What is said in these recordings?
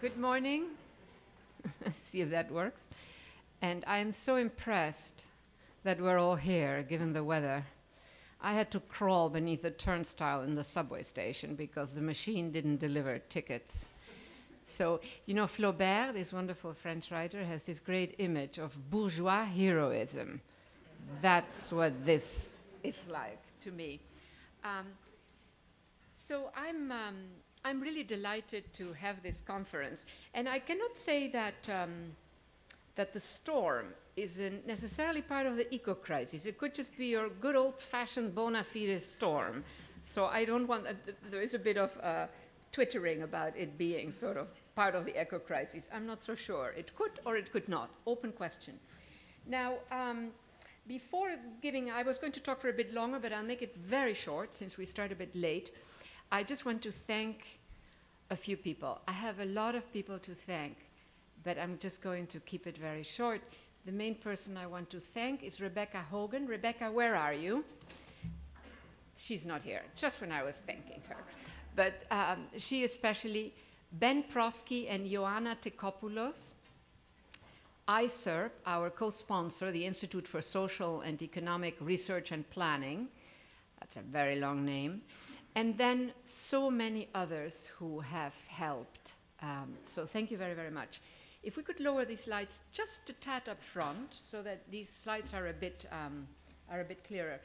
Good morning. Let's see if that works. And I'm so impressed that we're all here, given the weather. I had to crawl beneath a turnstile in the subway station because the machine didn't deliver tickets. So, you know, Flaubert, this wonderful French writer, has this great image of bourgeois heroism. That's what this is like to me. So I'm really delighted to have this conference. And I cannot say that, that the storm isn't necessarily part of the eco-crisis. It could just be your good old-fashioned bona fide storm. So I don't want, there is a bit of twittering about it being sort of part of the eco-crisis. I'm not so sure. It could or it could not. Open question. Now, before giving, I was going to talk for a bit longer, but I'll make it very short since we start a bit late. I just want to thank a few people. I have a lot of people to thank, but I'm just going to keep it very short. The main person I want to thank is Rebecca Hogan. Rebecca, where are you? She's not here, just when I was thanking her. But she especially, Ben Prosky and Ioanna Theocharopoulou, ISERP, our co-sponsor, the Institute for Social and Economic Research and Planning. That's a very long name. And then so many others who have helped. So thank you very, very much. If we could lower these slides just a tad up front so that these slides are a bit clearer.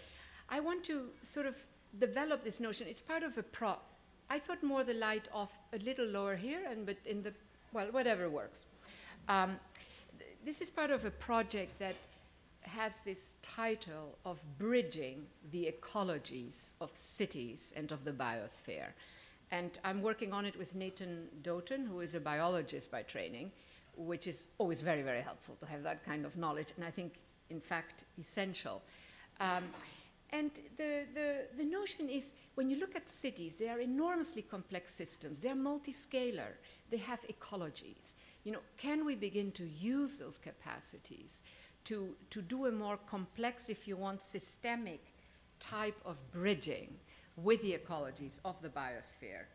I want to sort of develop this notion. It's part of a I thought more the light off a little lower here, but in the, well, whatever works. This is part of a project that has this title of bridging the ecologies of cities and of the biosphere. And I'm working on it with Nathan Doughton, who is a biologist by training, which is always very, very helpful to have that kind of knowledge, and I think, in fact, essential. And the notion is, when you look at cities, they are enormously complex systems. They're multiscalar. They have ecologies. You know, can we begin to use those capacities to do a more complex, if you want, systemic type of bridging with the ecologies of the biosphere?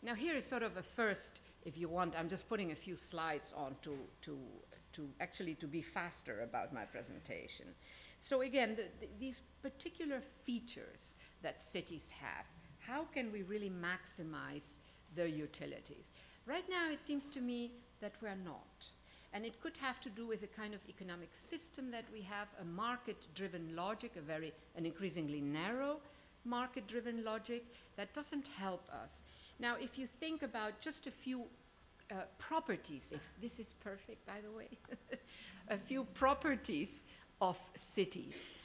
Now here is sort of a first, if you want, I'm just putting a few slides on to be faster about my presentation. So again, these particular features that cities have, how can we really maximize their utilities? Right now, it seems to me that we're not. And it could have to do with the kind of economic system that we have, a market-driven logic, an increasingly narrow market-driven logic that doesn't help us. Now, if you think about just a few properties, if this is perfect, by the way, a few properties of cities.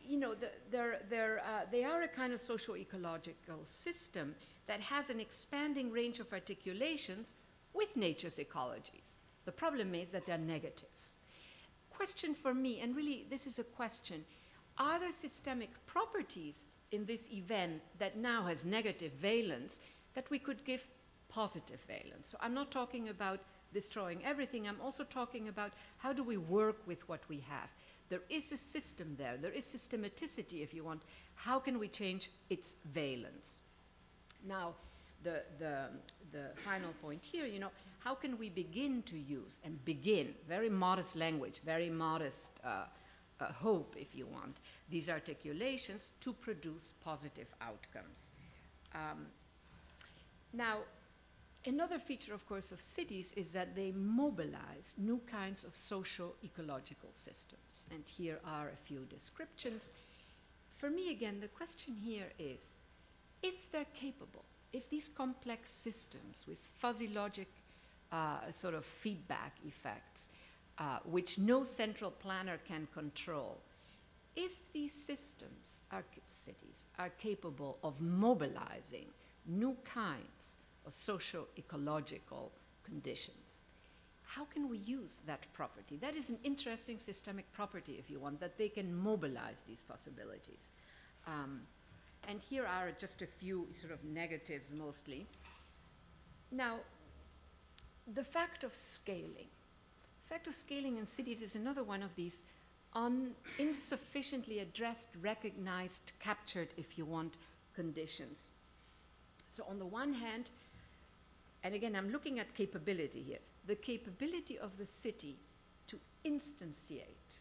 You know, they are a kind of socio-ecological system that has an expanding range of articulations with nature's ecologies. The problem is that they're negative. Question for me, and really this is a question, are there systemic properties in this event that now has negative valence that we could give positive valence? So I'm not talking about destroying everything, I'm also talking about how do we work with what we have. There is a system there, there is systematicity if you want. How can we change its valence? Now, the final point here, you know, how can we begin to use, and begin, very modest language, very modest hope, if you want, these articulations to produce positive outcomes. Now, another feature, of course, of cities is that they mobilize new kinds of socio-ecological systems. And here are a few descriptions. For me, again, the question here is, if they're capable, if these complex systems with fuzzy logic sort of feedback effects, which no central planner can control, if these systems, cities, are capable of mobilizing new kinds of socio-ecological conditions, how can we use that property? That is an interesting systemic property, if you want, that they can mobilize these possibilities. And here are just a few sort of negatives mostly. Now, the fact of scaling. The fact of scaling in cities is another one of these insufficiently addressed, recognized, captured, if you want, conditions. So on the one hand, and again, I'm looking at capability here, the capability of the city to instantiate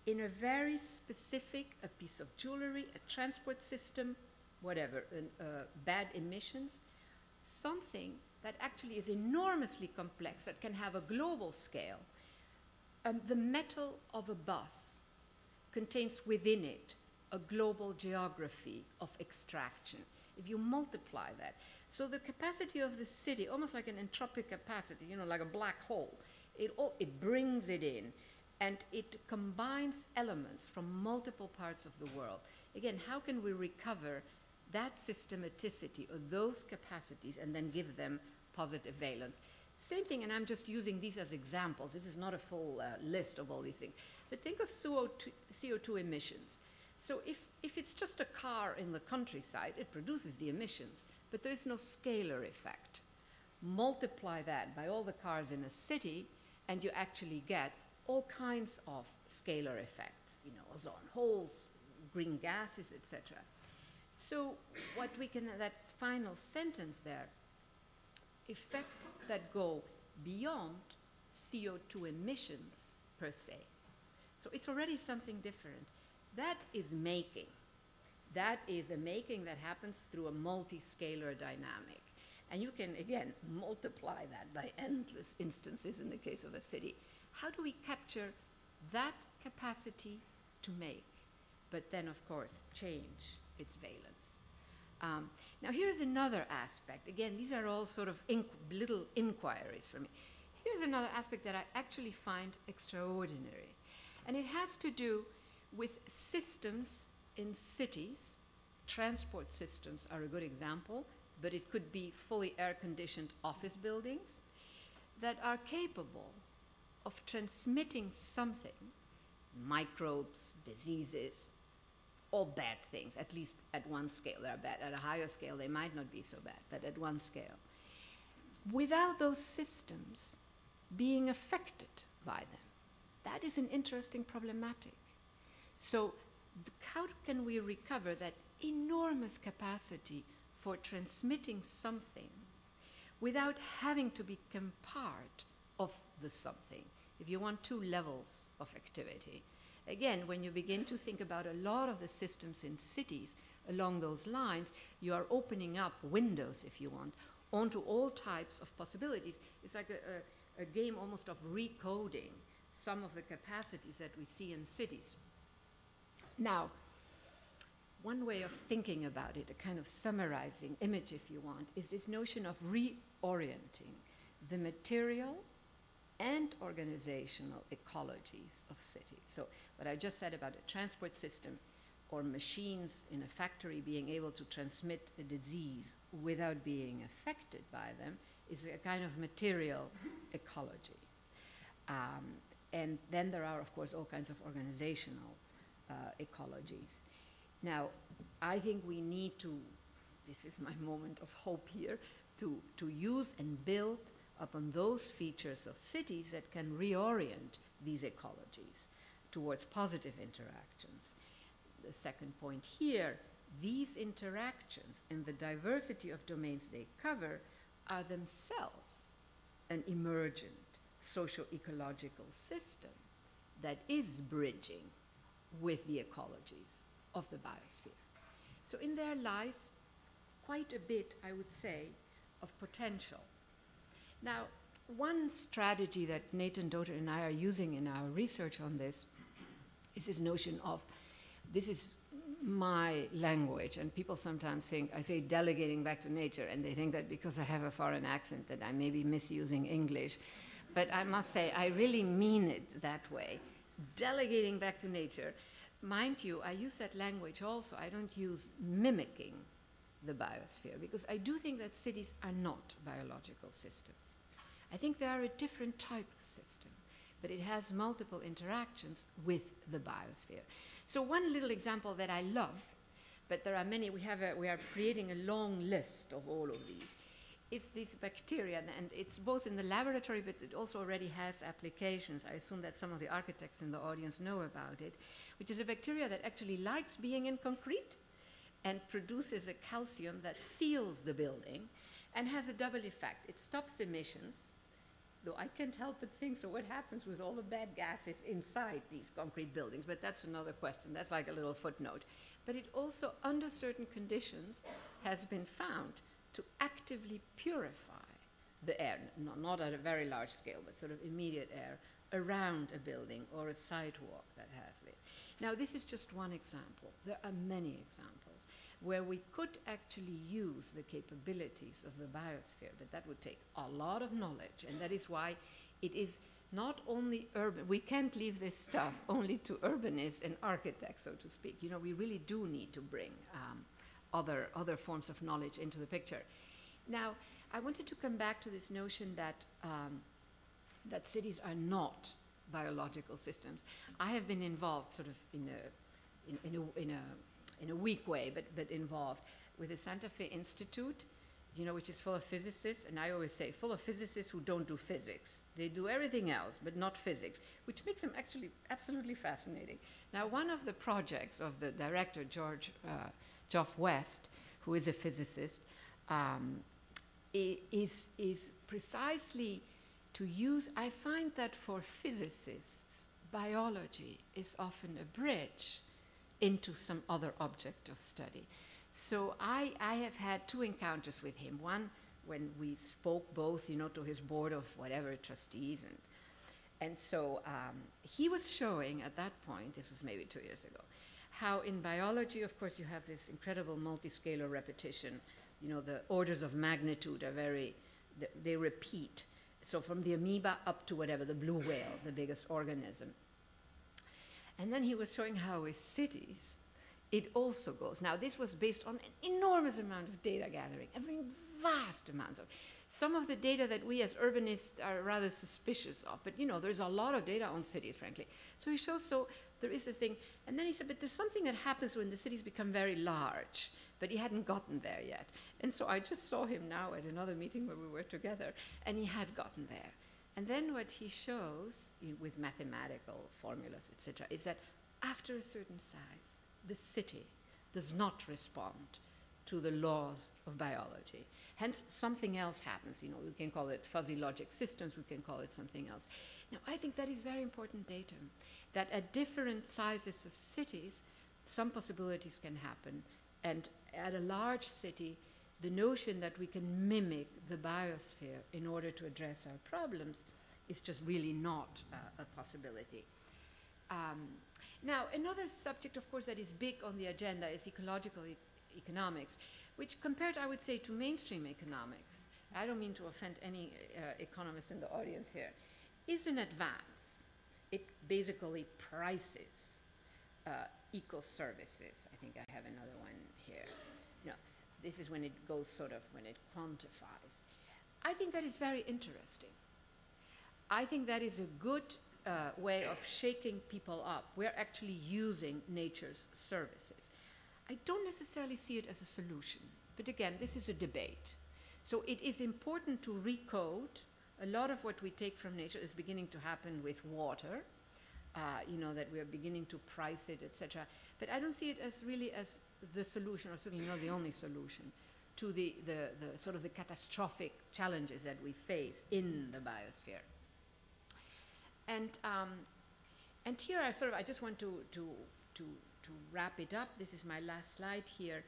in a very specific, a piece of jewelry, a transport system, whatever, bad emissions, something that actually is enormously complex, that can have a global scale. The metal of a bus contains within it a global geography of extraction. If you multiply that, so the capacity of the city, almost like an entropic capacity, you know, like a black hole, it brings it in, and it combines elements from multiple parts of the world. Again, how can we recover that systematicity or those capacities and then give them positive valence? Same thing, and I'm just using these as examples. This is not a full list of all these things. But think of CO2 emissions. So if it's just a car in the countryside, it produces the emissions, but there is no scalar effect. Multiply that by all the cars in a city, and you actually get all kinds of scalar effects, you know, ozone holes, green gases, etc. So what we can, that final sentence there, effects that go beyond CO2 emissions per se. So it's already something different. That is making. That is a making that happens through a multi-scalar dynamic. And you can, again, multiply that by endless instances in the case of a city. How do we capture that capacity to make, but then, of course, change its valence? Now, here's another aspect. Again, these are all sort of little inquiries for me. Here's another aspect that I actually find extraordinary. And it has to do with systems in cities. Transport systems are a good example, but it could be fully air-conditioned office buildings that are capable of transmitting something, microbes, diseases, all bad things, at least at one scale they're bad. At a higher scale they might not be so bad, but at one scale. Without those systems being affected by them, that is an interesting problematic. So how can we recover that enormous capacity for transmitting something without having to become part of the something? If you want two levels of activity. Again, when you begin to think about a lot of the systems in cities along those lines, you are opening up windows, if you want, onto all types of possibilities. It's like a game almost of recoding some of the capacities that we see in cities. Now, one way of thinking about it, a kind of summarizing image, if you want, is this notion of reorienting the material and organizational ecologies of cities. So what I just said about a transport system or machines in a factory being able to transmit a disease without being affected by them is a kind of material ecology. And then there are, of course, all kinds of organizational ecologies. Now, I think we need to, this is my moment of hope here, to use and build upon those features of cities that can reorient these ecologies towards positive interactions. The second point here, these interactions and the diversity of domains they cover are themselves an emergent socio-ecological system that is bridging with the ecologies of the biosphere. So in there lies quite a bit, I would say, of potential. Now, one strategy that Nathan Doter and I are using in our research on this is this notion of, this is my language, and people sometimes think, I say delegating back to nature, and they think that because I have a foreign accent that I may be misusing English. But I must say, I really mean it that way. Delegating back to nature. Mind you, I use that language also. I don't use mimicking the biosphere, because I do think that cities are not biological systems. I think they are a different type of system, but it has multiple interactions with the biosphere. So one little example that I love, but there are many, we are creating a long list of all of these, is this bacteria, and it's both in the laboratory, but it also already has applications. I assume that some of the architects in the audience know about it, which is a bacteria that actually likes being in concrete and produces a calcium that seals the building. and has a double effect. It stops emissions, though I can't help but think, so what happens with all the bad gases inside these concrete buildings? But that's another question. That's like a little footnote. But it also, under certain conditions, has been found to actively purify the air, not at a very large scale, but sort of immediate air around a building or a sidewalk that has this. Now, this is just one example. There are many examples where we could actually use the capabilities of the biosphere, but that would take a lot of knowledge, and that is why it is not only urban. We can't leave this stuff only to urbanists and architects, so to speak. You know, we really do need to bring other forms of knowledge into the picture. Now, I wanted to come back to this notion that that cities are not biological systems. I have been involved sort of in a weak way, but involved with the Santa Fe Institute, you know, which is full of physicists, and I always say full of physicists who don't do physics. They do everything else, but not physics, which makes them actually absolutely fascinating. Now, one of the projects of the director, Geoff West, who is a physicist, is precisely to use, I find that for physicists, biology is often a bridge into some other object of study. So I have had two encounters with him. One, when we spoke both, you know, to his board of whatever, trustees, and so he was showing at that point, this was maybe 2 years ago, how in biology, of course, you have this incredible multiscalar repetition. You know, the orders of magnitude are they repeat. So from the amoeba up to whatever, the blue whale, the biggest organism. And then he was showing how with cities, it also goes. Now, this was based on an enormous amount of data gathering, vast amounts of. Some of the data that we as urbanists are rather suspicious of, but you know, there's a lot of data on cities, frankly. So he shows, so there is a thing. And then he said, but there's something that happens when the cities become very large, but he hadn't gotten there yet. And so I just saw him now at another meeting where we were together, and he had gotten there. And then what he shows with mathematical formulas, etc., is that after a certain size, the city does not respond to the laws of biology. Hence, something else happens. You know, we can call it fuzzy logic systems, we can call it something else. Now, I think that is very important data, that at different sizes of cities, some possibilities can happen. And at a large city, the notion that we can mimic the biosphere in order to address our problems is just really not a possibility. Now, another subject, of course, that is big on the agenda is ecological economics, which compared, I would say, to mainstream economics, I don't mean to offend any economist in the audience here, is an advance. It basically prices eco-services. I think I have another one here. No, this is when it goes sort of, when it quantifies. I think that is very interesting. I think that is a good way of shaking people up. We're actually using nature's services. I don't necessarily see it as a solution, but again, this is a debate. So it is important to recode. A lot of what we take from nature is beginning to happen with water, you know, that we're beginning to price it, etc. But I don't see it as really as the solution, or certainly not the only solution, to the sort of the catastrophic challenges that we face in the biosphere. And here I just want to wrap it up. This is my last slide here.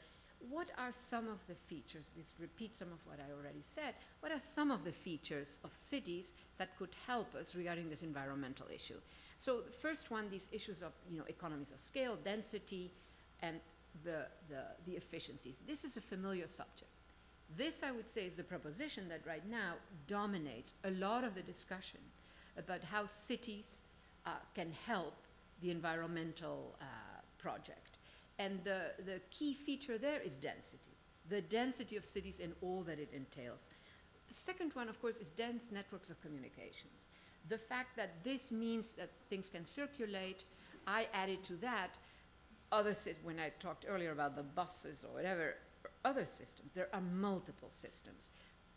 What are some of the features, let's repeat some of what I already said, what are some of the features of cities that could help us regarding this environmental issue? So the first one, these issues of, you know, economies of scale, density, and the efficiencies. This is a familiar subject. This, I would say, is the proposition that right now dominates a lot of the discussion about how cities can help the environmental project. And the key feature there is density, the density of cities and all that it entails. The second one, of course, is dense networks of communications. The fact that this means that things can circulate, I added to that when I talked earlier about the buses or whatever, other systems. There are multiple systems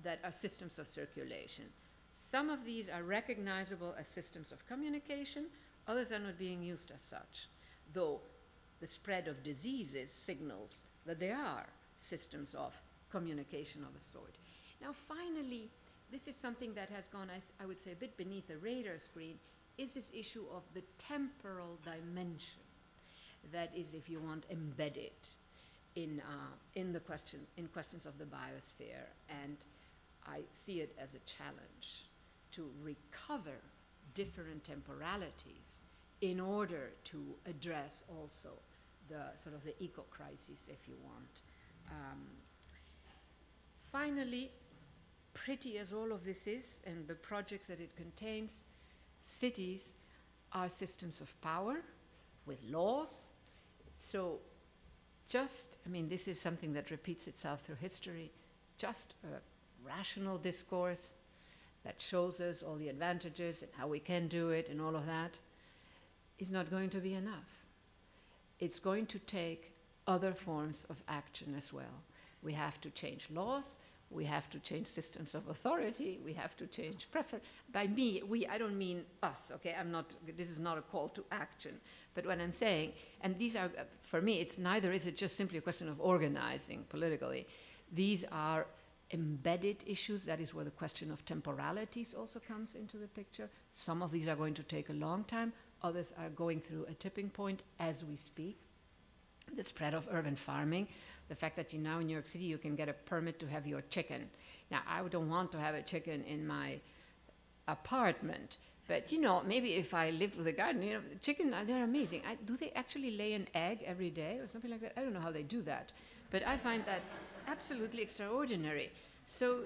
that are systems of circulation. Some of these are recognizable as systems of communication, others are not being used as such, though the spread of diseases signals that they are systems of communication of a sort. Now finally, this is something that has gone, I would say, a bit beneath the radar screen, is this issue of the temporal dimension that is, if you want, embedded in questions of the biosphere. And I see it as a challenge to recover different temporalities in order to address also the sort of the eco-crises, if you want. Finally, pretty as all of this is, and the projects that it contains, cities are systems of power with laws. So just, I mean, this is something that repeats itself through history, just a rational discourse that shows us all the advantages and how we can do it and all of that is not going to be enough. It's going to take other forms of action as well. We have to change laws, we have to change systems of authority, we have to change preference. By me, I don't mean us, okay? This is not a call to action. But what I'm saying, and these are, for me, it's neither is it just simply a question of organizing politically. These are embedded issues. That is where the question of temporalities also comes into the picture. Some of these are going to take a long time. Others are going through a tipping point as we speak. The spread of urban farming, the fact that now in New York City you can get a permit to have your chicken. Now, I don't want to have a chicken in my apartment, but maybe if I lived with a garden, chicken, they're amazing. Do they actually lay an egg every day or something like that? I don't know how they do that, but I find that absolutely extraordinary. So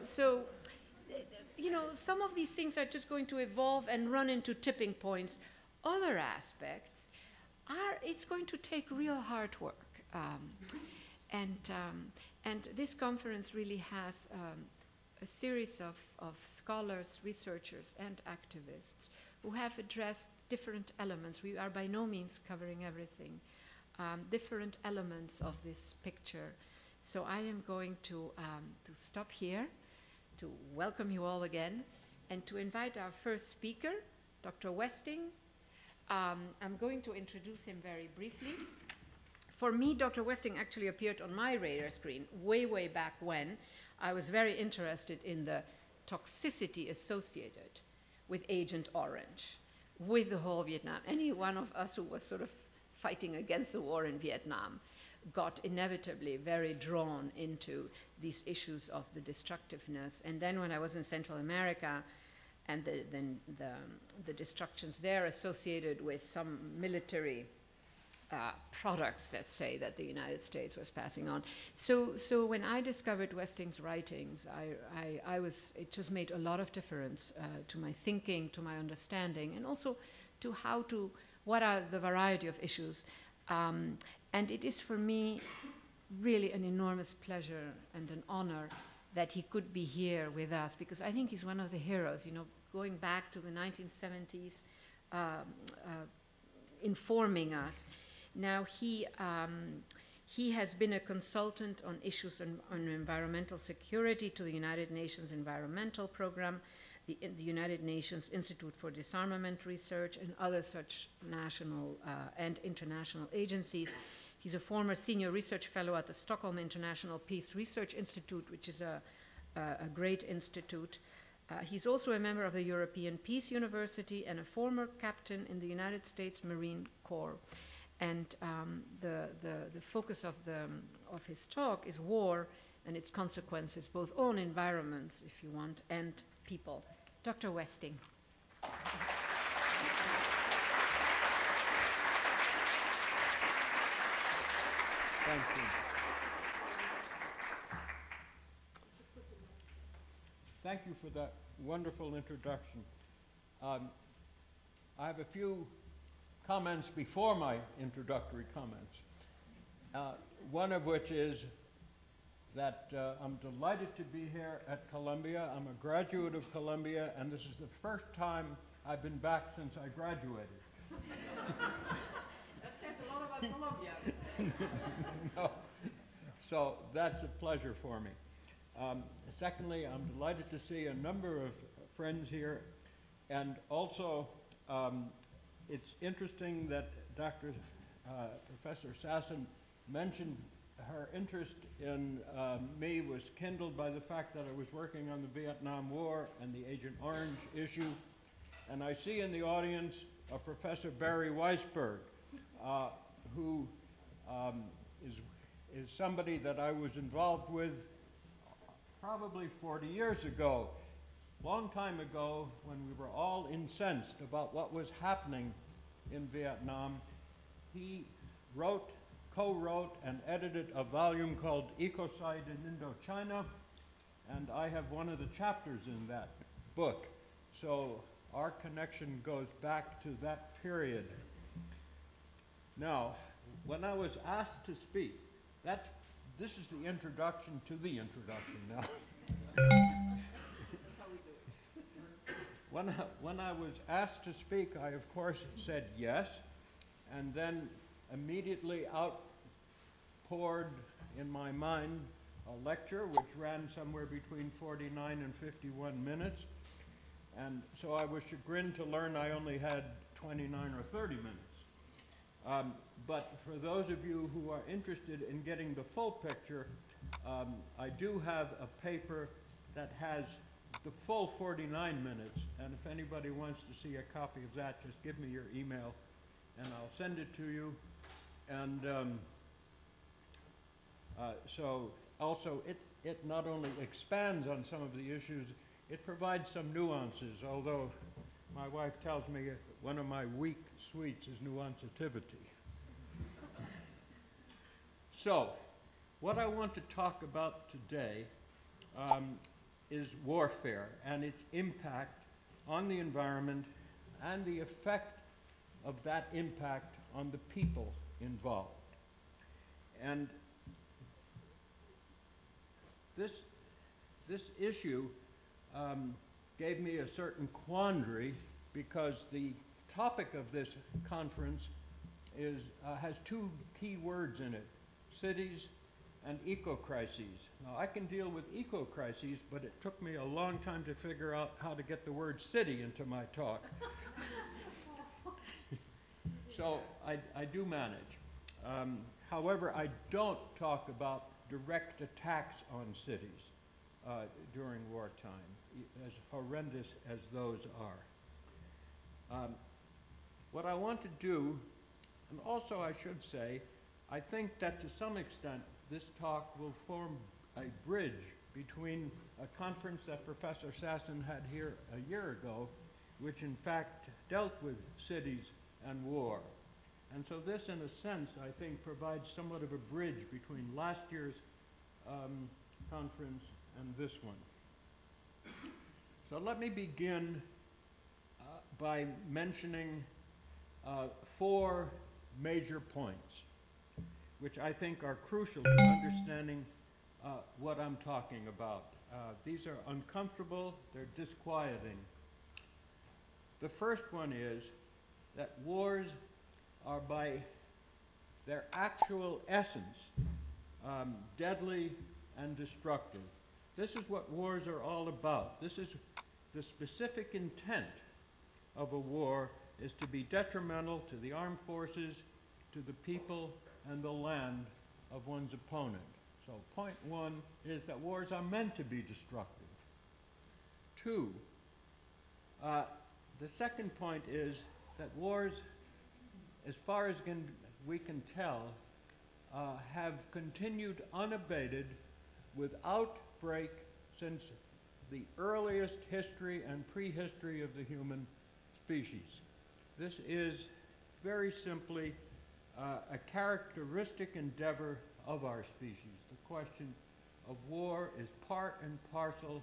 some of these things are just going to evolve and run into tipping points. Other aspects it's going to take real hard work. And this conference really has a series of scholars, researchers, and activists who have addressed different elements. We are by no means covering everything, different elements of this picture. So I am going to stop here, to welcome you all again, and to invite our first speaker, Dr. Westing. I'm going to introduce him very briefly. For me, Dr. Westing actually appeared on my radar screen way, way back when. I was very interested in the toxicity associated with Agent Orange, with the whole Vietnam. Any one of us who was sort of fighting against the war in Vietnam got inevitably very drawn into these issues of the destructiveness. And then when I was in Central America, and the destructions there associated with some military products, let's say, that the United States was passing on. So when I discovered Westing's writings, it just made a lot of difference to my thinking, to my understanding, and also to what are the variety of issues. And it is for me really an enormous pleasure and an honor that he could be here with us, because I think he's one of the heroes, going back to the 1970s, informing us. Now, he has been a consultant on issues on environmental security to the United Nations Environmental Program, the United Nations Institute for Disarmament Research, and other such national and international agencies. He's a former senior research fellow at the Stockholm International Peace Research Institute, which is a great institute. He's also a member of the European Peace University and a former captain in the United States Marine Corps. And the focus of his talk is war and its consequences, both on environments, if you want, and people. Dr. Westing. Thank you. Thank you for that wonderful introduction. I have a few comments before my introductory comments. One of which is that I'm delighted to be here at Columbia. I'm a graduate of Columbia, and this is the first time I've been back since I graduated. That says a lot about Columbia. No. So that's a pleasure for me. Secondly, I'm delighted to see a number of friends here, and also it's interesting that Professor Sassen mentioned her interest in me was kindled by the fact that I was working on the Vietnam War and the Agent Orange issue. And I see in the audience a Professor Barry Weisberg, who is somebody that I was involved with probably 40 years ago, long time ago, when we were all incensed about what was happening in Vietnam. He co-wrote and edited a volume called Ecocide in Indochina, and I have one of the chapters in that book. So our connection goes back to that period. Now, when I was asked to speak, this is the introduction to the introduction now. That's how we do it. When I was asked to speak, I of course said yes, and then immediately outpoured in my mind a lecture which ran somewhere between 49 and 51 minutes. And so I was chagrined to learn I only had 29 or 30 minutes. But for those of you who are interested in getting the full picture, I do have a paper that has the full 49 minutes, and if anybody wants to see a copy of that, just give me your email and I'll send it to you. And so also it not only expands on some of the issues, it provides some nuances, although my wife tells me one of my weak sweets is nuancetivity. So, what I want to talk about today is warfare and its impact on the environment and the effect of that impact on the people involved. And this issue gave me a certain quandary because the topic of this conference has two key words in it: cities and eco-crises. Now, I can deal with eco-crises, but it took me a long time to figure out how to get the word city into my talk. So I do manage. However, I don't talk about direct attacks on cities during wartime, as horrendous as those are. What I want to do, and also I should say, I think that to some extent this talk will form a bridge between a conference that Professor Sassen had here a year ago, which in fact dealt with cities and war. And so this, in a sense, I think provides somewhat of a bridge between last year's conference and this one. So let me begin by mentioning 4 major points, which I think are crucial to understanding what I'm talking about. These are uncomfortable, they're disquieting. The first one is that wars are by their actual essence deadly and destructive. This is what wars are all about. This is the specific intent of a war, is to be detrimental to the armed forces, to the people, and the land of one's opponent. So point 1 is that wars are meant to be destructive. 2, the second point is that wars, as far as we can tell, have continued unabated without break since the earliest history and prehistory of the human species. This is very simply a characteristic endeavor of our species. The question of war is part and parcel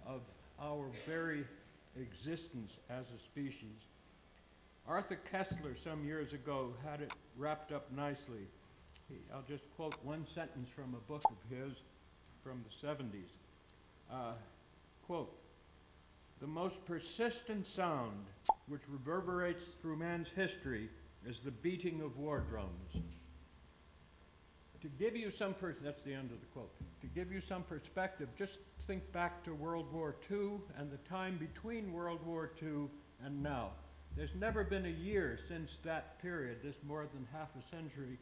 of our very existence as a species. Arthur Koestler some years ago had it wrapped up nicely. I'll just quote one sentence from a book of his from the 70s. Quote, "The most persistent sound which reverberates through man's history is the beating of war drums." To give you some that's the end of the quote. To give you some perspective, just think back to World War II and the time between World War II and now. There's never been a year since that period, this more than half a century,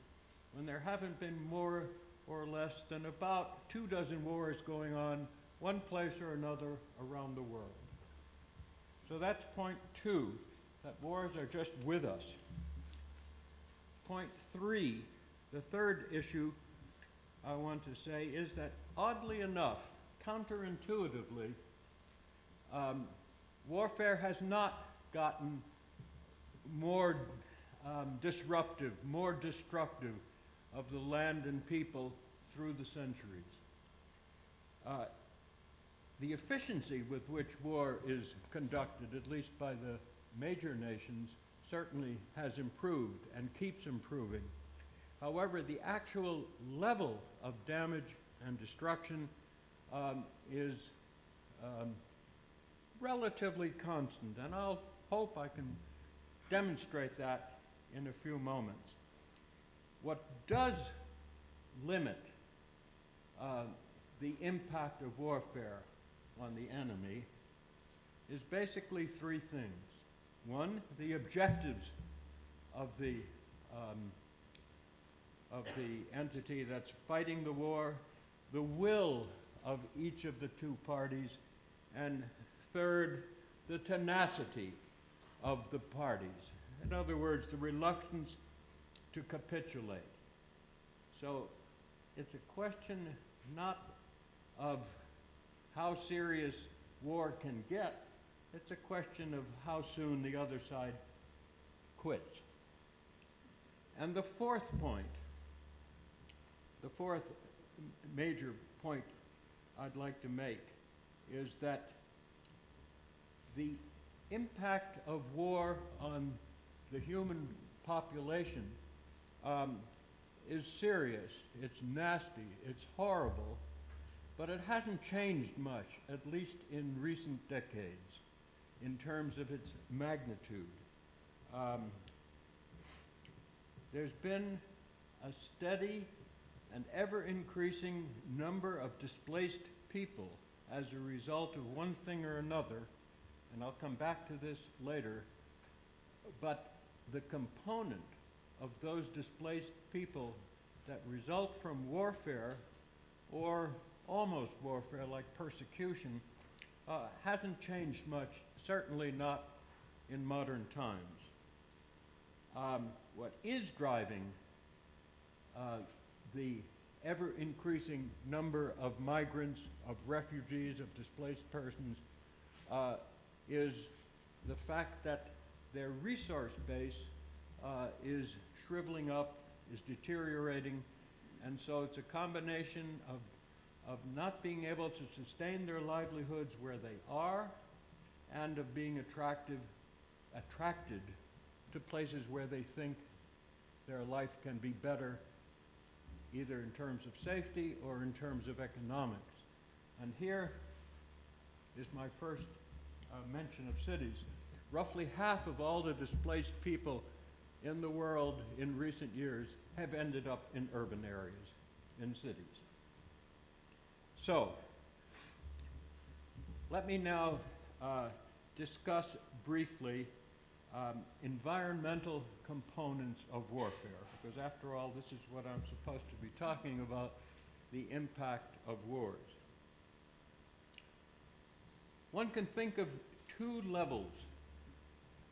when there haven't been more or less than about 24 wars going on one place or another around the world. So that's point 2, that wars are just with us. Point 3, the third issue I want to say is that, oddly enough, counterintuitively, warfare has not gotten more disruptive, more destructive of the land and people through the centuries. The efficiency with which war is conducted, at least by the major nations, certainly has improved and keeps improving. However, the actual level of damage and destruction is relatively constant, and I'll hope I can demonstrate that in a few moments. What does limit the impact of warfare on the enemy is basically 3 things. 1, the objectives of the entity that's fighting the war, the will of each of the 2 parties, and 3rd, the tenacity of the parties. In other words, the reluctance to capitulate. So it's a question not of how serious war can get, it's a question of how soon the other side quits. And the 4th point, the 4th major point I'd like to make is that the impact of war on the human population is serious, it's nasty, it's horrible, but it hasn't changed much, at least in recent decades, in terms of its magnitude. There's been a steady and ever-increasing number of displaced people as a result of one thing or another, and I'll come back to this later, but the component of those displaced people that result from warfare or almost warfare like persecution hasn't changed much, certainly not in modern times. What is driving the ever-increasing number of migrants, of refugees, of displaced persons is the fact that their resource base is shriveling up, is deteriorating, and so it's a combination of not being able to sustain their livelihoods where they are and of being attracted to places where they think their life can be better, either in terms of safety or in terms of economics. And here is my first mention of cities. Roughly half of all the displaced people in the world in recent years have ended up in urban areas, in cities. So, let me now discuss briefly environmental components of warfare, because after all, this is what I'm supposed to be talking about, the impact of wars. One can think of 2 levels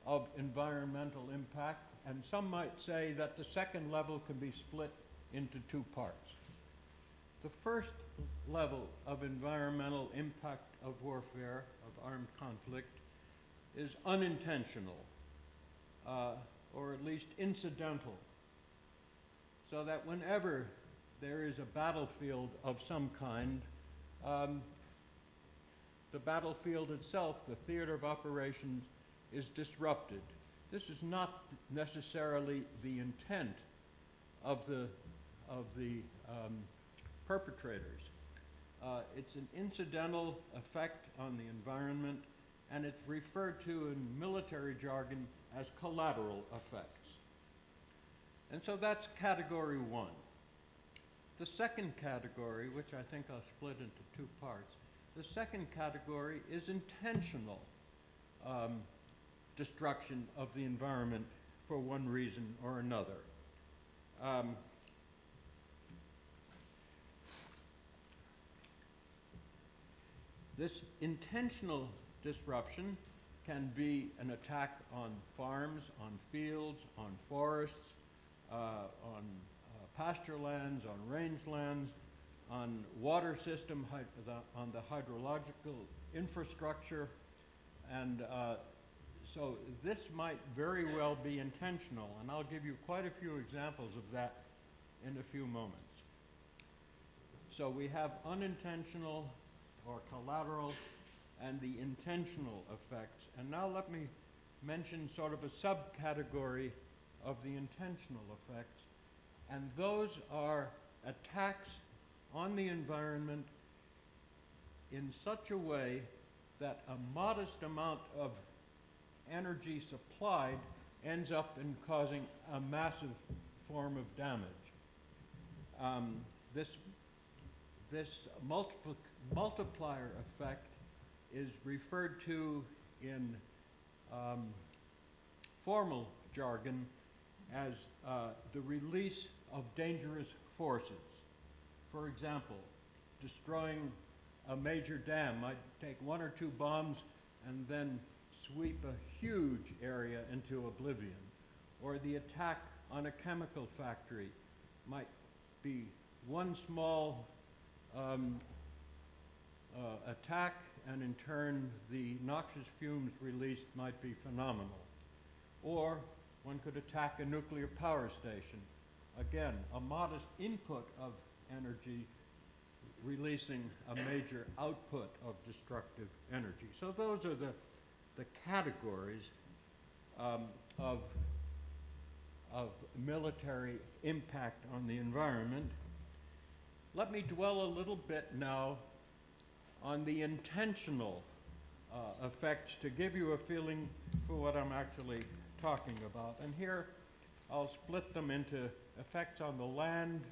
of environmental impact, and some might say that the second level can be split into 2 parts. The first level of environmental impact of warfare, of armed conflict, is unintentional, or at least incidental, so that whenever there is a battlefield of some kind, the battlefield itself, the theater of operations, is disrupted. This is not necessarily the intent of the perpetrators. It's an incidental effect on the environment, and it's referred to in military jargon as collateral effects. And so that's category 1. The second category, which I think I'll split into 2 parts, the second category is intentional destruction of the environment for one reason or another. This intentional disruption can be an attack on farms, on fields, on forests, on pasture lands, on rangelands, on water system, on the hydrological infrastructure. And so this might very well be intentional, and I'll give you quite a few examples of that in a few moments. So we have unintentional or collateral and the intentional effects. And now let me mention sort of a subcategory of the intentional effects. And those are attacks on the environment in such a way that a modest amount of energy supplied ends up in causing a massive form of damage. This multiplier effect is referred to in formal jargon as the release of dangerous forces. For example, destroying a major dam might take 1 or 2 bombs and then sweep a huge area into oblivion. Or the attack on a chemical factory might be one small attack, and in turn the noxious fumes released might be phenomenal. Or one could attack a nuclear power station. Again, a modest input of energy releasing a major output of destructive energy. So those are the categories of military impact on the environment. Let me dwell a little bit now on the intentional effects to give you a feeling for what I'm actually talking about. And here I'll split them into effects on the land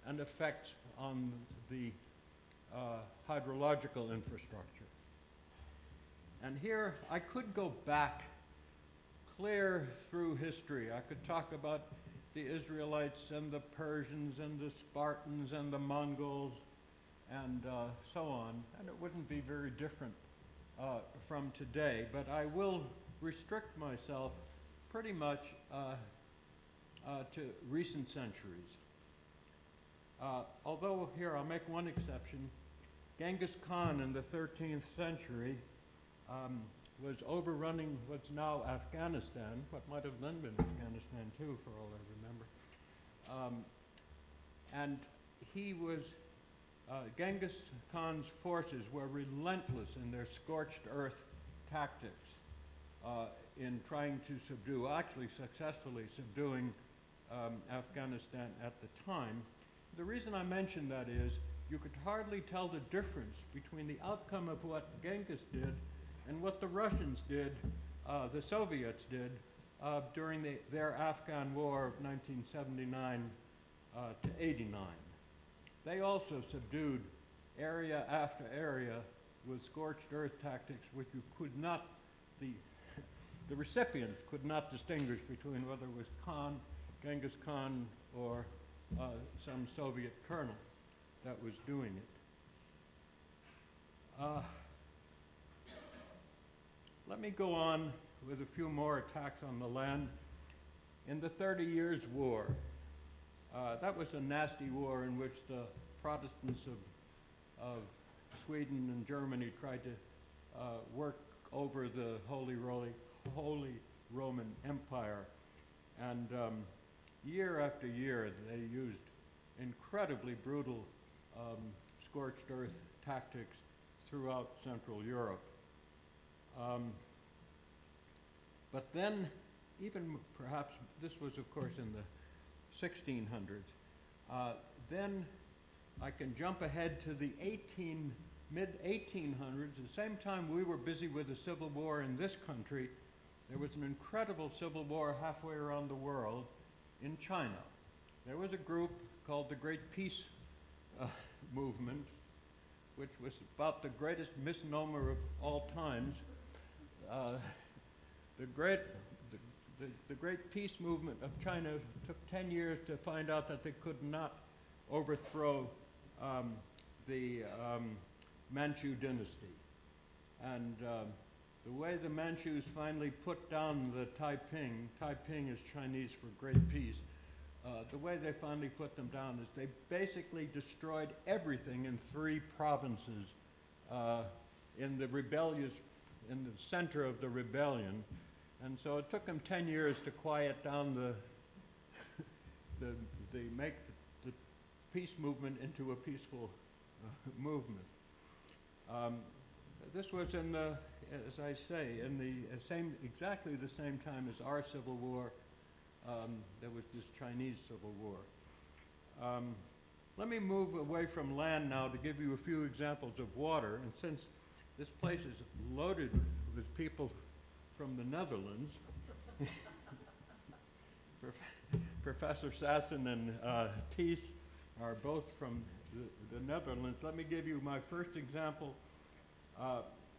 and effects on the hydrological infrastructure. And here I could go back clear through history. I could talk about the Israelites and the Persians and the Spartans and the Mongols and so on, and it wouldn't be very different from today, but I will restrict myself pretty much to recent centuries. Although here I'll make one exception. Genghis Khan in the 13th century was overrunning what's now Afghanistan, what might have then been Afghanistan too, for all I remember. And he was, Genghis Khan's forces were relentless in their scorched earth tactics in trying to subdue, actually successfully subduing Afghanistan at the time. The reason I mention that is you could hardly tell the difference between the outcome of what Genghis did and what the Russians did, the Soviets did, during their Afghan War of 1979 to 89. They also subdued area after area with scorched earth tactics which you could not, the recipients could not distinguish between whether it was Khan, Genghis Khan, or some Soviet colonel that was doing it. Let me go on with a few more attacks on the land. In the 30 Years' War, that was a nasty war in which the Protestants of Sweden and Germany tried to work over the Holy Roman Empire. And year after year, they used incredibly brutal scorched earth tactics throughout Central Europe. But then, even perhaps, this was of course in the 1600s, then I can jump ahead to the mid-1800s. At the same time we were busy with the Civil War in this country, there was an incredible civil war halfway around the world in China. There was a group called the Great Peace Movement, which was about the greatest misnomer of all times. The Great Peace Movement of China took 10 years to find out that they could not overthrow the Manchu dynasty. And the way the Manchus finally put down the Taiping, Taiping is Chinese for great peace, the way they finally put them down is they basically destroyed everything in 3 provinces in the center of the rebellion. And so it took them 10 years to quiet down make the peace movement into a peaceful movement. This was in the, as I say, in the exactly the same time as our Civil War. There was this Chinese Civil War. Let me move away from land now to give you a few examples of water. And since this place is loaded with people from the Netherlands, Professor Sassen and Thies are both from the Netherlands. Let me give you my first example.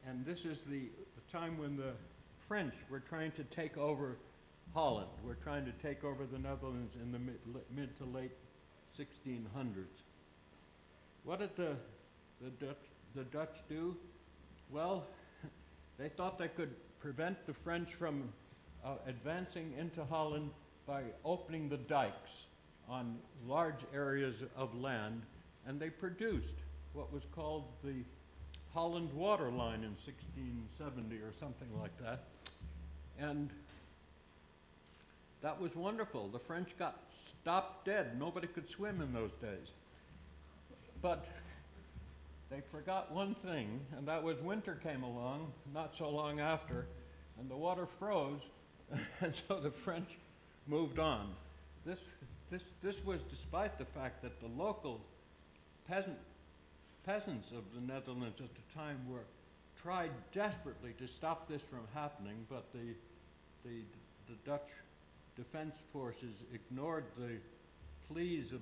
And this is the time when the French were trying to take over Holland. We're trying to take over the Netherlands in the mid to late 1600s. What did the Dutch do? Well, they thought they could prevent the French from advancing into Holland by opening the dikes on large areas of land, and they produced what was called the Holland Water Line in 1670 or something like that. And that was wonderful. The French got stopped dead. Nobody could swim in those days. But they forgot one thing, and that was winter came along not so long after, and the water froze, and so the French moved on. This was despite the fact that the local peasants of the Netherlands at the time tried desperately to stop this from happening, but the Dutch defense forces ignored the pleas of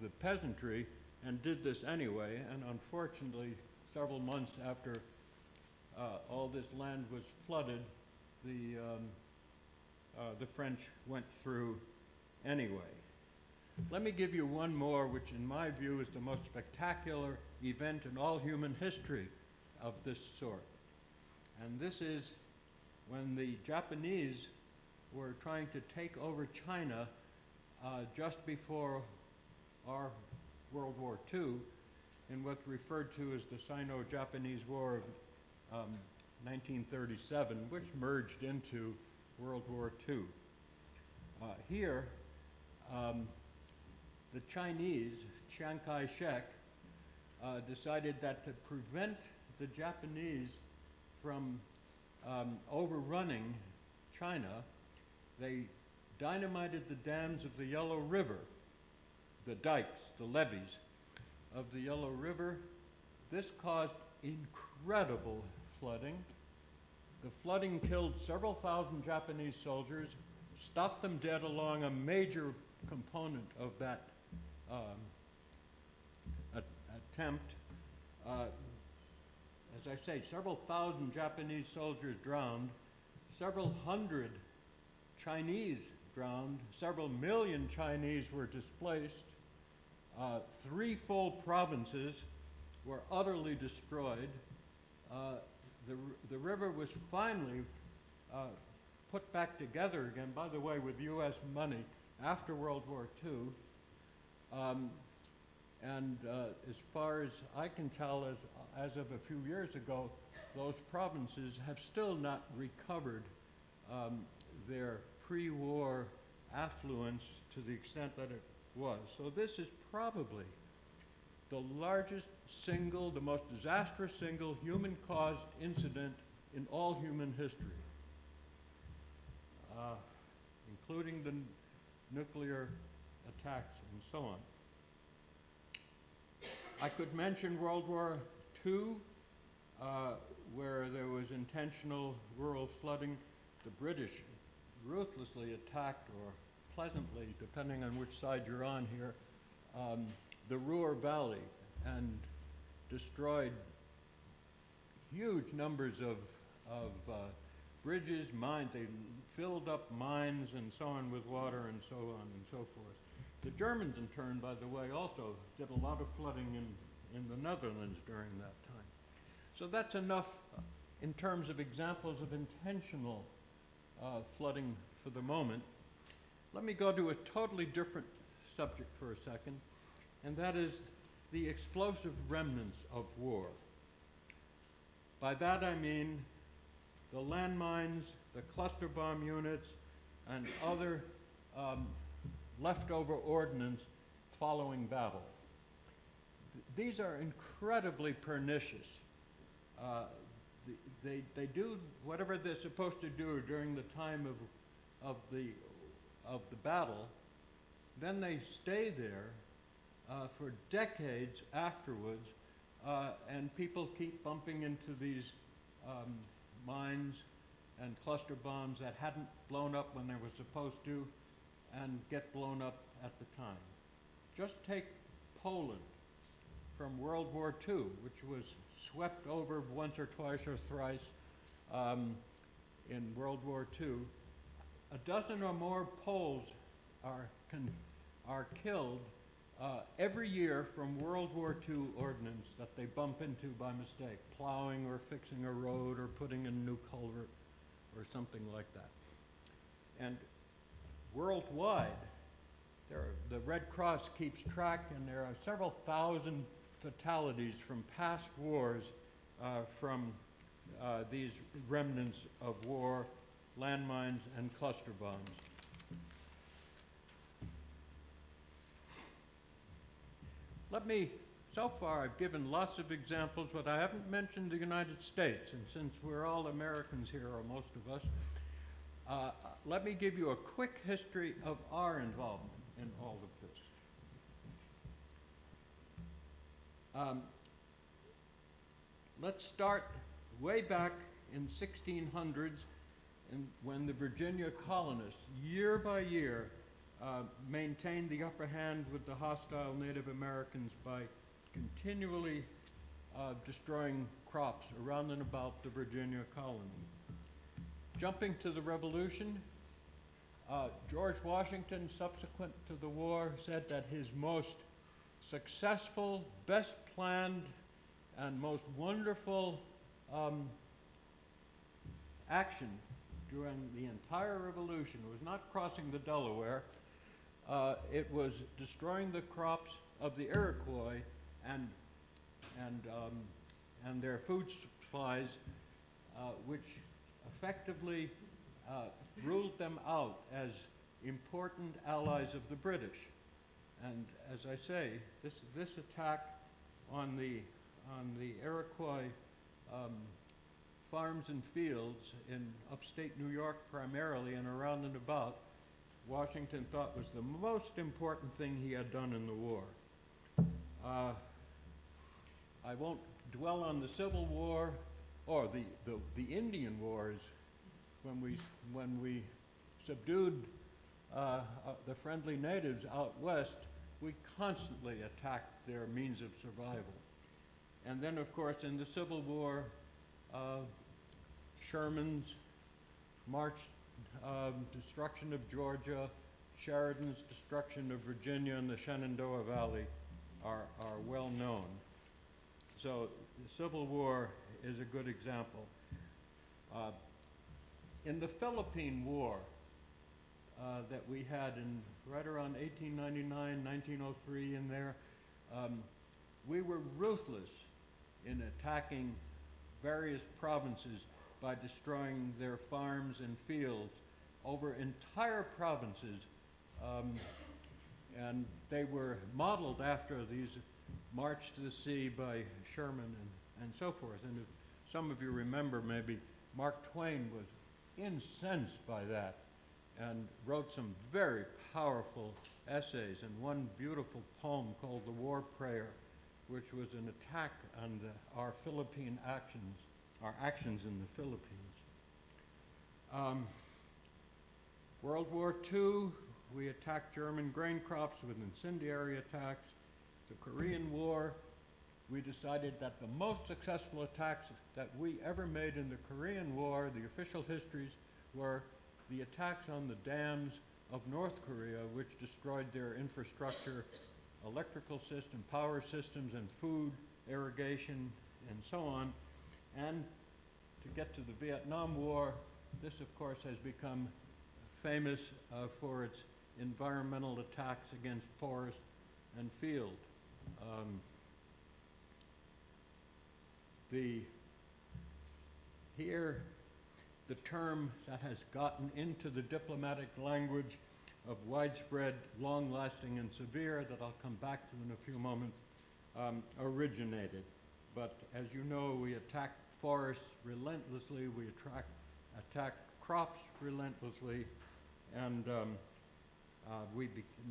the peasantry and did this anyway. And unfortunately, several months after all this land was flooded, the French went through anyway. Let me give you one more, which in my view is the most spectacular event in all human history of this sort. And this is when the Japanese were trying to take over China just before our World War II, in what's referred to as the Sino-Japanese War of 1937, which merged into World War II. Here, the Chinese, Chiang Kai-shek, decided that to prevent the Japanese from overrunning China, they dynamited the dams of the Yellow River, the dikes, the levees of the Yellow River. This caused incredible flooding. The flooding killed several thousand Japanese soldiers, stopped them dead along a major component of that attempt. As I say, several thousand Japanese soldiers drowned, several hundred Chinese drowned, several million Chinese were displaced, 3 full provinces were utterly destroyed. The river was finally put back together again, by the way, with U.S. money after World War II. As far as I can tell, as of a few years ago, those provinces have still not recovered their pre-war affluence to the extent that it was. So this is probably the largest single, the most disastrous single human-caused incident in all human history, including the nuclear attacks and so on. I could mention World War II, where there was intentional rural flooding. The British ruthlessly attacked, or pleasantly, depending on which side you're on here, the Ruhr Valley, and destroyed huge numbers of bridges, mines. They filled up mines and so on with water and so on and so forth. The Germans, in turn, by the way, also did a lot of flooding in the Netherlands during that time. So that's enough in terms of examples of intentional flooding for the moment, let me go to a totally different subject for a second, and that is the explosive remnants of war. By that I mean the landmines, the cluster bomb units, and other leftover ordnance following battle. These are incredibly pernicious. They do whatever they're supposed to do during the time of the battle. Then they stay there for decades afterwards, and people keep bumping into these mines and cluster bombs that hadn't blown up when they were supposed to and get blown up at the time. Just take Poland from World War II, which was swept over once or twice or thrice in World War II. A dozen or more Poles are killed every year from World War II ordnance that they bump into by mistake, plowing or fixing a road or putting in a new culvert or something like that. And worldwide, the Red Cross keeps track, and there are several thousand fatalities from past wars from these remnants of war, landmines, and cluster bombs. So far I've given lots of examples, but I haven't mentioned the United States, and since we're all Americans here, or most of us, let me give you a quick history of our involvement in all of this. Let's start way back in 1600s when the Virginia colonists, year by year, maintained the upper hand with the hostile Native Americans by continually destroying crops around and about the Virginia colony. Jumping to the Revolution, George Washington, subsequent to the war, said that his most successful, best planned, and most wonderful action during the entire Revolution was not crossing the Delaware. It was destroying the crops of the Iroquois and their food supplies, which effectively ruled them out as important allies of the British. And as I say, this attack on the Iroquois farms and fields in upstate New York primarily and around and about, Washington thought was the most important thing he had done in the war. I won't dwell on the Civil War or the Indian Wars. When we subdued the friendly natives out west, we constantly attacked their means of survival. And then, of course, in the Civil War, Sherman's march, destruction of Georgia, Sheridan's destruction of Virginia and the Shenandoah Valley are well known. So the Civil War is a good example. In the Philippine War that we had right around 1899, 1903 in there, we were ruthless in attacking various provinces by destroying their farms and fields over entire provinces. And they were modeled after these March to the Sea by Sherman and so forth. And if some of you remember, maybe Mark Twain was incensed by that and wrote some very powerful essays and one beautiful poem called The War Prayer, which was an attack on our Philippine actions, our actions in the Philippines. World War II, we attacked German grain crops with incendiary attacks. The Korean War, we decided that the most successful attacks that we ever made in the Korean War, the official histories, were the attacks on the dams of North Korea, which destroyed their infrastructure, electrical system, power systems, and food, irrigation, and so on. And to get to the Vietnam War, this of course has become famous for its environmental attacks against forest and field. Here, the term that has gotten into the diplomatic language of widespread, long-lasting, and severe, that I'll come back to in a few moments, originated. But as you know, we attack forests relentlessly, we attack crops relentlessly, and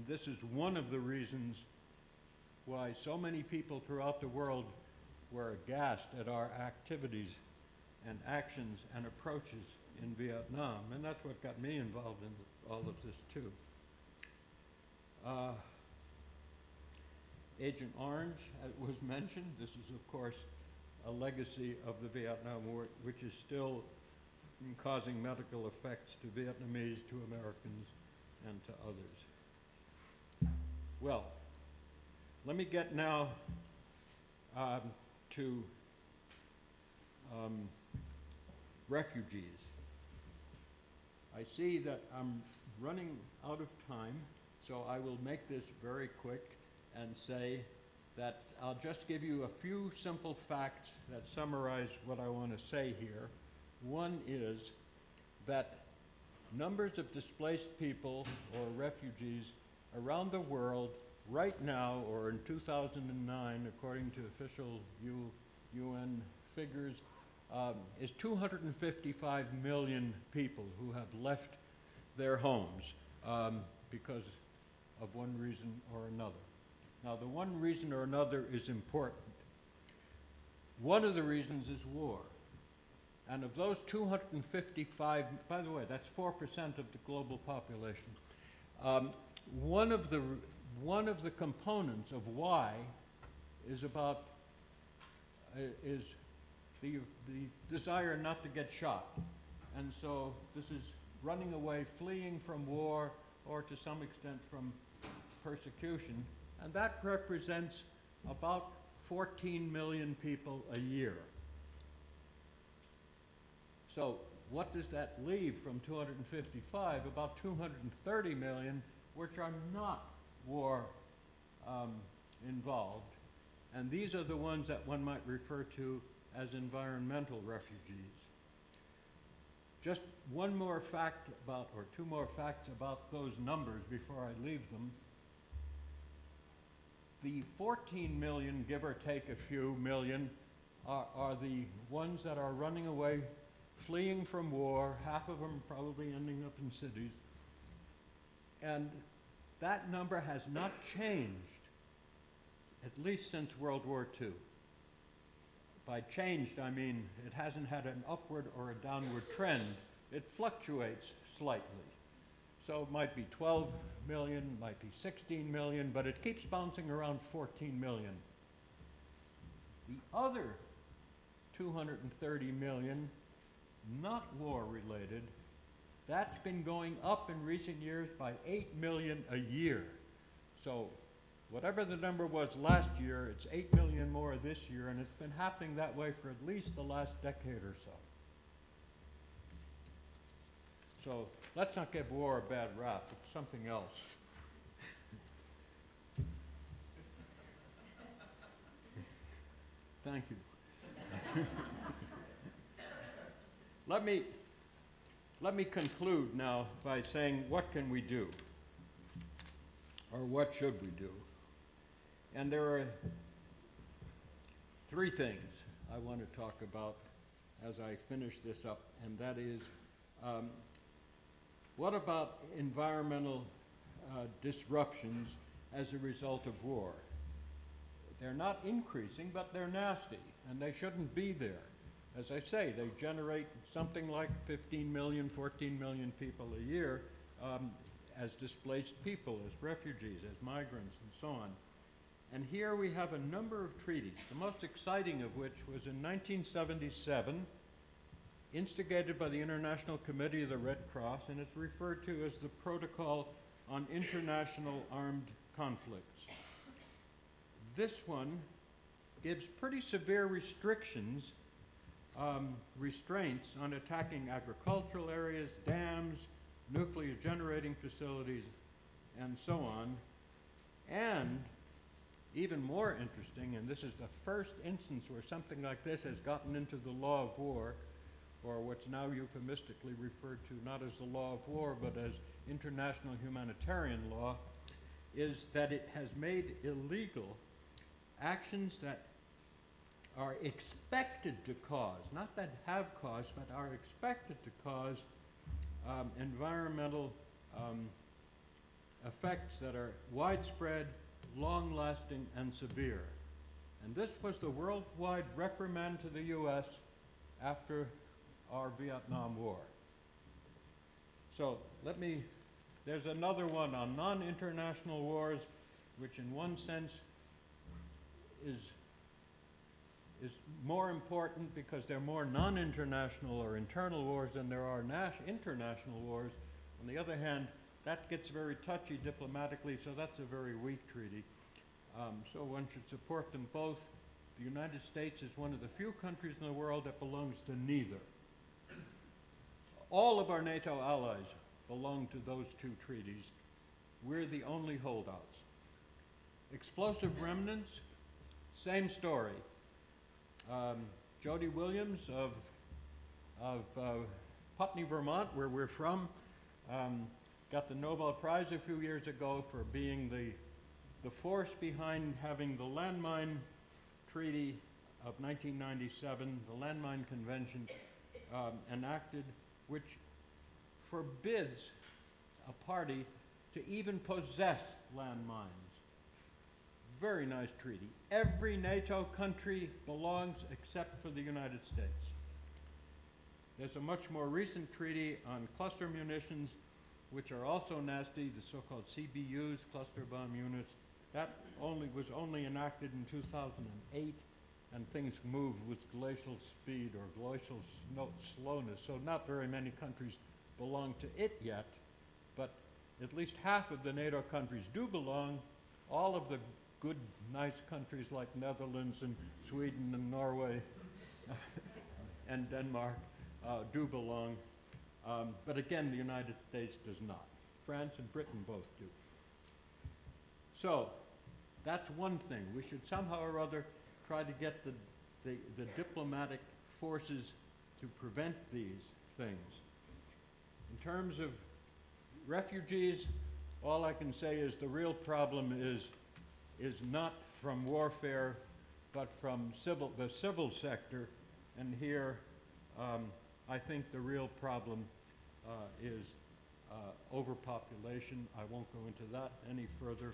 this is one of the reasons why so many people throughout the world were aghast at our activities and actions and approaches in Vietnam, and that's what got me involved in all of this too. Agent Orange was mentioned. This is, of course, a legacy of the Vietnam War, which is still causing medical effects to Vietnamese, to Americans, and to others. Well, let me get now to refugees. I see that I'm running out of time, so I will make this very quick and say that I'll just give you a few simple facts that summarize what I want to say here. One is that numbers of displaced people or refugees around the world right now, or in 2009, according to official UN figures, is 255 million people who have left their homes because of one reason or another. Now, the one reason or another is important. One of the reasons is war. And of those 255, by the way, that's 4% of the global population. One of the components of why is about the desire not to get shot. And so this is running away, fleeing from war, or to some extent from persecution. And that represents about 14 million people a year. So what does that leave from 255? About 230 million, which are not war involved. And these are the ones that one might refer to as environmental refugees. Just one more fact about, or two more facts about those numbers before I leave them. The 14 million, give or take a few million, are the ones that are running away, fleeing from war, half of them probably ending up in cities. And that number has not changed, at least since World War II. By changed, I mean it hasn't had an upward or a downward trend. It fluctuates slightly. So it might be 12 million, might be 16 million, but it keeps bouncing around 14 million. The other 230 million, not war-related, that's been going up in recent years by 8 million a year. So whatever the number was last year, it's 8 million more this year, and it's been happening that way for at least the last decade or so. So let's not give war a bad rap. It's something else. Thank you. Let me conclude now by saying, what can we do? Or what should we do? And there are three things I want to talk about as I finish this up, and that is, what about environmental disruptions as a result of war? They're not increasing, but they're nasty, and they shouldn't be there. As I say, they generate something like 15 million, 14 million people a year as displaced people, as refugees, as migrants, and so on. And here we have a number of treaties, the most exciting of which was in 1977, instigated by the International Committee of the Red Cross, and it's referred to as the Protocol on International Armed Conflicts. This one gives pretty severe restrictions restraints on attacking agricultural areas, dams, nuclear generating facilities, and so on. And even more interesting, and this is the first instance where something like this has gotten into the law of war, or what's now euphemistically referred to not as the law of war, but as international humanitarian law, is that it has made illegal actions that are expected to cause, not that have caused, but are expected to cause environmental effects that are widespread, long-lasting, and severe. And this was the worldwide reprimand to the U.S. after our Vietnam War. So there's another one on non-international wars, which in one sense is more important because there are more non-international or internal wars than there are international wars. On the other hand, that gets very touchy diplomatically, so that's a very weak treaty. So one should support them both. The United States is one of the few countries in the world that belongs to neither. All of our NATO allies belong to those two treaties. We're the only holdouts. Explosive remnants, same story. Jody Williams of Putney, Vermont, where we're from, got the Nobel Prize a few years ago for being the force behind having the Landmine Treaty of 1997, the Landmine Convention, enacted, which forbids a party to even possess landmines. Very nice treaty. Every NATO country belongs except for the United States. There's a much more recent treaty on cluster munitions, which are also nasty, the so-called CBUs, cluster bomb units. That was only enacted in 2008, and things move with glacial speed or glacial slowness, so not very many countries belong to it yet, but at least half of the NATO countries do belong. All of the good, nice countries like Netherlands and Sweden and Norway and Denmark do belong. But again, the United States does not. France and Britain both do. So that's one thing. We should somehow or other try to get the diplomatic forces to prevent these things. In terms of refugees, all I can say is the real problem is not from warfare, but from the civil sector. And here, I think the real problem is overpopulation. I won't go into that any further.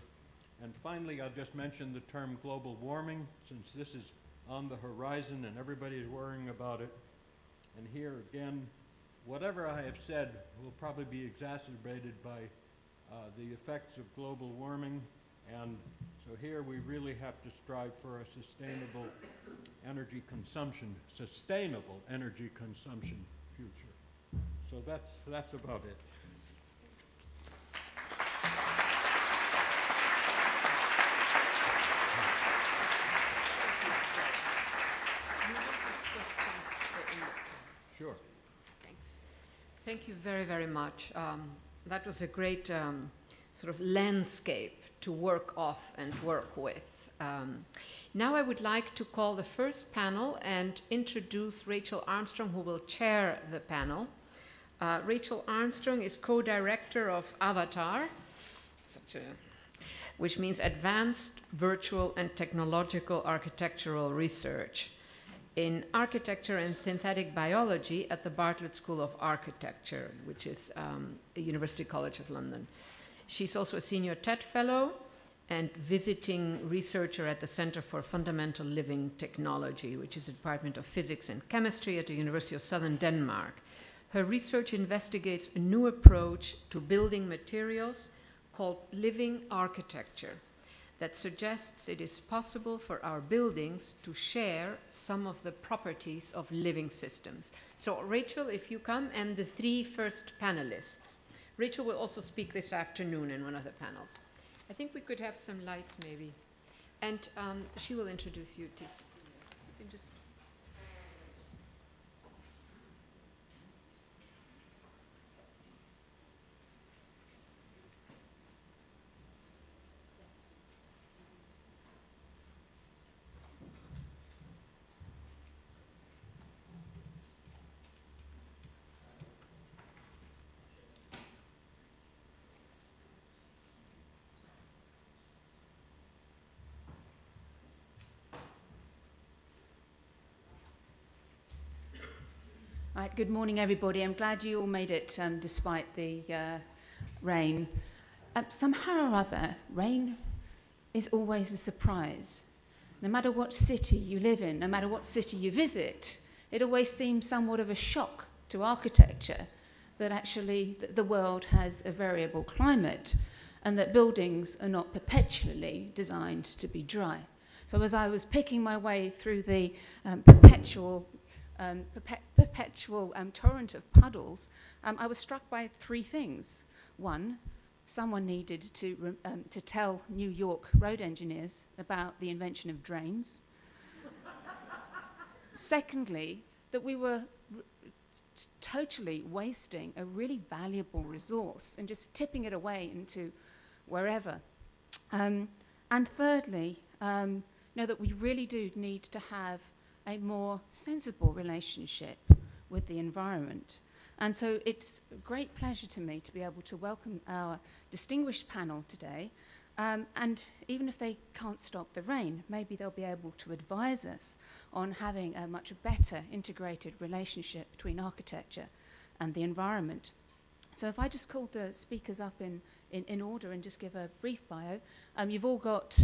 And finally, I'll just mention the term global warming, since this is on the horizon and everybody is worrying about it. And here again, whatever I have said will probably be exacerbated by the effects of global warming. And so here we really have to strive for a sustainable energy consumption future. So that's about it. Sure. Thanks. Thank you very, very much. That was a great sort of landscape to work off and work with. Now I would like to call the first panel and introduce Rachel Armstrong, who will chair the panel. Rachel Armstrong is co-director of AVATAR, which means Advanced Virtual and Technological Architectural Research in Architecture and Synthetic Biology at the Bartlett School of Architecture, which is University College of London. She's also a senior TED fellow and visiting researcher at the Center for Fundamental Living Technology, which is a department of physics and chemistry at the University of Southern Denmark. Her research investigates a new approach to building materials called living architecture that suggests it is possible for our buildings to share some of the properties of living systems. So Rachel, if you come, and the three first panelists. Rachel will also speak this afternoon in one of the panels. I think we could have some lights maybe. And she will introduce you, Tis. You can just... Right, good morning, everybody. I'm glad you all made it despite the rain. Somehow or other, rain is always a surprise. No matter what city you live in, no matter what city you visit, it always seems somewhat of a shock to architecture that actually the world has a variable climate and that buildings are not perpetually designed to be dry. So as I was picking my way through the perpetual torrent of puddles, I was struck by three things. One, someone needed to tell New York road engineers about the invention of drains. Secondly, that we were totally wasting a really valuable resource and just tipping it away into wherever. And thirdly, that we really do need to have a more sensible relationship with the environment. And so it's a great pleasure to me to be able to welcome our distinguished panel today. And even if they can't stop the rain, maybe they'll be able to advise us on having a much better integrated relationship between architecture and the environment. So if I just called the speakers up in order and just give a brief bio, you've all got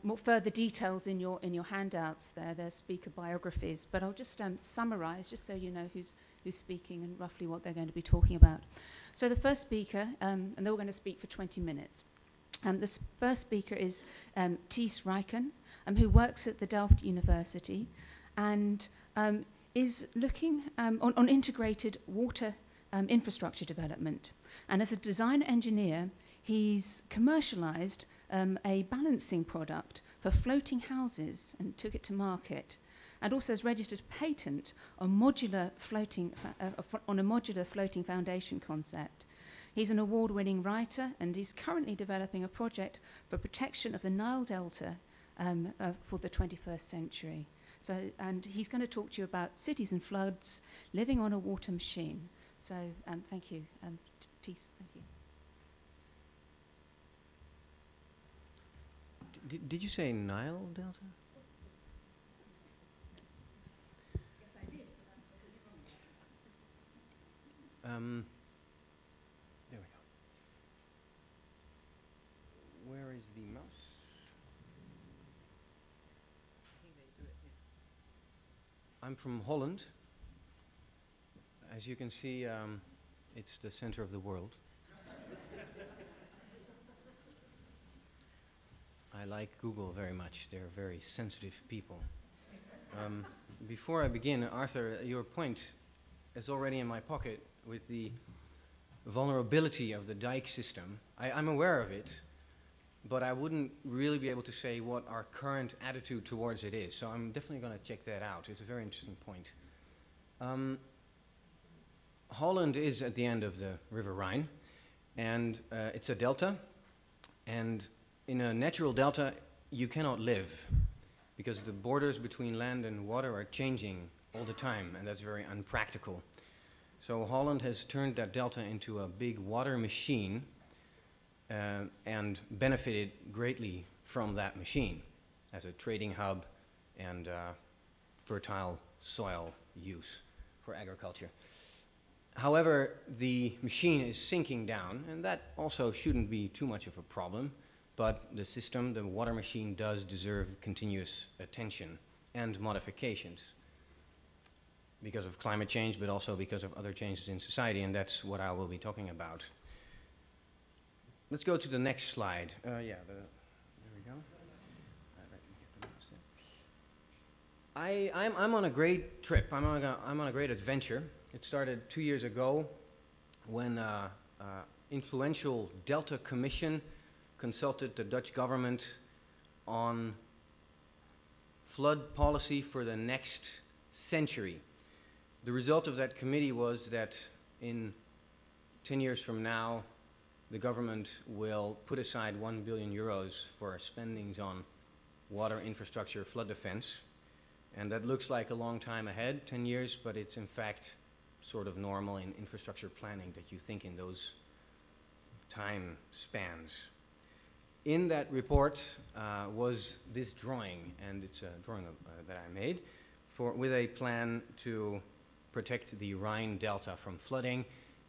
more further details in your handouts there. There's speaker biographies, but I'll just summarize just so you know who's speaking and roughly what they're going to be talking about. So the first speaker, and they're all going to speak for 20 minutes. This first speaker is Thijs Rijcken, who works at the Delft University and is looking on integrated water infrastructure development. And as a design engineer, he's commercialized a balancing product for floating houses and took it to market, and also has registered a patent on modular floating on a modular floating foundation concept. He's an award-winning writer, and he's currently developing a project for protection of the Nile Delta for the 21st century. So, and he's going to talk to you about cities and floods, living on a water machine. So, thank you, Thijs. Thank you. Did you say Nile Delta? Yes, I did. There we go. Where is the mouse? I think they do it here. I'm from Holland. As you can see, it's the center of the world. I like Google very much. They're very sensitive people. Before I begin, Arthur, your point is already in my pocket with the vulnerability of the dike system. I'm aware of it, but I wouldn't really be able to say what our current attitude towards it is. So I'm definitely going to check that out. It's a very interesting point. Holland is at the end of the River Rhine, and it's a delta. And in a natural delta, you cannot live because the borders between land and water are changing all the time, and that's very unpractical. So Holland has turned that delta into a big water machine and benefited greatly from that machine as a trading hub and fertile soil use for agriculture. However, the machine is sinking down, and that also shouldn't be too much of a problem. But the system, the water machine, does deserve continuous attention and modifications because of climate change, but also because of other changes in society, and that's what I will be talking about. Let's go to the next slide. There we go. I'm on a great trip. I'm on a great adventure. It started 2 years ago when influential Delta Commission consulted the Dutch government on flood policy for the next century. The result of that committee was that in 10 years from now, the government will put aside 1 billion euros for spendings on water infrastructure, flood defense. And that looks like a long time ahead, 10 years, but it's in fact sort of normal in infrastructure planning that you think in those time spans. In that report was this drawing, and it's a drawing that I made with a plan to protect the Rhine Delta from flooding.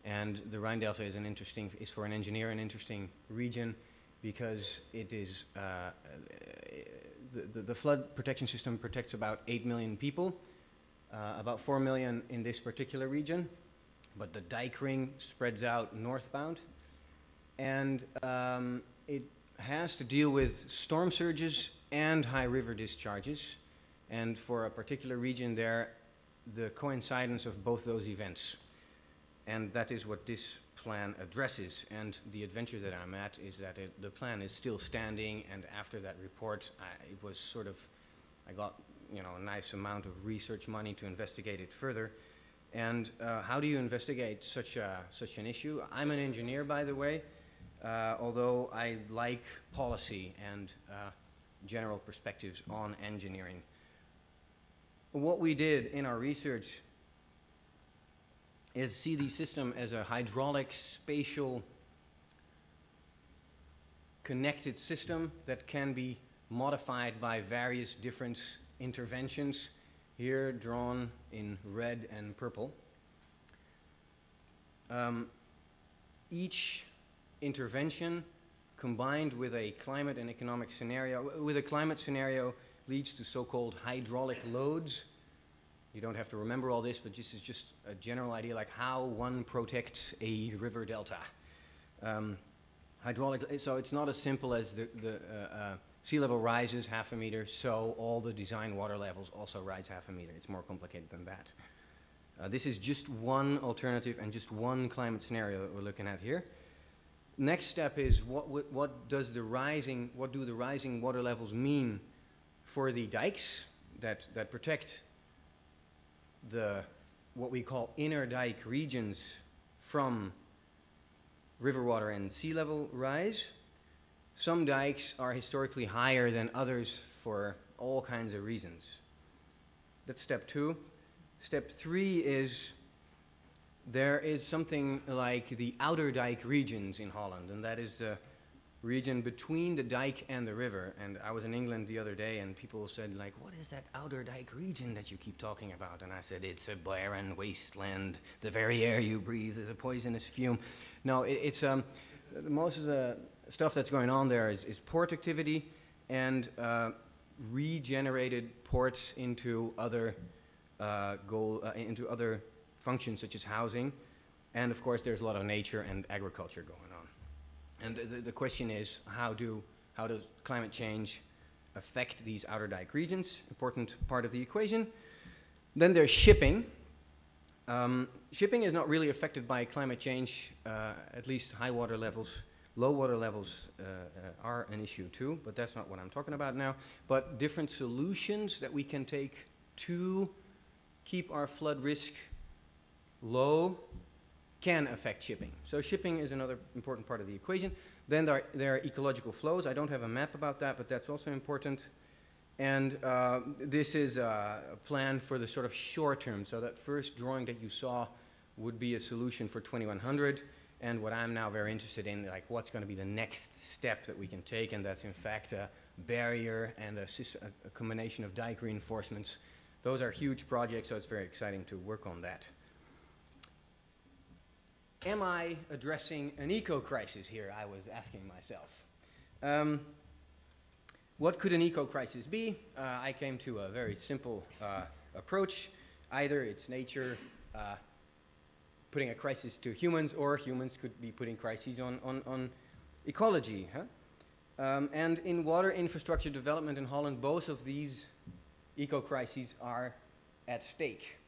And the Rhine Delta is for an engineer an interesting region because it is, the flood protection system protects about 8 million people, about 4 million in this particular region, but the dike ring spreads out northbound. And it has to deal with storm surges and high river discharges. And for a particular region there, the coincidence of both those events. And that is what this plan addresses. And the adventure that I'm at is that the plan is still standing, and after that report, it was sort of, I got, you know, a nice amount of research money to investigate it further. And how do you investigate such an issue? I'm an engineer, by the way, although I like policy and general perspectives on engineering. What we did in our research is see the system as a hydraulic, spatial, connected system that can be modified by various different interventions, here drawn in red and purple. Each intervention combined with a climate and economic scenario, with a climate scenario, leads to so-called hydraulic loads. You don't have to remember all this, but this is just a general idea, like how one protects a river delta. Hydraulic, so it's not as simple as the sea level rises 0.5 meter, so all the design water levels also rise 0.5 meter. It's more complicated than that. This is just one alternative and just one climate scenario that we're looking at here. Next step is what do the rising water levels mean for the dikes that protect what we call inner dike regions from river water and sea level rise. Some dikes are historically higher than others for all kinds of reasons. That's step 2. Step 3 is there is something like the outer dike regions in Holland, and that is the region between the dike and the river. And I was in England the other day, and people said, like, what is that outer dike region that you keep talking about? And I said, it's a barren wasteland. The very air you breathe is a poisonous fume. No, it's most of the stuff that's going on there is port activity and regenerated ports into other other functions such as housing. And of course, there's a lot of nature and agriculture going on. And the question is, how does climate change affect these outer dike regions? Important part of the equation. Then there's shipping. Shipping is not really affected by climate change, at least high water levels. Low water levels are an issue too, but that's not what I'm talking about now. But different solutions that we can take to keep our flood risk low can affect shipping. So shipping is another important part of the equation. Then there are ecological flows. I don't have a map about that, but that's also important. And this is a plan for the sort of short term. So that first drawing that you saw would be a solution for 2100. And what I'm now very interested in, like what's going to be the next step that we can take, and that's in fact a barrier and a combination of dike reinforcements. Those are huge projects, so it's very exciting to work on that. Am I addressing an eco-crisis here, I was asking myself. What could an eco-crisis be? I came to a very simple approach. Either it's nature putting a crisis to humans, or humans could be putting crises on ecology. And in water infrastructure development in Holland, both of these eco-crises are at stake.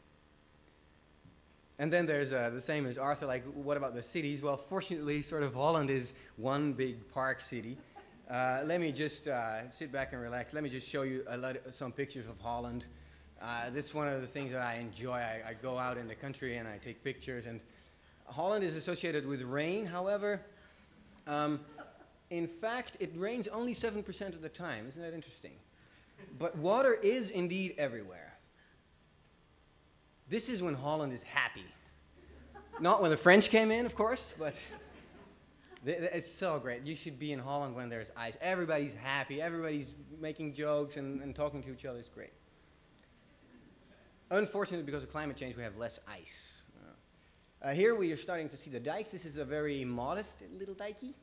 And then there's the same as Arthur, like, what about the cities? Well, fortunately, sort of Holland is one big park city. Let me just sit back and relax. Let me just show you some pictures of Holland. This is one of the things that I enjoy. I go out in the country and I take pictures. And Holland is associated with rain, however. In fact, it rains only 7% of the time. Isn't that interesting? But water is indeed everywhere. This is when Holland is happy. Not when the French came in, of course, but it's so great. You should be in Holland when there's ice. Everybody's happy. Everybody's making jokes and talking to each other. It's great. Unfortunately, because of climate change, we have less ice. Here we are starting to see the dikes. This is a very modest little dikey.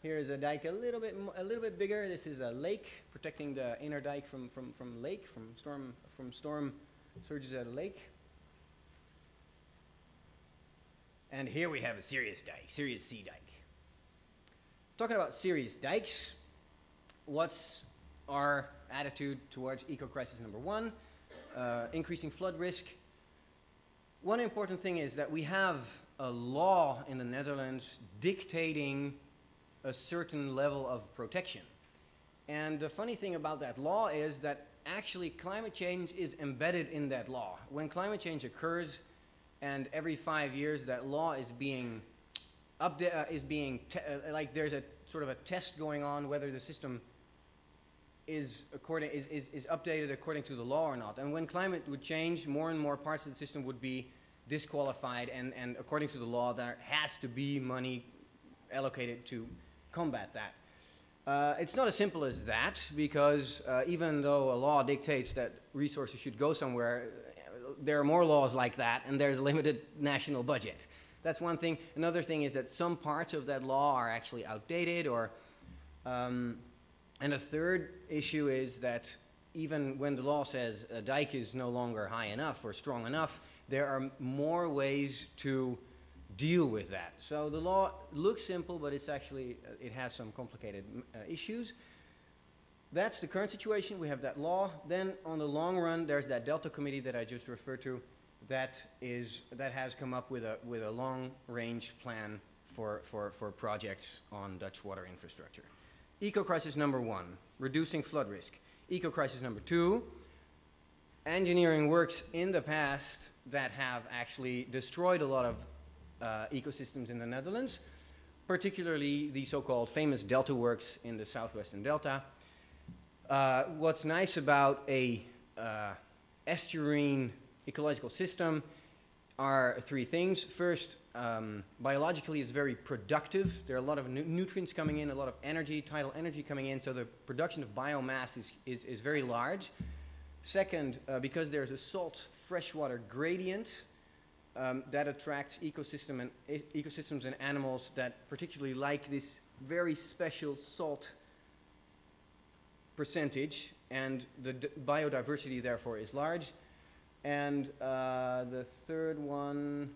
Here is a dike a little bit bigger. This is a lake protecting the inner dike from storm surges at a lake. And here we have a serious dike, serious sea dike. Talking about serious dikes, what's our attitude towards eco-crisis number 1? Increasing flood risk. One important thing is that we have a law in the Netherlands dictating a certain level of protection. And the funny thing about that law is that actually climate change is embedded in that law. When climate change occurs, and every 5 years that law is being like there's a sort of a test going on whether the system is updated according to the law or not. And when climate would change, more and more parts of the system would be disqualified, and according to the law there has to be money allocated to combat that. It's not as simple as that, because even though a law dictates that resources should go somewhere, there are more laws like that, and there's a limited national budget. That's one thing. Another thing is that some parts of that law are actually outdated, or and a third issue is that even when the law says a dike is no longer high enough or strong enough, there are more ways to deal with that. So the law looks simple, but it's actually, it has some complicated issues. That's the current situation. We have that law. Then on the long run, there's that Delta Committee that I just referred to that has come up with a long-range plan for projects on Dutch water infrastructure. Eco-crisis number 1, reducing flood risk. Eco-crisis number 2, engineering works in the past that have actually destroyed a lot of ecosystems in the Netherlands, particularly the so-called famous delta works in the southwestern delta. What's nice about a estuarine ecological system are 3 things. First, biologically it's very productive. There are a lot of nutrients coming in, a lot of energy, tidal energy coming in, so the production of biomass is very large. Second, because there's a salt freshwater gradient, that attracts ecosystems and animals that particularly like this very special salt percentage, and the biodiversity therefore is large. And the third one,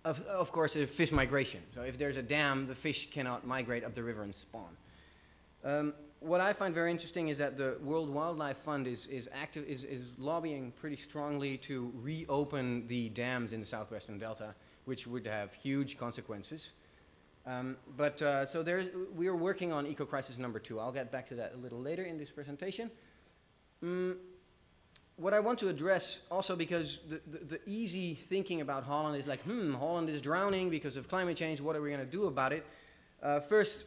of course, is fish migration. So if there's a dam, the fish cannot migrate up the river and spawn. What I find very interesting is that the World Wildlife Fund is lobbying pretty strongly to reopen the dams in the southwestern delta, which would have huge consequences. So we are working on eco-crisis number 2. I'll get back to that a little later in this presentation. What I want to address also, because the easy thinking about Holland is like, Holland is drowning because of climate change, what are we going to do about it? First,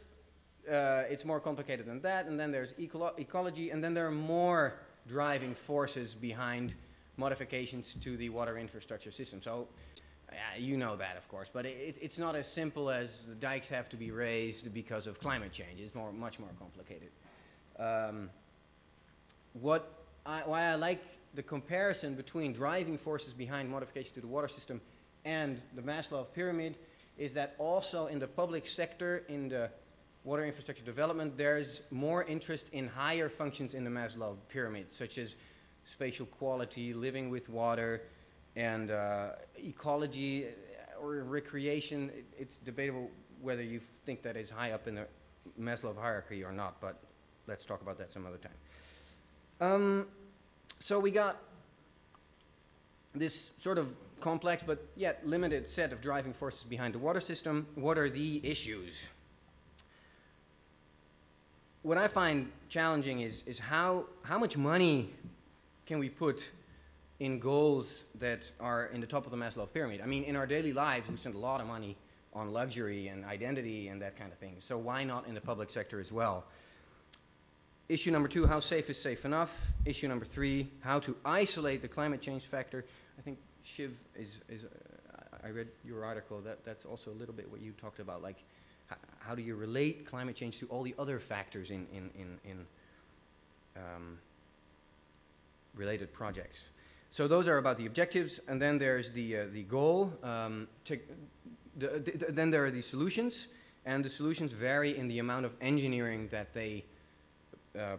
it's more complicated than that, and then there's ecology, and then there are more driving forces behind modifications to the water infrastructure system. So you know that, of course, but it's not as simple as the dikes have to be raised because of climate change. It's much more complicated. Why I like the comparison between driving forces behind modification to the water system and the Maslow pyramid is that also in the public sector, in the water infrastructure development, there's more interest in higher functions in the Maslow pyramid, such as spatial quality, living with water, and ecology or recreation. It's debatable whether you think that is high up in the Maslow hierarchy or not, but let's talk about that some other time. So we got this sort of complex but yet limited set of driving forces behind the water system. What are the issues? What I find challenging is how much money can we put in goals that are in the top of the Maslow pyramid? I mean, in our daily lives, we spend a lot of money on luxury and identity and that kind of thing. So why not in the public sector as well? Issue number 2, how safe is safe enough? Issue number 3, how to isolate the climate change factor. I think Shiv I read your article, that's also a little bit what you talked about, like how do you relate climate change to all the other factors in related projects. So those are about the objectives, and then there's the goal. Then there are the solutions, and the solutions vary in the amount of engineering that they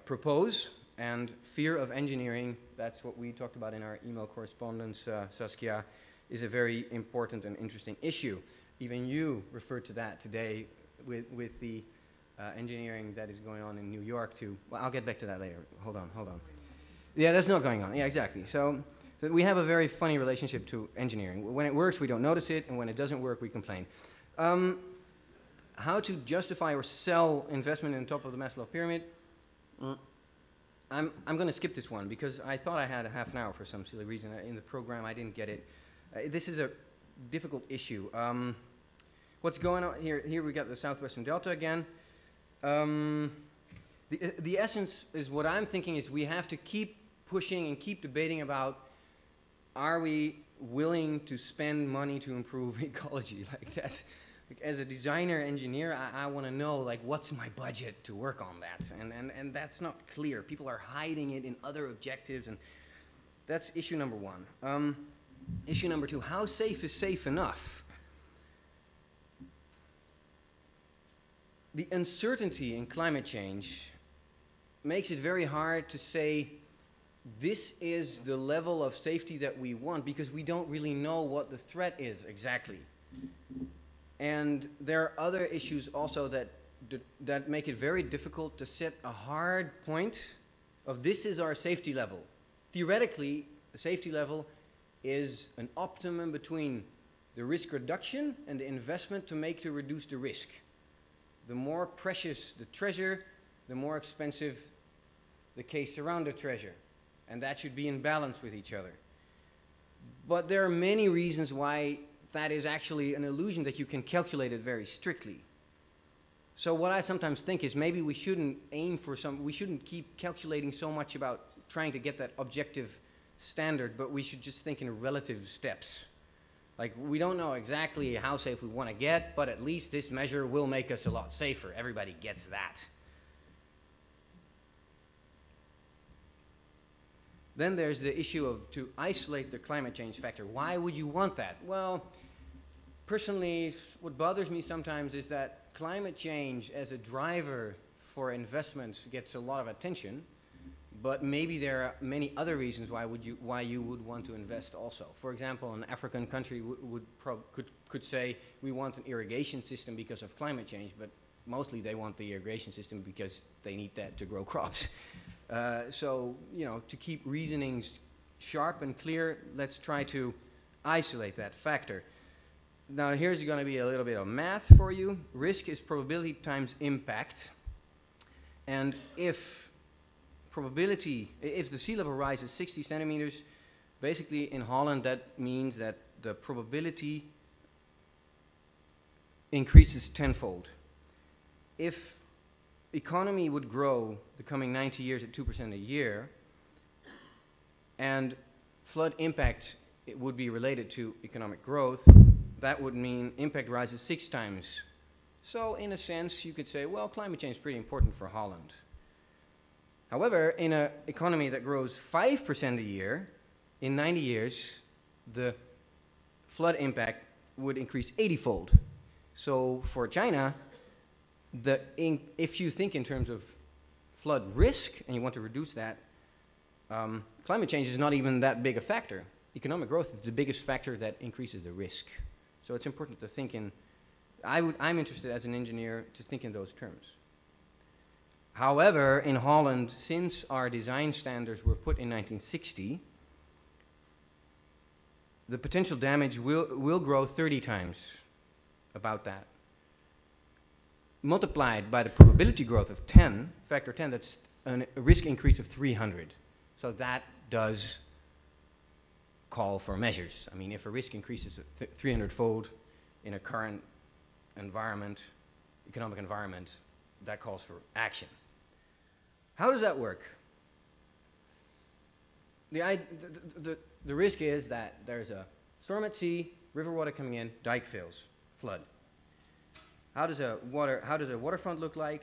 propose. And fear of engineering, that's what we talked about in our email correspondence, Saskia, is a very important and interesting issue. Even you referred to that today with the engineering that is going on in New York too. Well, I'll get back to that later. Hold on. Yeah, that's not going on. Yeah, exactly. So we have a very funny relationship to engineering. When it works, we don't notice it, and when it doesn't work, we complain. How to justify or sell investment in the top of the Maslow pyramid? I'm going to skip this one because I thought I had a half an hour for some silly reason. In the program, I didn't get it. This is a difficult issue. What's going on here? Here we got the Southwestern Delta again. The essence is what I'm thinking is we have to keep pushing and keep debating about, are we willing to spend money to improve ecology? Like that's, like as a designer engineer, I want to know like what's my budget to work on that, and that's not clear. People are hiding it in other objectives, and that's issue number one. Issue number two: how safe is safe enough? The uncertainty in climate change makes it very hard to say this is the level of safety that we want because we don't really know what the threat is exactly. And there are other issues also that make it very difficult to set a hard point of this is our safety level. Theoretically, the safety level is an optimum between the risk reduction and the investment to make to reduce the risk. The more precious the treasure, the more expensive the case around the treasure. And that should be in balance with each other. But there are many reasons why that is actually an illusion that you can calculate it very strictly. So what I sometimes think is maybe we shouldn't aim for we shouldn't keep calculating so much about trying to get that objective standard, but we should just think in relative steps. Like, we don't know exactly how safe we want to get, but at least this measure will make us a lot safer. Everybody gets that. Then there's the issue of to isolate the climate change factor. Why would you want that? Well, personally, what bothers me sometimes is that climate change as a driver for investments gets a lot of attention, but maybe there are many other reasons why you would want to invest also. For example, an African country could say we want an irrigation system because of climate change, but mostly they want the irrigation system because they need that to grow crops. So, you know, to keep reasonings sharp and clear, let's try to isolate that factor. Now, here's going to be a little bit of math for you. Risk is probability times impact. And if the sea level rises 60 centimeters, basically in Holland that means that the probability increases tenfold. If economy would grow the coming 90 years at 2% a year, and flood impact it would be related to economic growth, that would mean impact rises 6 times. So in a sense, you could say, well, climate change is pretty important for Holland. However, in an economy that grows 5% a year, in 90 years, the flood impact would increase 80-fold. So for China, if you think in terms of flood risk and you want to reduce that, climate change is not even that big a factor. Economic growth is the biggest factor that increases the risk. So it's important to think in, I'm interested as an engineer to think in those terms. However, in Holland, since our design standards were put in 1960, the potential damage will grow 30 times, about that. Multiplied by the probability growth of 10, factor 10, that's a risk increase of 300. So that does call for measures. I mean, if a risk increases 300-fold in a current environment, economic environment, that calls for action. How does that work? The risk is that there's a storm at sea, river water coming in, dike fails, flood. How does a waterfront look like?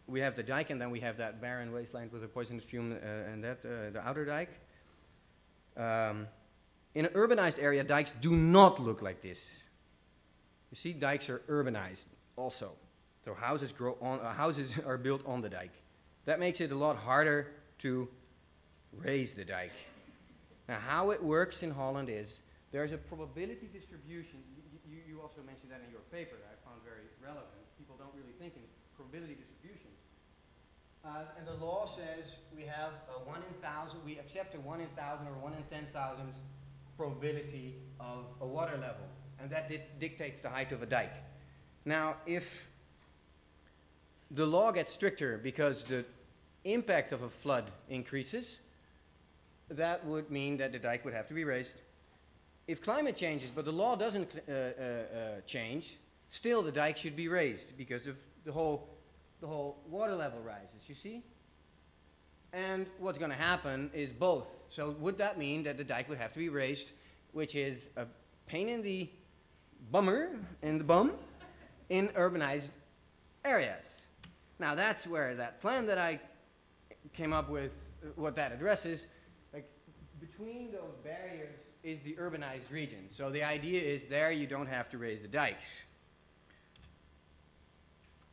We have the dike, and then we have that barren wasteland with the poisonous fume and the outer dike. In an urbanized area, dikes do not look like this. You see, dikes are urbanized also. So houses are built on the dike. That makes it a lot harder to raise the dike. Now, how it works in Holland is there's a probability distribution. You also mentioned that in your paper that I found very relevant. People don't really think in probability distributions. And the law says we have a 1 in 1,000, we accept a 1 in 1,000 or 1 in 10,000 probability of a water level. And that dictates the height of a dike. Now, if the law gets stricter because the impact of a flood increases, that would mean that the dike would have to be raised. If climate changes, but the law doesn't change, still the dike should be raised because of the whole water level rises, you see? And what's going to happen is both. So would that mean that the dike would have to be raised, which is a pain in the bum in urbanized areas? Now that's where that plan that I came up with, what that addresses, like between those barriers is the urbanized region. So the idea is there you don't have to raise the dikes.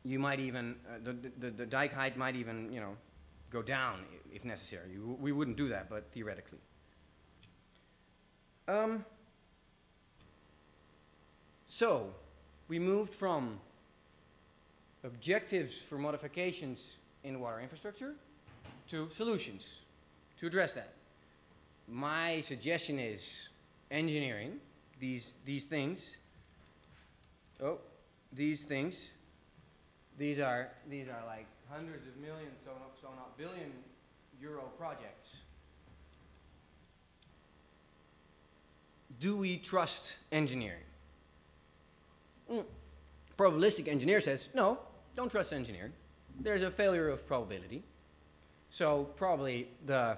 You might even, the dike height might even, you know, go down if necessary. We wouldn't do that, but theoretically. So we moved from objectives for modifications in water infrastructure to solutions to address that. My suggestion is engineering these things. Oh, these things. These are like hundreds of millions, so not billion euro projects. Do we trust engineering? Probabilistic engineer says, no, don't trust engineering. There's a failure of probability. So probably the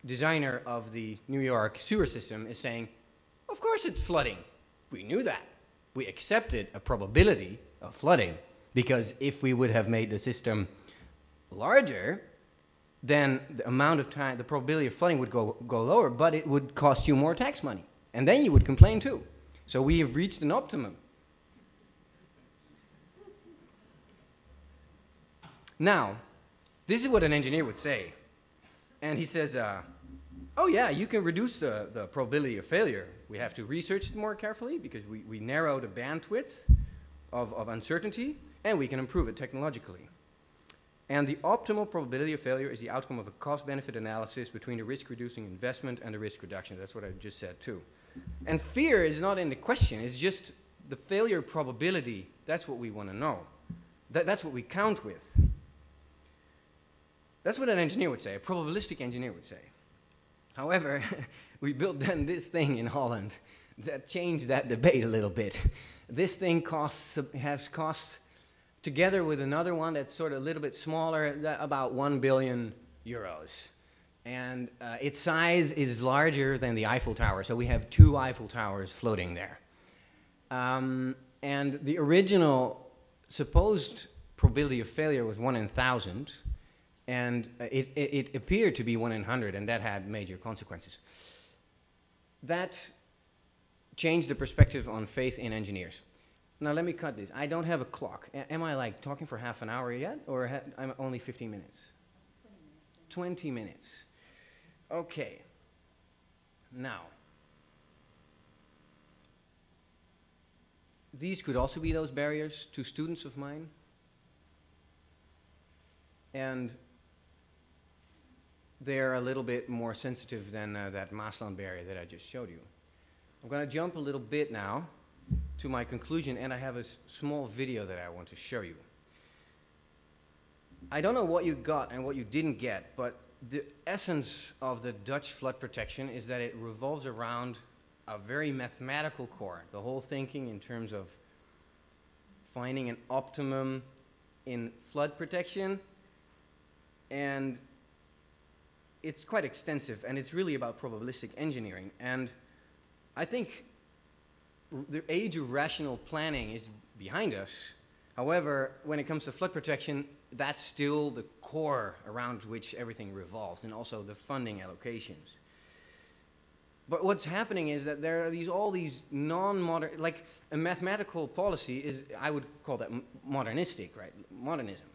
designer of the New York sewer system is saying, of course it's flooding. We knew that. We accepted a probability of flooding because if we would have made the system larger, then the amount of time, the probability of flooding would go lower, but it would cost you more tax money. And then you would complain too. So we have reached an optimum. Now, this is what an engineer would say. And he says, oh yeah, you can reduce the probability of failure. We have to research it more carefully because we narrow the bandwidth of uncertainty, and we can improve it technologically. And the optimal probability of failure is the outcome of a cost-benefit analysis between the risk-reducing investment and the risk reduction. That's what I just said too. And fear is not in the question. It's just the failure probability. That's what we want to know. That's what we count with. That's what an engineer would say, a probabilistic engineer would say. However, we built then this thing in Holland that changed that debate a little bit. This thing has cost, together with another one that's sort of a little bit smaller, about 1 billion euros. And its size is larger than the Eiffel Tower, so we have 2 Eiffel Towers floating there. And the original supposed probability of failure was 1 in 1,000. And it appeared to be 1 in 100, and that had major consequences. That changed the perspective on faith in engineers. Now let me cut this. I don't have a clock. Am I like talking for half an hour yet, or I'm only 15 minutes? 20 minutes. Okay. Now, these could also be those barriers to students of mine. And they're a little bit more sensitive than that Maasland barrier that I just showed you. I'm going to jump a little bit now to my conclusion, and I have a small video that I want to show you. I don't know what you got and what you didn't get, but the essence of the Dutch flood protection is that it revolves around a very mathematical core. The whole thinking in terms of finding an optimum in flood protection, and it's quite extensive, and it's really about probabilistic engineering. And I think the age of rational planning is behind us. However, when it comes to flood protection, that's still the core around which everything revolves, and also the funding allocations. But what's happening is that there are all these non-modern, like a mathematical policy is, I would call that modernistic, right? Modernism.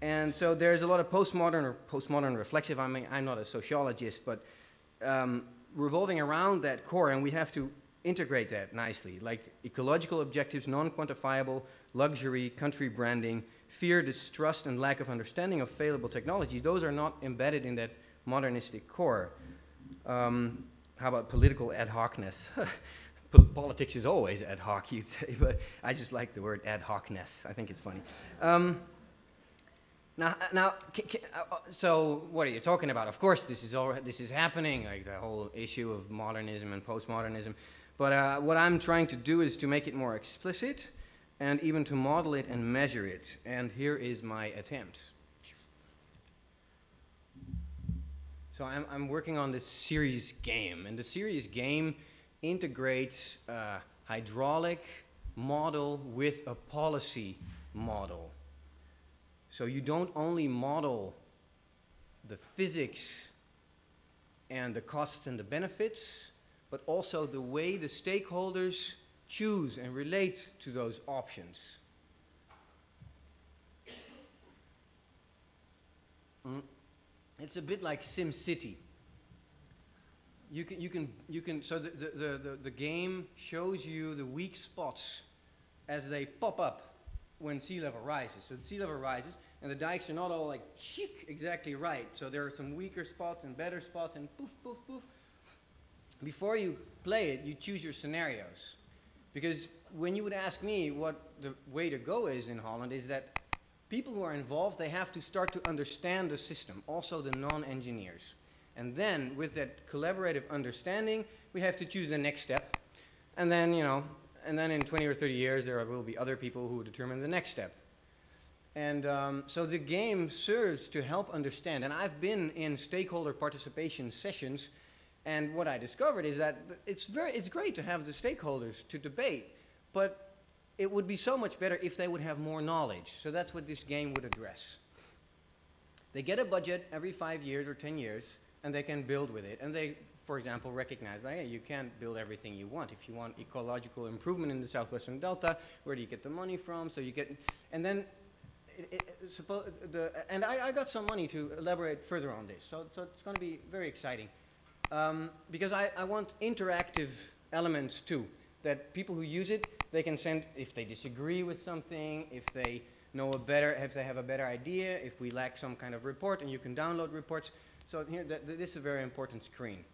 And so there's a lot of postmodern reflexive. I mean, I'm not a sociologist, but revolving around that core, and we have to integrate that nicely, like ecological objectives, non-quantifiable, luxury, country branding, fear, distrust, and lack of understanding of failable technology. Those are not embedded in that modernistic core. How about political ad hocness? Politics is always ad hoc, you'd say, but I just like the word ad hocness. I think it's funny. So what are you talking about? Of course, this is happening, like the whole issue of modernism and postmodernism. But what I'm trying to do is to make it more explicit and even to model it and measure it. And here is my attempt. So I'm working on this series game, and the series game integrates a hydraulic model with a policy model. So you don't only model the physics and the costs and the benefits, but also the way the stakeholders choose and relate to those options. It's a bit like SimCity. So the game shows you the weak spots as they pop up when sea level rises. So the sea level rises, and the dikes are not all like exactly right. So there are some weaker spots and better spots, and poof, poof, poof. Before you play it, you choose your scenarios. Because when you would ask me what the way to go is in Holland, is that people who are involved, they have to start to understand the system, also the non-engineers. And then, with that collaborative understanding, we have to choose the next step. And then, and then in 20 or 30 years, there will be other people who determine the next step. And so the game serves to help understand. And I've been in stakeholder participation sessions, and what I discovered is that it's great to have the stakeholders to debate, but it would be so much better if they would have more knowledge. So that's what this game would address. They get a budget every 5 years or 10 years, and they can build with it. And they, for example, recognize that, hey, you can't build everything you want. If you want ecological improvement in the Southwestern Delta, where do you get the money from? So you get, and then, and I got some money to elaborate further on this. So it's going to be very exciting. Because I want interactive elements too, that people who use it, they can send if they disagree with something, if they know if they have a better idea, if we lack some kind of report, and you can download reports. So here, this is a very important screen.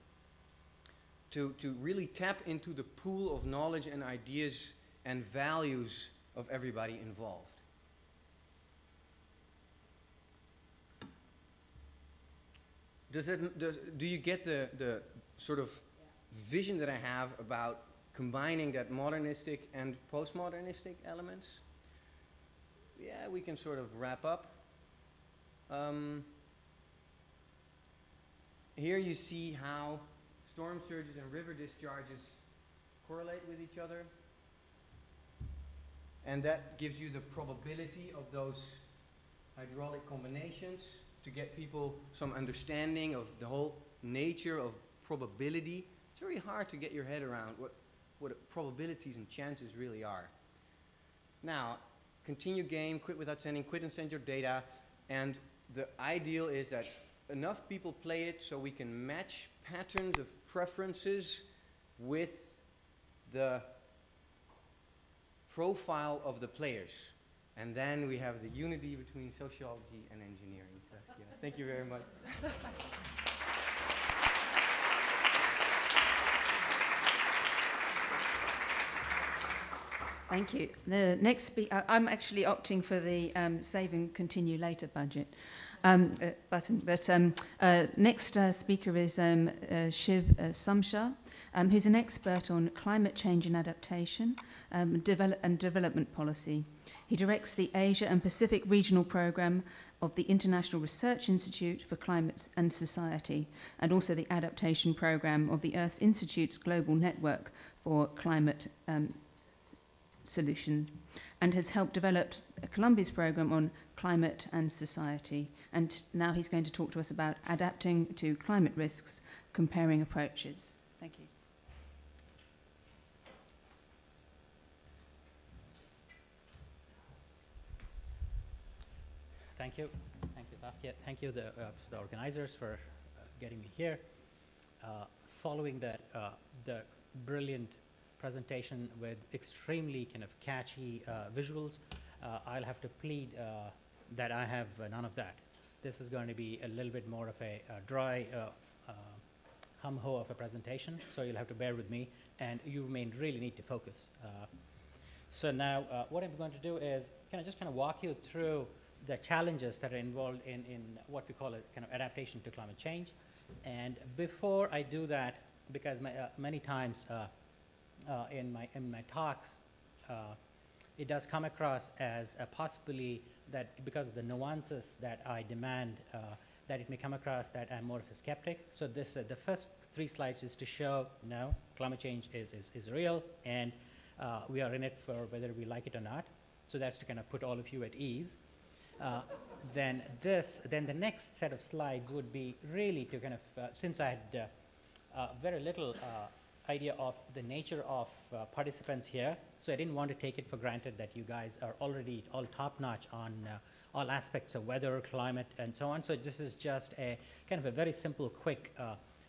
To really tap into the pool of knowledge and ideas and values of everybody involved. Do you get the sort of vision that I have about combining that modernistic and postmodernistic elements? Yeah, we can sort of wrap up. Here you see how storm surges and river discharges correlate with each other. And that gives you the probability of those hydraulic combinations to get people some understanding of the whole nature of probability. It's very hard to get your head around what probabilities and chances really are. Now, continue game, quit without sending, quit and send your data. And the ideal is that enough people play it so we can match patterns of preferences with the profile of the players. And then we have the unity between sociology and engineering. Saskia. Thank you very much. Thank you. The next speaker, I'm actually opting for the save and continue later budget button. But next speaker is Shiv Someshwar, who's an expert on climate change and adaptation and development policy. He directs the Asia and Pacific Regional Programme of the International Research Institute for Climate and Society, and also the Adaptation Programme of the Earth Institute's Global Network for Climate Solutions, and has helped develop Columbia's programme on climate and society. And now he's going to talk to us about adapting to climate risks, comparing approaches. Thank you. Thank you. Thank you, Saskia. Thank you, the organizers, for getting me here. Following the brilliant presentation with extremely kind of catchy visuals, I'll have to plead that I have none of that. This is going to be a little bit more of a dry hum-ho of a presentation, so you'll have to bear with me, and you may really need to focus. So now what I'm going to do is just walk you through the challenges that are involved in what we call a kind of adaptation to climate change. And before I do that, because many times in my talks, it does come across as possibly that because of the nuances that I demand, that it may come across that I'm more of a skeptic. So this the first 3 slides is to show, no, climate change is real, and we are in it for whether we like it or not. So that's to kind of put all of you at ease. Then the next set of slides would be really to kind of, since I had very little idea of the nature of participants here, so I didn't want to take it for granted that you guys are already all top-notch on all aspects of weather, climate, and so on. So this is just a kind of a very simple, quick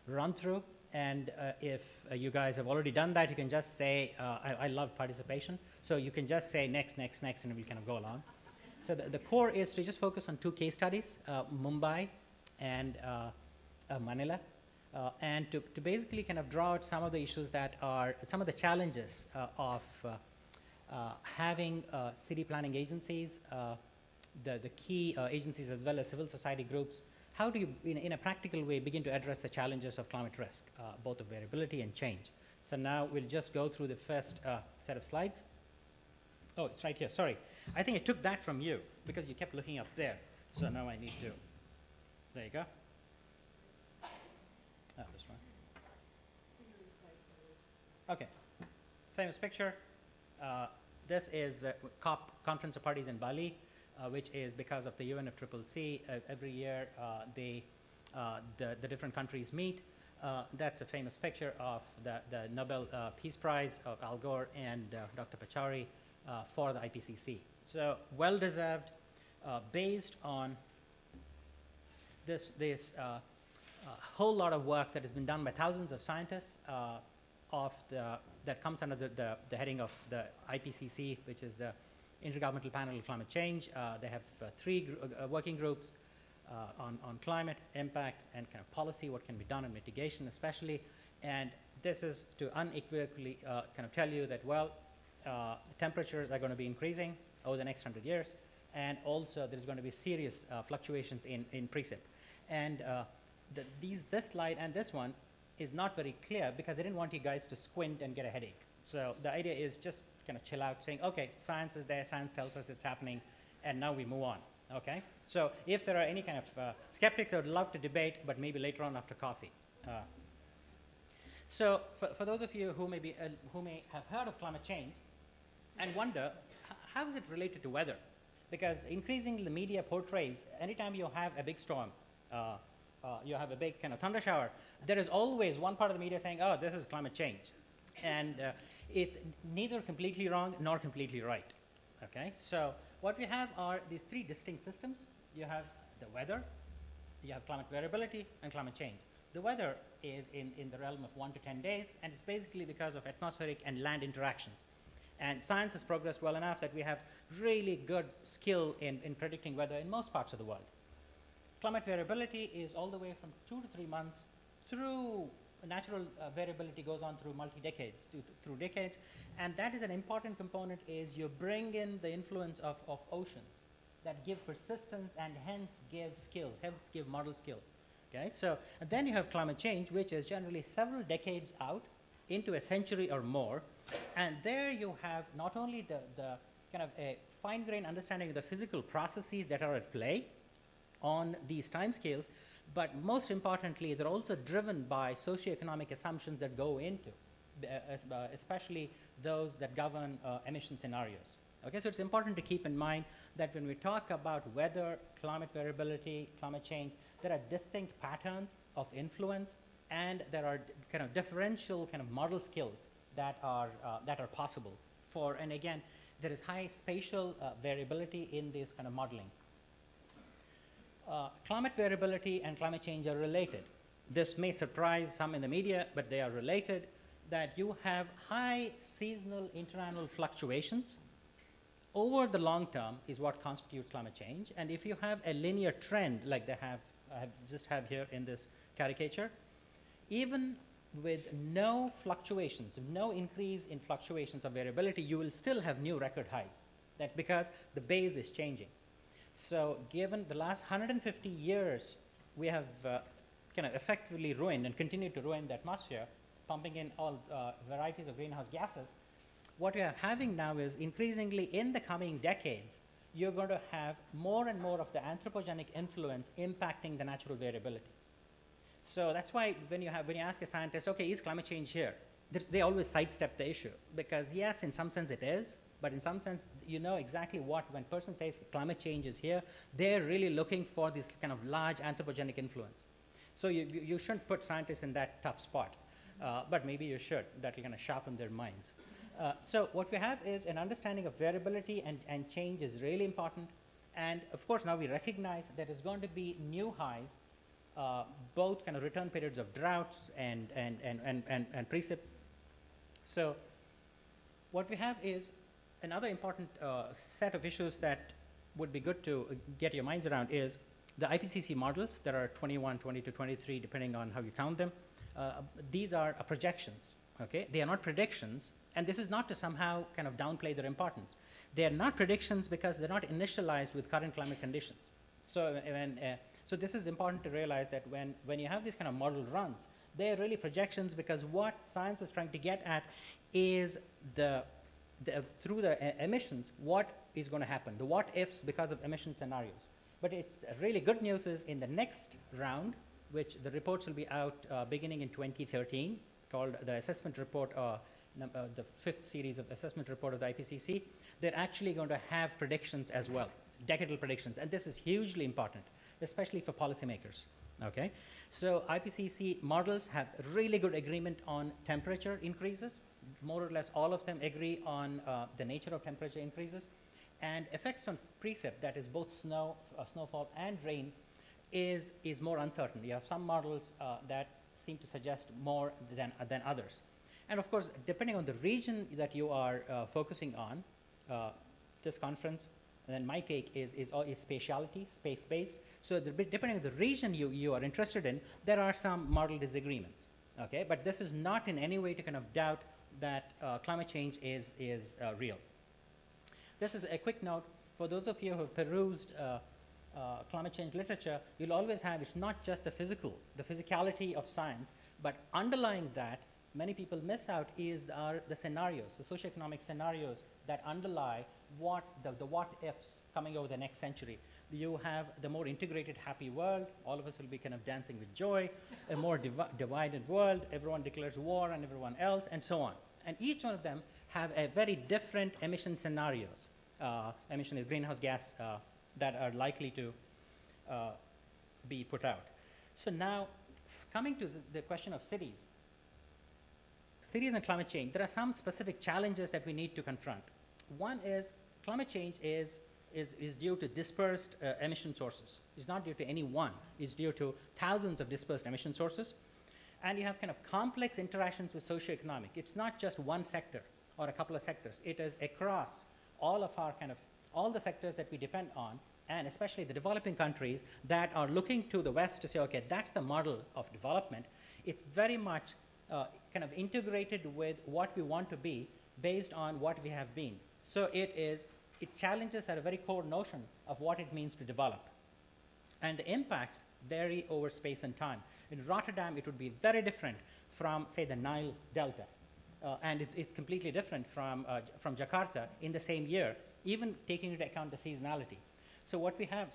run-through. And if you guys have already done that, you can just say, I love participation. So you can just say next, next, next, and we kind of go along. So the core is to just focus on 2 case studies, Mumbai and Manila, and to basically kind of draw out some of the issues that are, some of the challenges of having city planning agencies, the key agencies as well as civil society groups. How do you, in a practical way, begin to address the challenges of climate risk, both of variability and change? So now we'll just go through the first set of slides. Oh, it's right here, sorry. I think I took that from you because you kept looking up there. So now I need to, there you go. Oh, this one. Okay, famous picture. This is COP, Conference of Parties in Bali, which is because of the UNFCCC. Every year the different countries meet. That's a famous picture of the Nobel Peace Prize of Al Gore and Dr. Pachauri for the IPCC. So well-deserved, based on this whole lot of work that has been done by thousands of scientists that comes under the heading of the IPCC, which is the Intergovernmental Panel on Climate Change. They have 3 working groups on climate impacts and kind of policy, what can be done on mitigation especially. And this is to unequivocally kind of tell you that, well, the temperatures are going to be increasing over the next 100 years, and also there's going to be serious fluctuations in precip. And this slide and this one is not very clear because they didn't want you guys to squint and get a headache. So the idea is just kind of chill out, saying, okay, science is there, science tells us it's happening, and now we move on. Okay? So if there are any kind of skeptics, I would love to debate, but maybe later on after coffee. So for those of you who may have heard of climate change and wonder, how is it related to weather? Because increasingly the media portrays, anytime you have a big storm, you have a big kind of thunder shower, there is always one part of the media saying, oh, this is climate change. And it's neither completely wrong nor completely right. Okay? So what we have are these 3 distinct systems. You have the weather, you have climate variability, and climate change. The weather is in the realm of 1 to 10 days, and it's basically because of atmospheric and land interactions. And science has progressed well enough that we have really good skill in predicting weather in most parts of the world. Climate variability is all the way from 2 to 3 months through natural variability goes on through multi-decades, through decades. And that is an important component, is you bring in the influence of oceans that give persistence and hence give skill, helps give model skill. Okay, so and then you have climate change, which is generally several decades out into a century or more. And there you have not only the kind of a fine-grained understanding of the physical processes that are at play on these timescales, but most importantly, they're also driven by socioeconomic assumptions that go into, especially those that govern emission scenarios. Okay, so it's important to keep in mind that when we talk about weather, climate variability, climate change, there are distinct patterns of influence, and there are kind of differential kind of model skills that are possible for, and again, there is high spatial variability in this kind of modeling. Climate variability and climate change are related. This may surprise some in the media, but they are related, that you have high seasonal interannual fluctuations over the long term is what constitutes climate change. And if you have a linear trend like they have, just have here in this caricature, even with no fluctuations, no increase in fluctuations of variability, you will still have new record highs. That's because the base is changing. So given the last 150 years, we have kind of effectively ruined and continue to ruin the atmosphere, pumping in all varieties of greenhouse gases. What we are having now is increasingly in the coming decades, you're going to have more and more of the anthropogenic influence impacting the natural variability. So that's why when you ask a scientist, okay, is climate change here? They always sidestep the issue, because yes, in some sense it is, but in some sense, you know exactly what, when a person says climate change is here, they're really looking for this kind of large anthropogenic influence. So you shouldn't put scientists in that tough spot, but maybe you should. That will kind of sharpen their minds. So what we have is an understanding of variability and change is really important. And of course, now we recognize that there's going to be new highs, both kind of return periods of droughts and precip. So what we have is another important set of issues that would be good to get your minds around is the IPCC models. There are 21, 22, 23, depending on how you count them. These are projections, okay? They are not predictions, and this is not to somehow kind of downplay their importance. They are not predictions because they're not initialized with current climate conditions. So so this is important to realize that when you have these kind of model runs, they are really projections, because what science was trying to get at is through the emissions, what is going to happen, the what ifs because of emission scenarios. But it's really good news is in the next round, which the reports will be out beginning in 2013, called the assessment report, the 5th series of assessment report of the IPCC, they're actually going to have predictions as well, decadal predictions. And this is hugely important, especially for policymakers. Okay, so IPCC models have really good agreement on temperature increases. More or less all of them agree on the nature of temperature increases. And effects on precip, that is both snowfall and rain, is more uncertain. You have some models that seem to suggest more than others. And of course, depending on the region that you are focusing on, this conference, and then my take is spatiality, space-based. So depending on the region you are interested in, there are some model disagreements. Okay, but this is not in any way to kind of doubt that climate change is real. This is a quick note for those of you who have perused climate change literature. You'll always have, it's not just the physicality of science, but underlying that, many people miss out are the scenarios, the socioeconomic scenarios that underlie what the what ifs coming over the next century. You have the more integrated, happy world. All of us will be kind of dancing with joy. A more divided world. Everyone declares war on everyone else, and so on. And each one of them have a very different emission scenarios. Emission is greenhouse gas that are likely to be put out. So now, coming to the question of cities. Cities and climate change, there are some specific challenges that we need to confront. One is climate change is due to dispersed emission sources. It's not due to any one. It's due to thousands of dispersed emission sources. And you have kind of complex interactions with socioeconomic. It's not just one sector or a couple of sectors. It is across all of our all the sectors that we depend on, and especially the developing countries that are looking to the West to say, okay, that's the model of development. It's very much kind of integrated with what we want to be based on what we have been. So it challenges at a very core notion of what it means to develop. And the impacts vary over space and time. In Rotterdam, it would be very different from, say, the Nile Delta. And it's completely different from Jakarta in the same year, even taking into account the seasonality. So what we have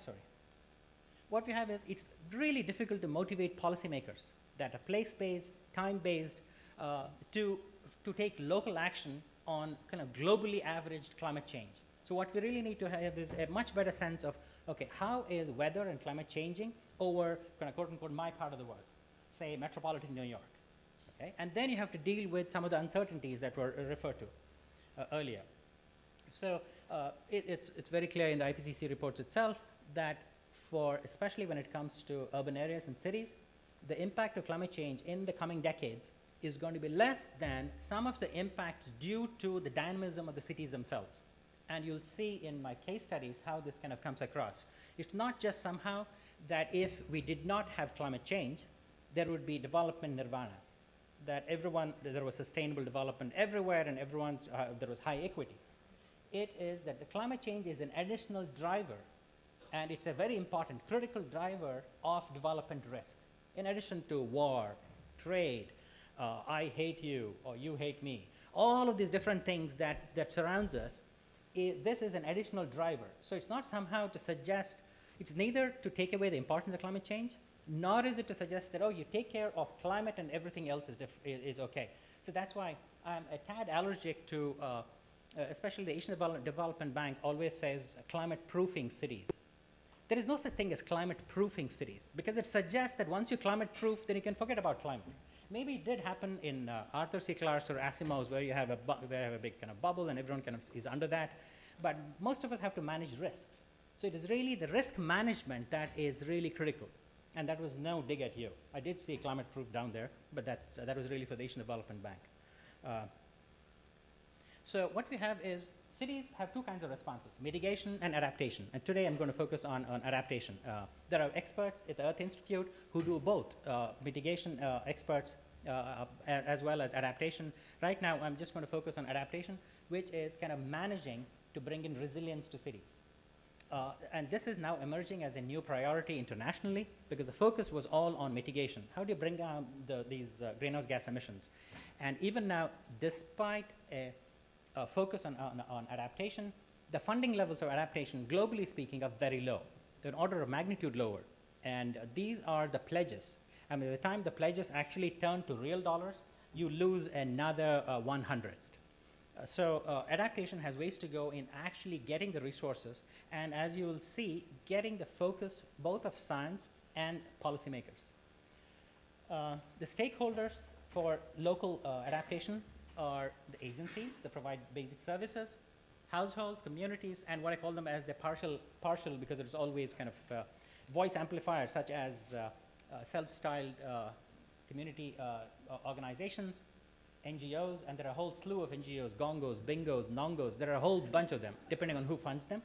is it's really difficult to motivate policymakers that are place-based, time-based, to take local action on kind of globally averaged climate change. So what we really need to have is a much better sense of, okay, how is weather and climate changing over kind of quote-unquote my part of the world? say, metropolitan New York. Okay? And then you have to deal with some of the uncertainties that were referred to earlier. So it's very clear in the IPCC reports itself that especially when it comes to urban areas and cities, the impact of climate change in the coming decades is going to be less than some of the impacts due to the dynamism of the cities themselves. And you'll see in my case studies how this kind of comes across. It's not just somehow that if we did not have climate change, there would be development nirvana, that there was sustainable development everywhere and there was high equity. It is that the climate change is an additional driver, and it's a very important, critical driver of development risk. In addition to war, trade, I hate you or you hate me, all of these different things that surrounds us, this is an additional driver. So it's not somehow to suggest, it's neither to take away the importance of climate change, nor is it to suggest that, oh, you take care of climate and everything else is okay. So that's why I'm a tad allergic to, especially the Asian Development Bank always says climate-proofing cities. There is no such thing as climate-proofing cities, because it suggests that once you climate-proof, then you can forget about climate. Maybe it did happen in Arthur C. Clarke's or Asimov's, where you have a big kind of bubble and everyone kind of is under that. But most of us have to manage risks. So it is really the risk management that is really critical. And that was no dig at you. I did see climate-proof down there, but that was really for the Asian Development Bank. So what we have is cities have two kinds of responses, mitigation and adaptation. And today I'm going to focus on adaptation. There are experts at the Earth Institute who do both, mitigation experts as well as adaptation. Right now I'm just going to focus on adaptation, which is kind of managing to bring in resilience to cities. And this is now emerging as a new priority internationally, because the focus was all on mitigation. How do you bring down these greenhouse gas emissions? And even now, despite a focus on adaptation, the funding levels of adaptation, globally speaking, are very low, an order of magnitude lower. And these are the pledges. I mean, by the time the pledges actually turn to real dollars, you lose another 100th. So adaptation has ways to go in actually getting the resources, and as you will see, getting the focus both of science and policymakers. The stakeholders for local adaptation are the agencies that provide basic services, households, communities, and what I call them as the partial because there's always kind of voice amplifiers, such as self-styled community organizations, NGOs, and there are a whole slew of NGOs, gongos, bingos, nongos. There are a whole bunch of them, depending on who funds them.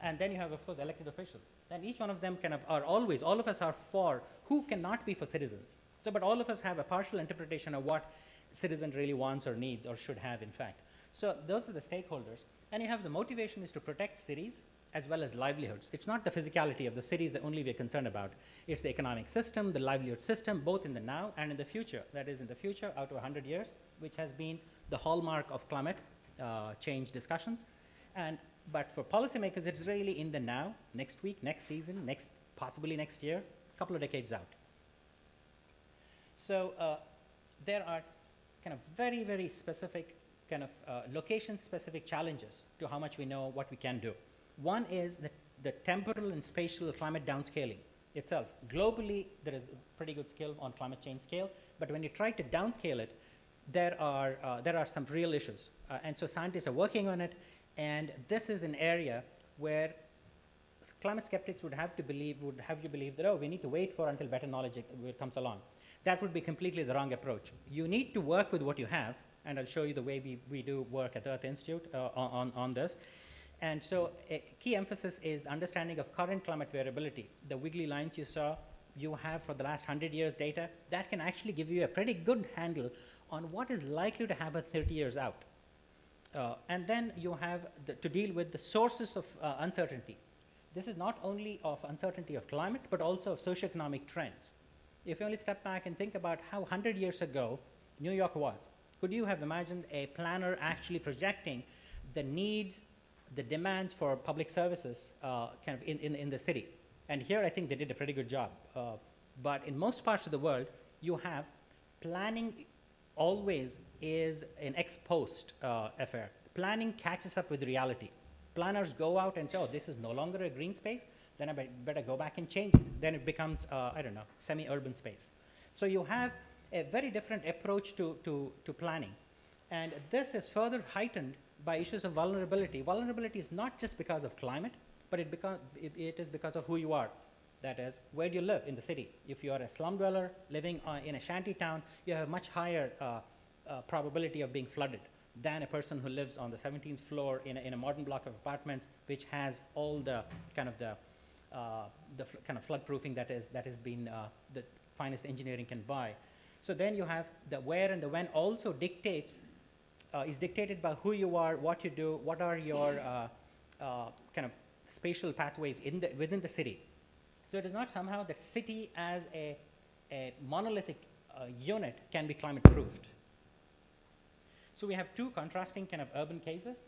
And then you have, of course, elected officials. And each one of them kind of are always, all of us are for, who cannot be for citizens. So, but all of us have a partial interpretation of what citizen really wants or needs or should have, in fact. So those are the stakeholders. And you have the motivation is to protect cities as well as livelihoods. It's not the physicality of the cities that only we're concerned about. It's the economic system, the livelihood system, both in the now and in the future. That is, in the future, out to 100 years, which has been the hallmark of climate change discussions. But for policymakers, it's really in the now, next week, next season, possibly next year, a couple of decades out. So there are kind of very, very specific kind of location-specific challenges to how much we know what we can do. One is the temporal and spatial climate downscaling itself. Globally, there is a pretty good skill on climate change scale, but when you try to downscale it, there are some real issues. And so scientists are working on it, and this is an area where climate skeptics would have you believe that, oh, we need to wait for until better knowledge comes along. That would be completely the wrong approach. You need to work with what you have, and I'll show you the way we do work at the Earth Institute on this. And so a key emphasis is the understanding of current climate variability. The wiggly lines you saw, you have for the last 100 years data, that can actually give you a pretty good handle on what is likely to happen 30 years out. And then you have to deal with the sources of uncertainty. This is not only of uncertainty of climate, but also of socioeconomic trends. If you only step back and think about how 100 years ago New York was, could you have imagined a planner actually projecting the needs, the demands for public services kind of in the city? And here I think they did a pretty good job. But in most parts of the world, you have planning always is an ex post affair. Planning catches up with reality. Planners go out and say, oh, this is no longer a green space, then I better go back and change it. Then it becomes, I don't know, semi-urban space. So you have a very different approach to planning. And this is further heightened by issues of vulnerability. Vulnerability is not just because of climate, but it is because of who you are. That is, where do you live in the city? If you are a slum dweller living in a shanty town, you have a much higher probability of being flooded than a person who lives on the 17th floor in a modern block of apartments, which has all the kind of kind of flood proofing that has been the finest engineering can buy. So then you have the where and the when also is dictated by who you are, what you do, what are your kind of spatial pathways within the city. So it is not somehow that city as a monolithic unit can be climate proofed. So we have two contrasting kind of urban cases.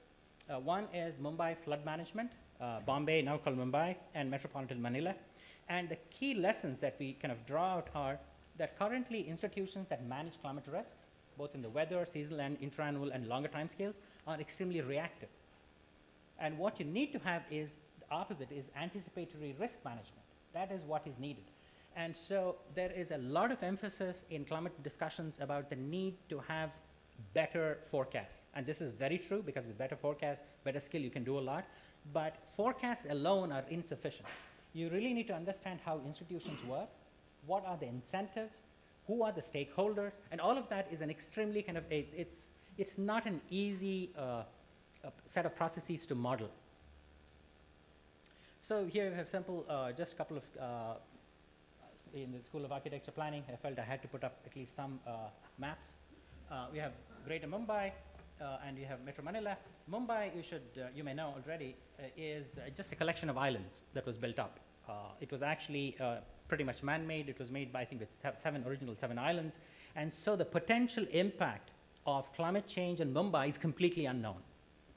One is Mumbai flood management, Bombay, now called Mumbai, and metropolitan Manila. And the key lessons that we kind of draw out are that currently institutions that manage climate risk, both in the weather, seasonal and interannual and longer timescales, are extremely reactive. And what you need to have is the opposite, is anticipatory risk management. That is what is needed. And so there is a lot of emphasis in climate discussions about the need to have better forecasts. And this is very true, because with better forecasts, better skill, you can do a lot. But forecasts alone are insufficient. You really need to understand how institutions work, what are the incentives, who are the stakeholders, and all of that is an extremely kind of, it's not an easy set of processes to model. So here we have simple, just a couple of, in the School of Architecture Planning, I felt I had to put up at least some maps. We have Greater Mumbai, and you have Metro Manila. Mumbai, you may know already, is just a collection of islands that was built up. It was actually pretty much man-made. It was made by, I think, with original seven islands. And so the potential impact of climate change in Mumbai is completely unknown.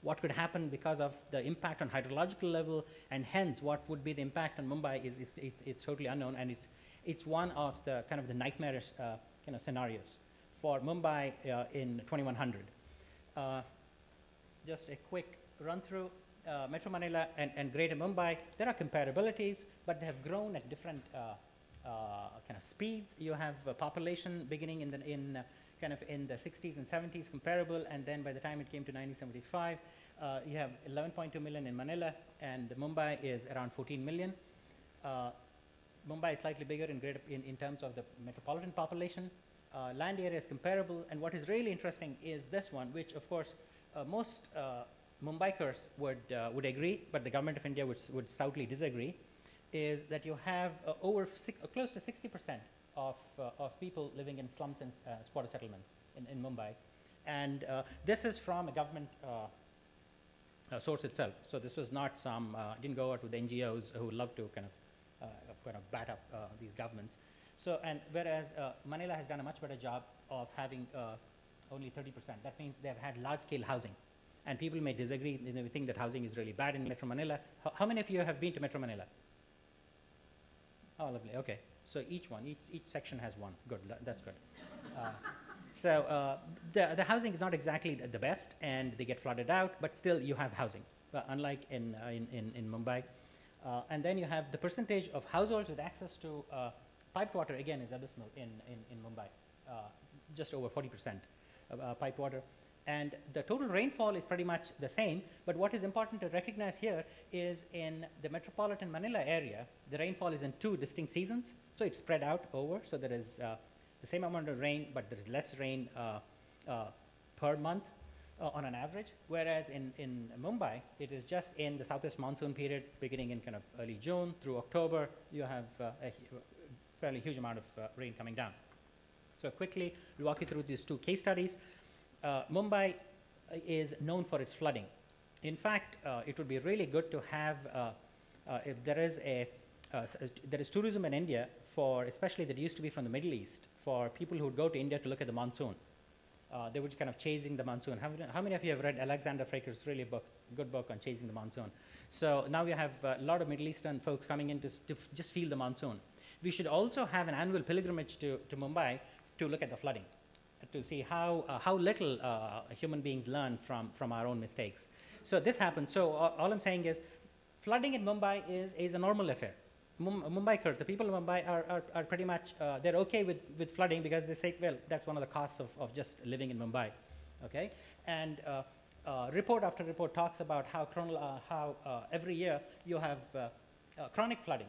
What could happen because of the impact on hydrological level, and hence what would be the impact on Mumbai it's totally unknown, and it's one of the kind of the nightmarish kind of scenarios for Mumbai in 2100. Just a quick run through. Metro Manila and Greater Mumbai, there are comparabilities, but they have grown at different kind of speeds. You have a population beginning in the 60s and 70s comparable, and then by the time it came to 1975, you have 11.2 million in Manila, and Mumbai is around 14 million. Mumbai is slightly bigger in terms of the metropolitan population. Land area is comparable, and what is really interesting is this one, which of course most Mumbaikars would agree, but the government of India would stoutly disagree, is that you have close to 60% of people living in slums and squatter settlements in Mumbai. And this is from a government source itself. So this was not didn't go out with NGOs who love to kind of bat up these governments. So, and whereas Manila has done a much better job of having only 30%. That means they've had large-scale housing. And people may disagree, they may think that housing is really bad in Metro Manila. How many of you have been to Metro Manila? Oh, lovely, okay. So each section has one. Good, that's good. So the housing is not exactly the best, and they get flooded out, but still you have housing, unlike in Mumbai. And then you have the percentage of households with access to piped water, again, is abysmal in Mumbai, just over 40% piped water. And the total rainfall is pretty much the same, but what is important to recognize here is in the metropolitan Manila area, the rainfall is in 2 distinct seasons, so it's spread out over, so there is the same amount of rain, but there's less rain per month on an average, whereas in Mumbai, it is just in the southwest monsoon period, beginning in kind of early June through October, you have a fairly huge amount of rain coming down. So quickly, we'll walk you through these 2 case studies. Mumbai is known for its flooding. In fact, it would be really good to have, if there is tourism in India for, especially that used to be from the Middle East, for people who would go to India to look at the monsoon. They would kind of chasing the monsoon. How many of you have read Alexander Fraker's really good book on chasing the monsoon? So now we have a lot of Middle Eastern folks coming in to just feel the monsoon. We should also have an annual pilgrimage to Mumbai to look at the flooding, to see how little human beings learn from our own mistakes. So this happens. So all I'm saying is flooding in Mumbai is a normal affair. Mumbaikars, the people of Mumbai are pretty much, they're okay with flooding because they say, well, that's one of the costs of just living in Mumbai, okay? And report after report talks about how every year you have chronic flooding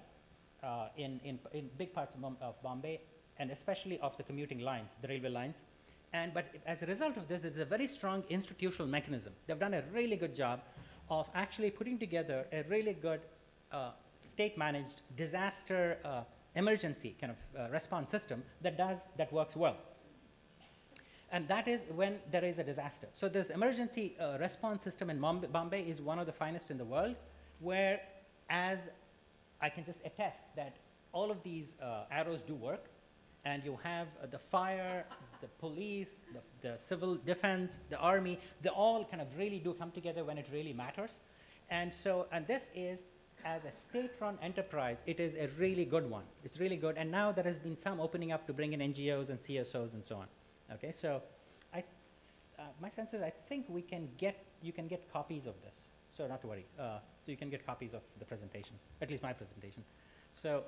in big parts of Bombay, and especially of the commuting lines, the railway lines. But as a result of this, there's a very strong institutional mechanism. They've done a really good job of actually putting together a really good state-managed disaster emergency kind of response system that works well. And that is when there is a disaster. So this emergency response system in Bombay is one of the finest in the world, where, as I can just attest, that all of these arrows do work, and you have the fire, the police, the civil defense, the army, they all kind of really do come together when it really matters. And this is, as a state-run enterprise, it is a really good one. It's really good, and now there has been some opening up to bring in NGOs and CSOs and so on. Okay, so my sense is I think you can get copies of this, so not to worry. So you can get copies of the presentation, at least my presentation. So,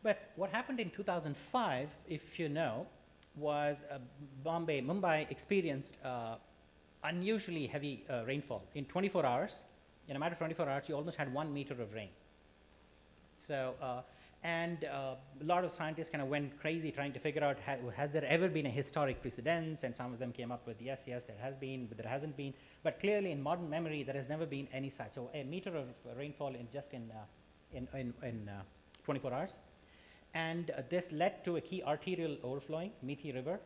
but what happened in 2005, if you know, was Mumbai experienced unusually heavy rainfall. In 24 hours, in a matter of 24 hours, you almost had 1 meter of rain. So, a lot of scientists kind of went crazy trying to figure out, has there ever been a historic precedence? And some of them came up with, yes, there has been, but there hasn't been. But clearly, in modern memory, there has never been any such. So a meter of rainfall in 24 hours. And this led to a key arterial overflowing, Methi River,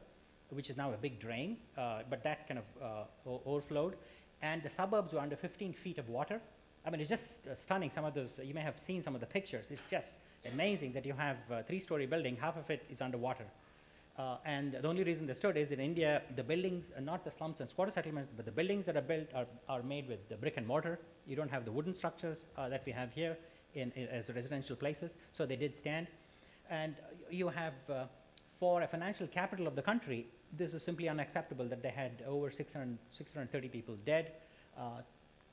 which is now a big drain, but that kind of overflowed. And the suburbs were under 15 feet of water. I mean, it's just stunning. Some of those, you may have seen some of the pictures. It's just amazing that you have a 3-story building, half of it is underwater. And the only reason they stood is in India, the buildings, not the slums and squatter settlements, but the buildings that are built are made with the brick and mortar. You don't have the wooden structures that we have here as residential places, so they did stand. And you have, for a financial capital of the country, this is simply unacceptable that they had over 630 people dead.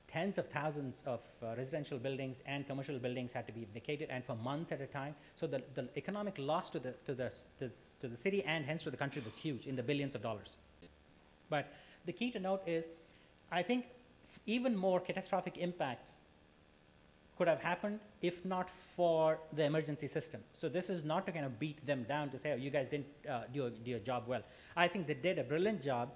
Tens of thousands of residential buildings and commercial buildings had to be vacated, and for months at a time. So the economic loss to the city and hence to the country was huge, in the billions of dollars. But the key to note is, I think even more catastrophic impacts could have happened if not for the emergency system. So this is not to kind of beat them down to say, oh, you guys didn't do your job well. I think they did a brilliant job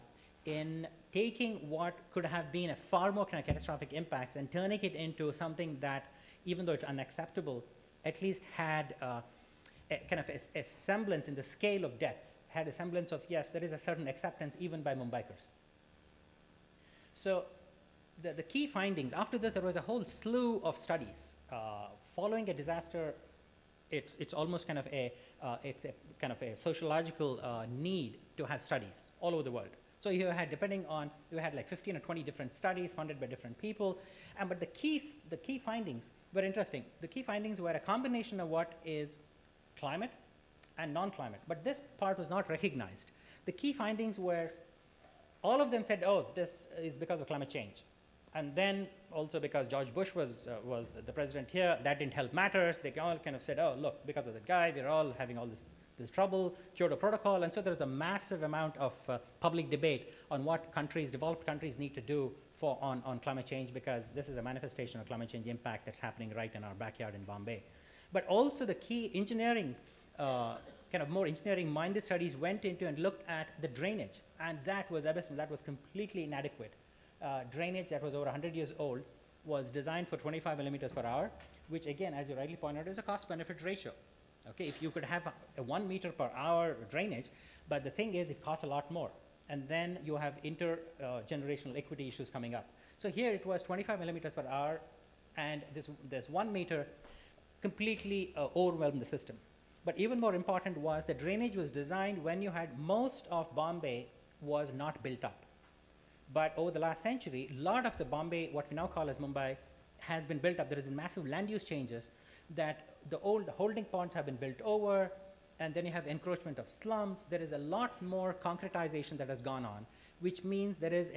in taking what could have been a far more kind of catastrophic impacts and turning it into something that, even though it's unacceptable, at least had a kind of a semblance in the scale of deaths, had a semblance of, yes, there is a certain acceptance even by Mumbaikars. So the key findings, after this, there was a whole slew of studies. Following a disaster, it's almost kind of it's a kind of a sociological need to have studies all over the world. So you had, you had like 15 or 20 different studies funded by different people. But the key findings were interesting. The key findings were a combination of what is climate and non-climate. But this part was not recognized. The key findings were, all of them said, oh, this is because of climate change. And then also because George Bush was the president here, that didn't help matters. They all kind of said, oh, look, because of that guy, we're all having all this trouble, Kyoto Protocol. And so there's a massive amount of public debate on what developed countries need to do on climate change, because this is a manifestation of climate change impact that's happening right in our backyard in Bombay. But also the key engineering, kind of more engineering-minded studies went into and looked at the drainage. And that was abysmal. That was completely inadequate. Drainage that was over 100 years old was designed for 25 millimeters per hour, which again, as you rightly pointed out, is a cost-benefit ratio. Okay, if you could have a 1 meter per hour drainage, but the thing is it costs a lot more. And then you have intergenerational equity issues coming up. So here it was 25 millimeters per hour, and this 1 meter completely overwhelmed the system. But even more important was the drainage was designed when you had most of Bombay was not built up. But over the last century, a lot of the Bombay, what we now call as Mumbai, has been built up. There has been massive land use changes that the old holding ponds have been built over, and then you have encroachment of slums. There is a lot more concretization that has gone on, which means there is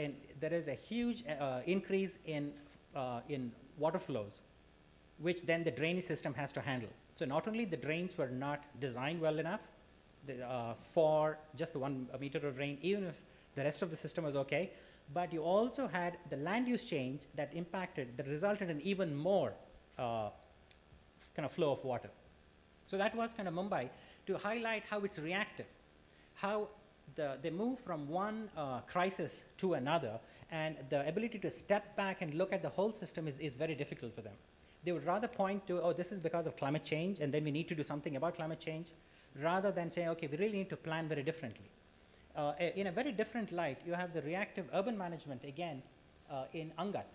a huge increase in water flows which then the drainage system has to handle. So not only the drains were not designed well enough for just the 1 meter of rain, even if the rest of the system was okay, but you also had the land use change that resulted in even more kind of flow of water. So that was kind of Mumbai to highlight how it's reactive, how they move from one crisis to another, and the ability to step back and look at the whole system is very difficult for them. They would rather point to, oh, this is because of climate change, and then we need to do something about climate change, rather than saying, okay, we really need to plan very differently. In a very different light, you have the reactive urban management again in Angat.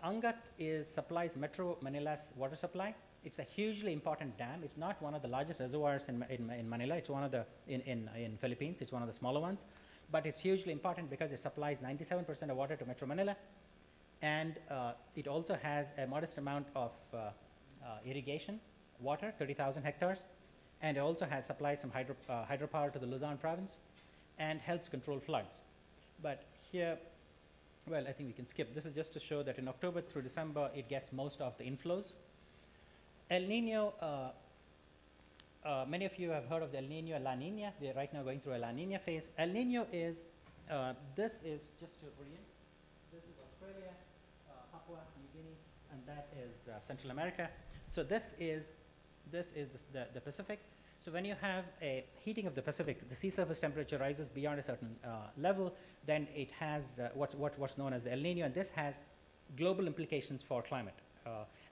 Angat supplies Metro Manila's water supply. It's a hugely important dam. It's not one of the largest reservoirs in Manila. It's one of the, in Philippines, it's one of the smaller ones. But it's hugely important because it supplies 97% of water to Metro Manila. And it also has a modest amount of irrigation water, 30,000 hectares. And it also supplies some hydropower to the Luzon province and helps control floods. But here, well, I think we can skip. This is just to show that in October through December, it gets most of the inflows. El Nino, many of you have heard of the El Nino, La Nina. We are right now going through a La Nina phase. El Nino is, this is just to orient, this is Australia, Papua New Guinea, and that is Central America. So this is the Pacific. So when you have a heating of the Pacific, the sea surface temperature rises beyond a certain level, then it has what's known as the El Nino, and this has global implications for climate.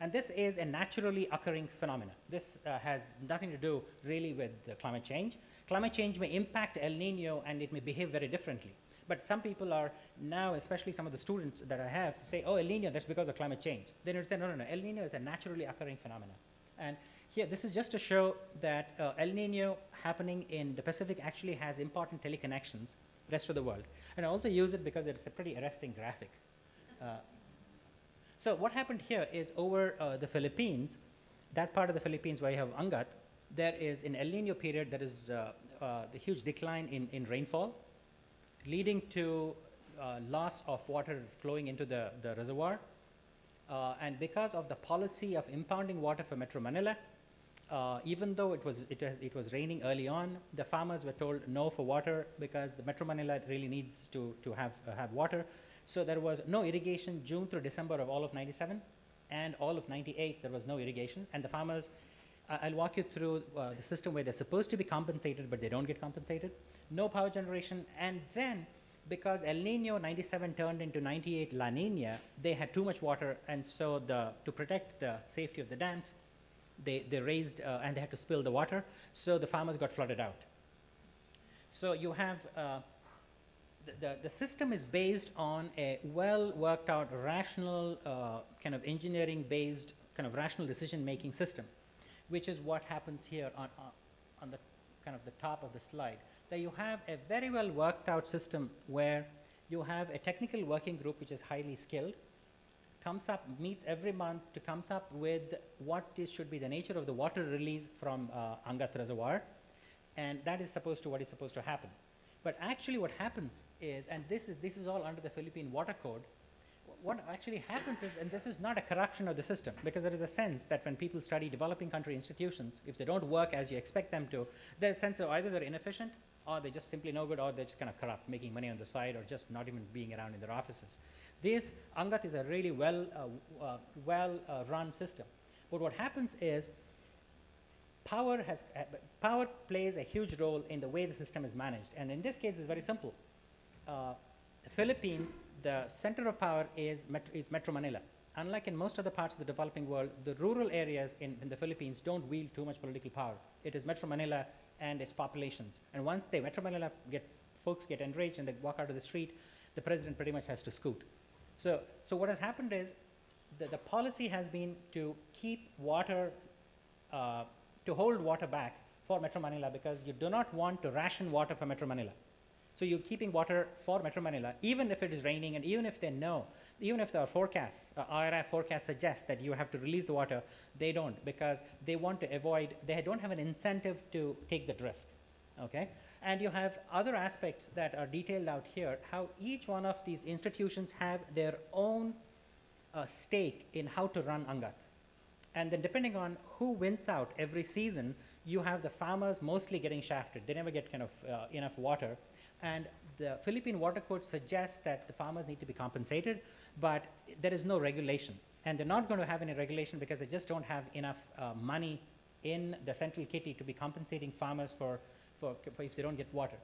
And this is a naturally occurring phenomenon. This has nothing to do really with climate change. Climate change may impact El Nino and it may behave very differently. But some people are now, especially some of the students that I have, say, oh, El Nino, that's because of climate change. Then you say, no, El Nino is a naturally occurring phenomenon. And here, this is just to show that El Nino happening in the Pacific actually has important teleconnections rest of the world. And I also use it because it's a pretty arresting graphic. So what happened here is over the Philippines, that part of the Philippines where you have Angat, there is in El Nino period, there is the huge decline in rainfall, leading to loss of water flowing into the reservoir. And because of the policy of impounding water for Metro Manila, even though it was raining early on, the farmers were told no for water because the Metro Manila really needs to have water. So there was no irrigation June through December of all of 97, and all of 98 there was no irrigation. And the farmers, I'll walk you through the system where they're supposed to be compensated, but they don't get compensated. No power generation, and then because El Nino 97 turned into 98 La Nina, they had too much water, and so to protect the safety of the dams, they raised and they had to spill the water, so the farmers got flooded out. So you have the system is based on a well worked out, rational kind of engineering based kind of rational decision making system, which is what happens here on the kind of the top of the slide. That you have a very well worked out system where you have a technical working group which is highly skilled, meets every month to comes up with what should be the nature of the water release from Angat Reservoir, and that is what is supposed to happen. But actually what happens is, and this is all under the Philippine Water Code, what actually happens is, and this is not a corruption of the system, because there is a sense that when people study developing country institutions, if they don't work as you expect them to, there's a sense of either they're inefficient, or they're just simply no good, or they're just kind of corrupt, making money on the side, or just not even being around in their offices. This Angat is a really well run system. But what happens is, power plays a huge role in the way the system is managed. And in this case, it's very simple. The Philippines, the center of power is Metro Manila. Unlike in most other parts of the developing world, the rural areas in the Philippines don't wield too much political power. It is Metro Manila and its populations. And once Metro Manila folks get enraged and they walk out of the street, the president pretty much has to scoot. So what has happened is the policy has been to keep water, to hold water back for Metro Manila, because you do not want to ration water for Metro Manila. So you're keeping water for Metro Manila, even if it is raining, and even if they know, even if the forecasts, IRF forecasts suggest that you have to release the water, they don't, because they want to avoid, they don't have an incentive to take that risk, okay? And you have other aspects that are detailed out here, how each one of these institutions have their own stake in how to run Angat. And then depending on who wins out every season, you have the farmers mostly getting shafted. They never get kind of enough water. And the Philippine Water Code suggests that the farmers need to be compensated, but there is no regulation. And they're not going to have any regulation because they just don't have enough money in the central kitty to be compensating farmers for if they don't get water.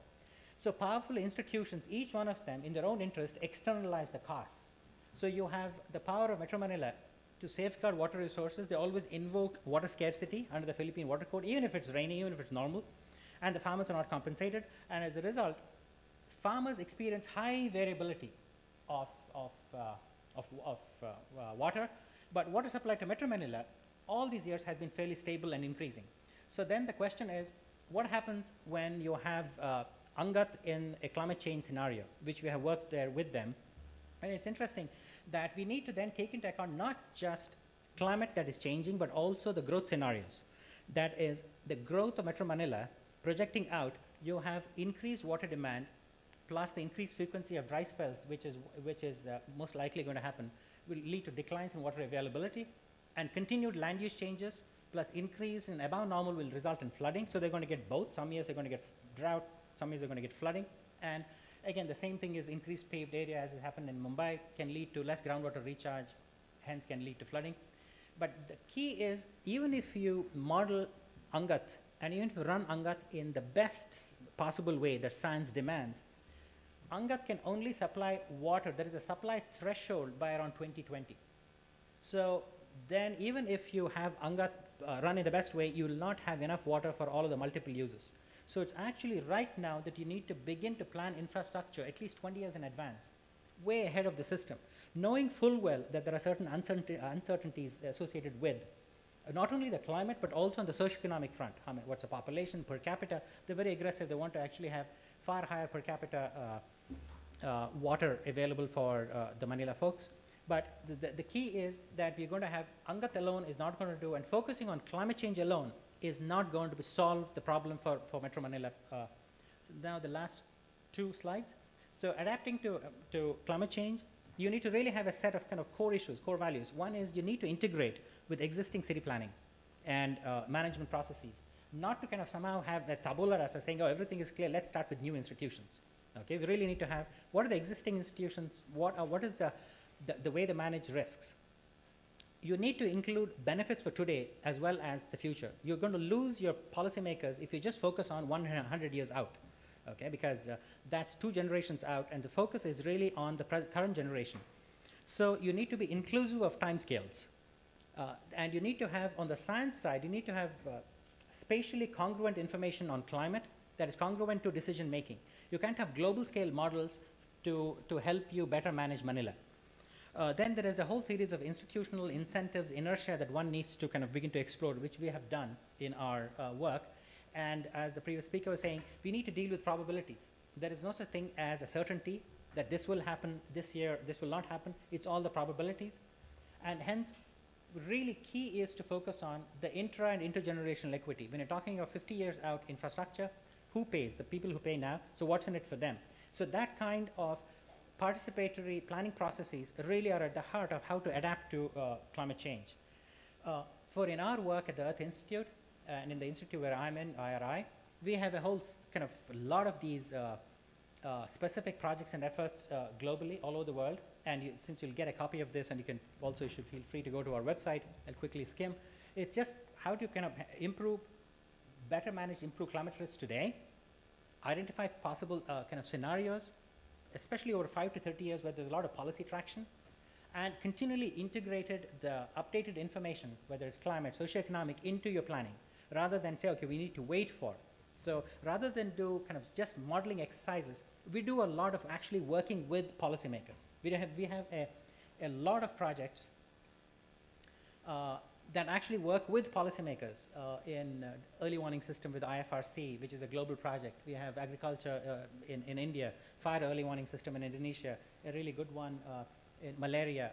So powerful institutions, each one of them in their own interest, externalize the costs. So you have the power of Metro Manila to safeguard water resources. They always invoke water scarcity under the Philippine Water Code, even if it's rainy, even if it's normal, and the farmers are not compensated. And as a result, farmers experience high variability of water, but water supply to Metro Manila all these years has been fairly stable and increasing. So then the question is, what happens when you have Angat in a climate change scenario, which we have worked there with them. And it's interesting that we need to then take into account not just climate that is changing, but also the growth scenarios. That is, the growth of Metro Manila projecting out, you have increased water demand plus the increased frequency of dry spells, which is most likely going to happen, will lead to declines in water availability, and continued land use changes plus increase in above normal will result in flooding. So they're going to get both. Some years they're going to get drought, some years they're going to get flooding. And again, the same thing is increased paved area, as it happened in Mumbai, can lead to less groundwater recharge, hence can lead to flooding. But the key is, even if you model Angat, and even if you run Angat in the best possible way that science demands, Angat can only supply water. There is a supply threshold by around 2020. So then even if you have Angat run in the best way, you will not have enough water for all of the multiple uses. So it's actually right now that you need to begin to plan infrastructure at least 20 years in advance, way ahead of the system, knowing full well that there are certain uncertainties associated with not only the climate, but also on the socioeconomic front. I mean, what's the population per capita? They're very aggressive. They want to actually have far higher per capita water available for the Manila folks. But the key is that we're going to have Angat alone is not going to do, and focusing on climate change alone is not going to solve the problem for Metro Manila. So now the last two slides. So adapting to climate change, you need to really have a set of kind of core issues, core values. One is you need to integrate with existing city planning and management processes, not to kind of somehow have the tabula rasa saying, oh, everything is clear, let's start with new institutions. Okay, we really need to have, what are the existing institutions, what is the way they manage risks. You need to include benefits for today as well as the future. You're going to lose your policymakers if you just focus on 100 years out, okay? Because that's 2 generations out, and the focus is really on the current generation. So you need to be inclusive of timescales. And you need to have, on the science side, you need to have spatially congruent information on climate that is congruent to decision making. You can't have global scale models to help you better manage Manila. Then there is a whole series of institutional incentives, inertia that one needs to kind of begin to explore, which we have done in our work. And as the previous speaker was saying, we need to deal with probabilities. There is no such thing as a certainty that this will happen this year, this will not happen. It's all the probabilities. And hence, really key is to focus on the intra and intergenerational equity. When you're talking of 50 years out infrastructure, who pays? The people who pay now. So what's in it for them? So that kind of participatory planning processes really are at the heart of how to adapt to climate change. For in our work at the Earth Institute, and in the institute where I'm in, IRI, we have a whole kind of lot of these specific projects and efforts globally, all over the world. And since you'll get a copy of this, and you can also should feel free to go to our website and quickly skim. It's just how to kind of improve, better manage, improve climate risks today, identify possible kind of scenarios, especially over 5 to 30 years where there's a lot of policy traction, and continually integrated the updated information, whether it's climate, socioeconomic, into your planning, rather than say, okay, we need to wait for. So rather than do kind of just modeling exercises, we do a lot of actually working with policymakers. We have a lot of projects that actually work with policymakers in early warning system with IFRC, which is a global project. We have agriculture in India, fire early warning system in Indonesia, a really good one in malaria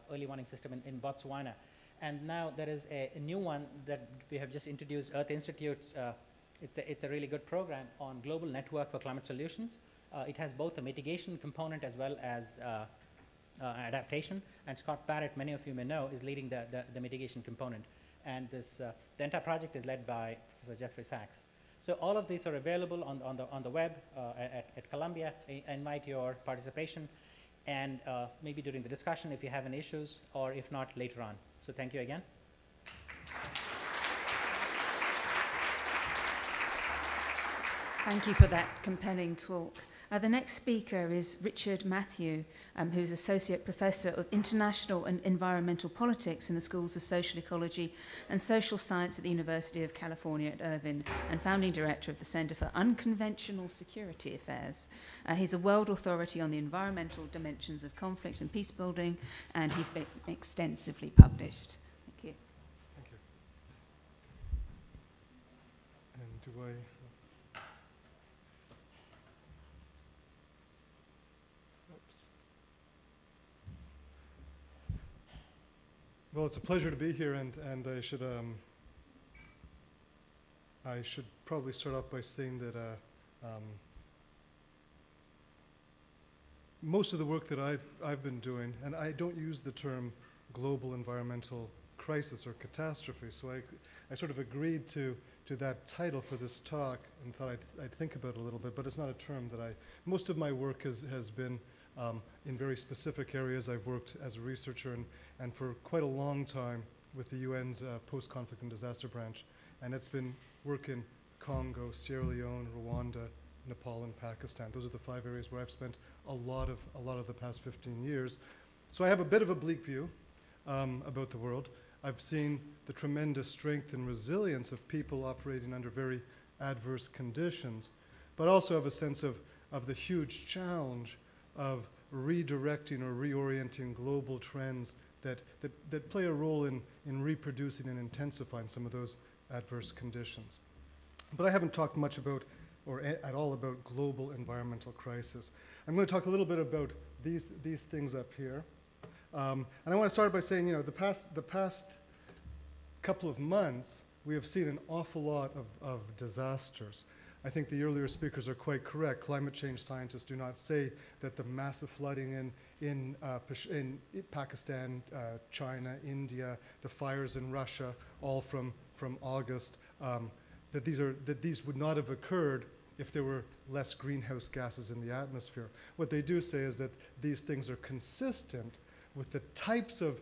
early warning system in Botswana. And now there is a new one that we have just introduced, Earth Institute's. It's a really good program on global network for climate solutions. It has both a mitigation component as well as adaptation, and Scott Barrett, many of you may know, is leading the mitigation component. and this, the entire project is led by Professor Jeffrey Sachs. So all of these are available on the web at Columbia. I invite your participation, and maybe during the discussion if you have any issues, or if not, later on. So thank you again. Thank you for that compelling talk. The next speaker is Richard Matthew, who's Associate Professor of International and Environmental Politics in the Schools of Social Ecology and Social Science at the University of California at Irvine, and founding director of the Center for Unconventional Security Affairs. He's a world authority on the environmental dimensions of conflict and peace building, and he's been extensively published. Thank you. Thank you. And do I... Well, it's a pleasure to be here, and I should probably start off by saying that most of the work that I've been doing, and I don't use the term global environmental crisis or catastrophe, so I sort of agreed to that title for this talk and thought I'd think about it a little bit, but it's not a term that most of my work has been in very specific areas. I've worked as a researcher and for quite a long time with the UN's post-conflict and disaster branch, and it's been work in Congo, Sierra Leone, Rwanda, Nepal, and Pakistan. Those are the 5 areas where I've spent a lot of the past 15 years. So I have a bit of a bleak view about the world. I've seen the tremendous strength and resilience of people operating under very adverse conditions, but also have a sense of the huge challenge of redirecting or reorienting global trends that play a role in reproducing and intensifying some of those adverse conditions. But I haven't talked much about, or at all about, global environmental crisis. I'm going to talk a little bit about these things up here. And I want to start by saying, the past couple of months, we have seen an awful lot of disasters. I think the earlier speakers are quite correct. Climate change scientists do not say that the massive flooding in Pakistan, China, India, the fires in Russia, all from August, that these would not have occurred if there were less greenhouse gases in the atmosphere. What they do say is that these things are consistent with the types of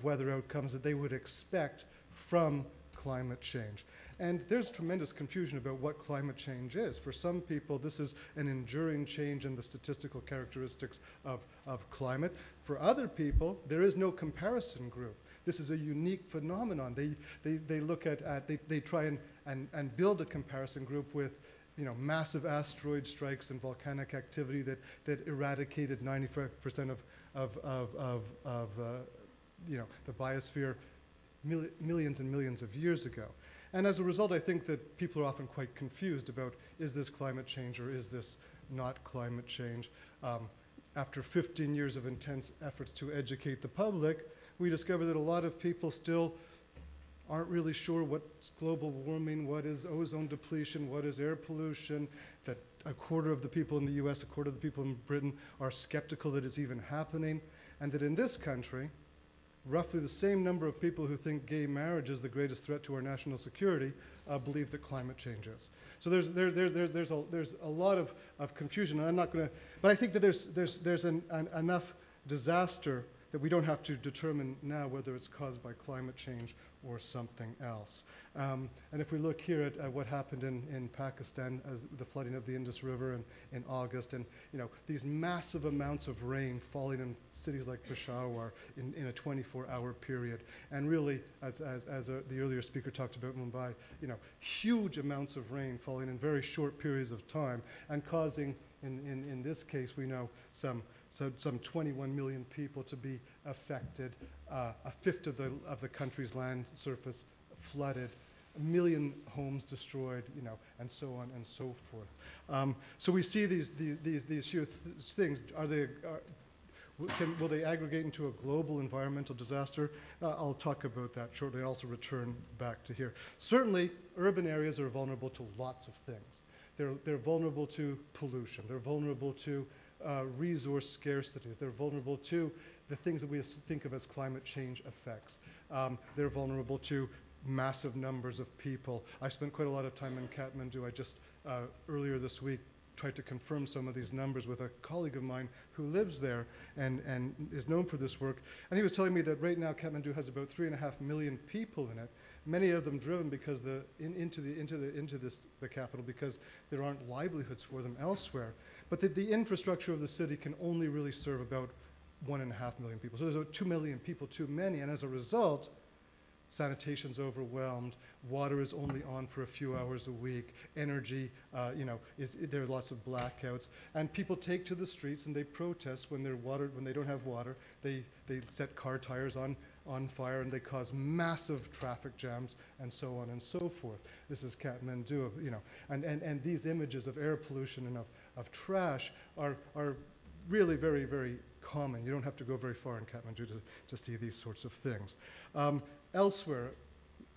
weather outcomes that they would expect from climate change. And there's tremendous confusion about what climate change is. For some people, this is an enduring change in the statistical characteristics of climate. For other people, there is no comparison group. This is a unique phenomenon. They look at they try and build a comparison group with massive asteroid strikes and volcanic activity that eradicated 95% of the biosphere millions and millions of years ago. And as a result, I think that people are often quite confused about, is this climate change or is this not climate change? After 15 years of intense efforts to educate the public, we discovered that a lot of people still aren't really sure what's global warming, what is ozone depletion, what is air pollution, that a quarter of the people in the US, a quarter of the people in Britain are skeptical that it's even happening, and that in this country, roughly the same number of people who think gay marriage is the greatest threat to our national security believe that climate change is. So there's a lot of confusion, and I'm not going to, but I think that there's enough disaster that we don't have to determine now whether it's caused by climate change or something else. And if we look here at what happened in Pakistan as the flooding of the Indus River in August, and these massive amounts of rain falling in cities like Peshawar in a 24-hour period, and really, as the earlier speaker talked about Mumbai, huge amounts of rain falling in very short periods of time, and causing, in this case, we know some 21 million people to be affected, a fifth of the country's land surface flooded, 1 million homes destroyed, and so on and so forth. So we see these huge things. Will they aggregate into a global environmental disaster? I'll talk about that shortly. I'll also return back to here. Certainly, urban areas are vulnerable to lots of things. They're vulnerable to pollution. They're vulnerable to resource scarcities. They're vulnerable to the things that we think of as climate change effects. They're vulnerable to massive numbers of people. I spent quite a lot of time in Kathmandu. I just, earlier this week, tried to confirm some of these numbers with a colleague of mine who lives there and is known for this work. And he was telling me that right now Kathmandu has about 3.5 million people in it, many of them driven because into the capital because there aren't livelihoods for them elsewhere. But the infrastructure of the city can only really serve about 1.5 million people. So there's about 2 million people too many, and as a result, sanitation's overwhelmed, water is only on for a few hours a week, energy, there are lots of blackouts, and people take to the streets and they protest when they don't have water. They set car tires on fire and they cause massive traffic jams and so on and so forth. This is Kathmandu, and these images of air pollution and of trash are really very, very common. You don't have to go very far in Kathmandu to see these sorts of things. Elsewhere,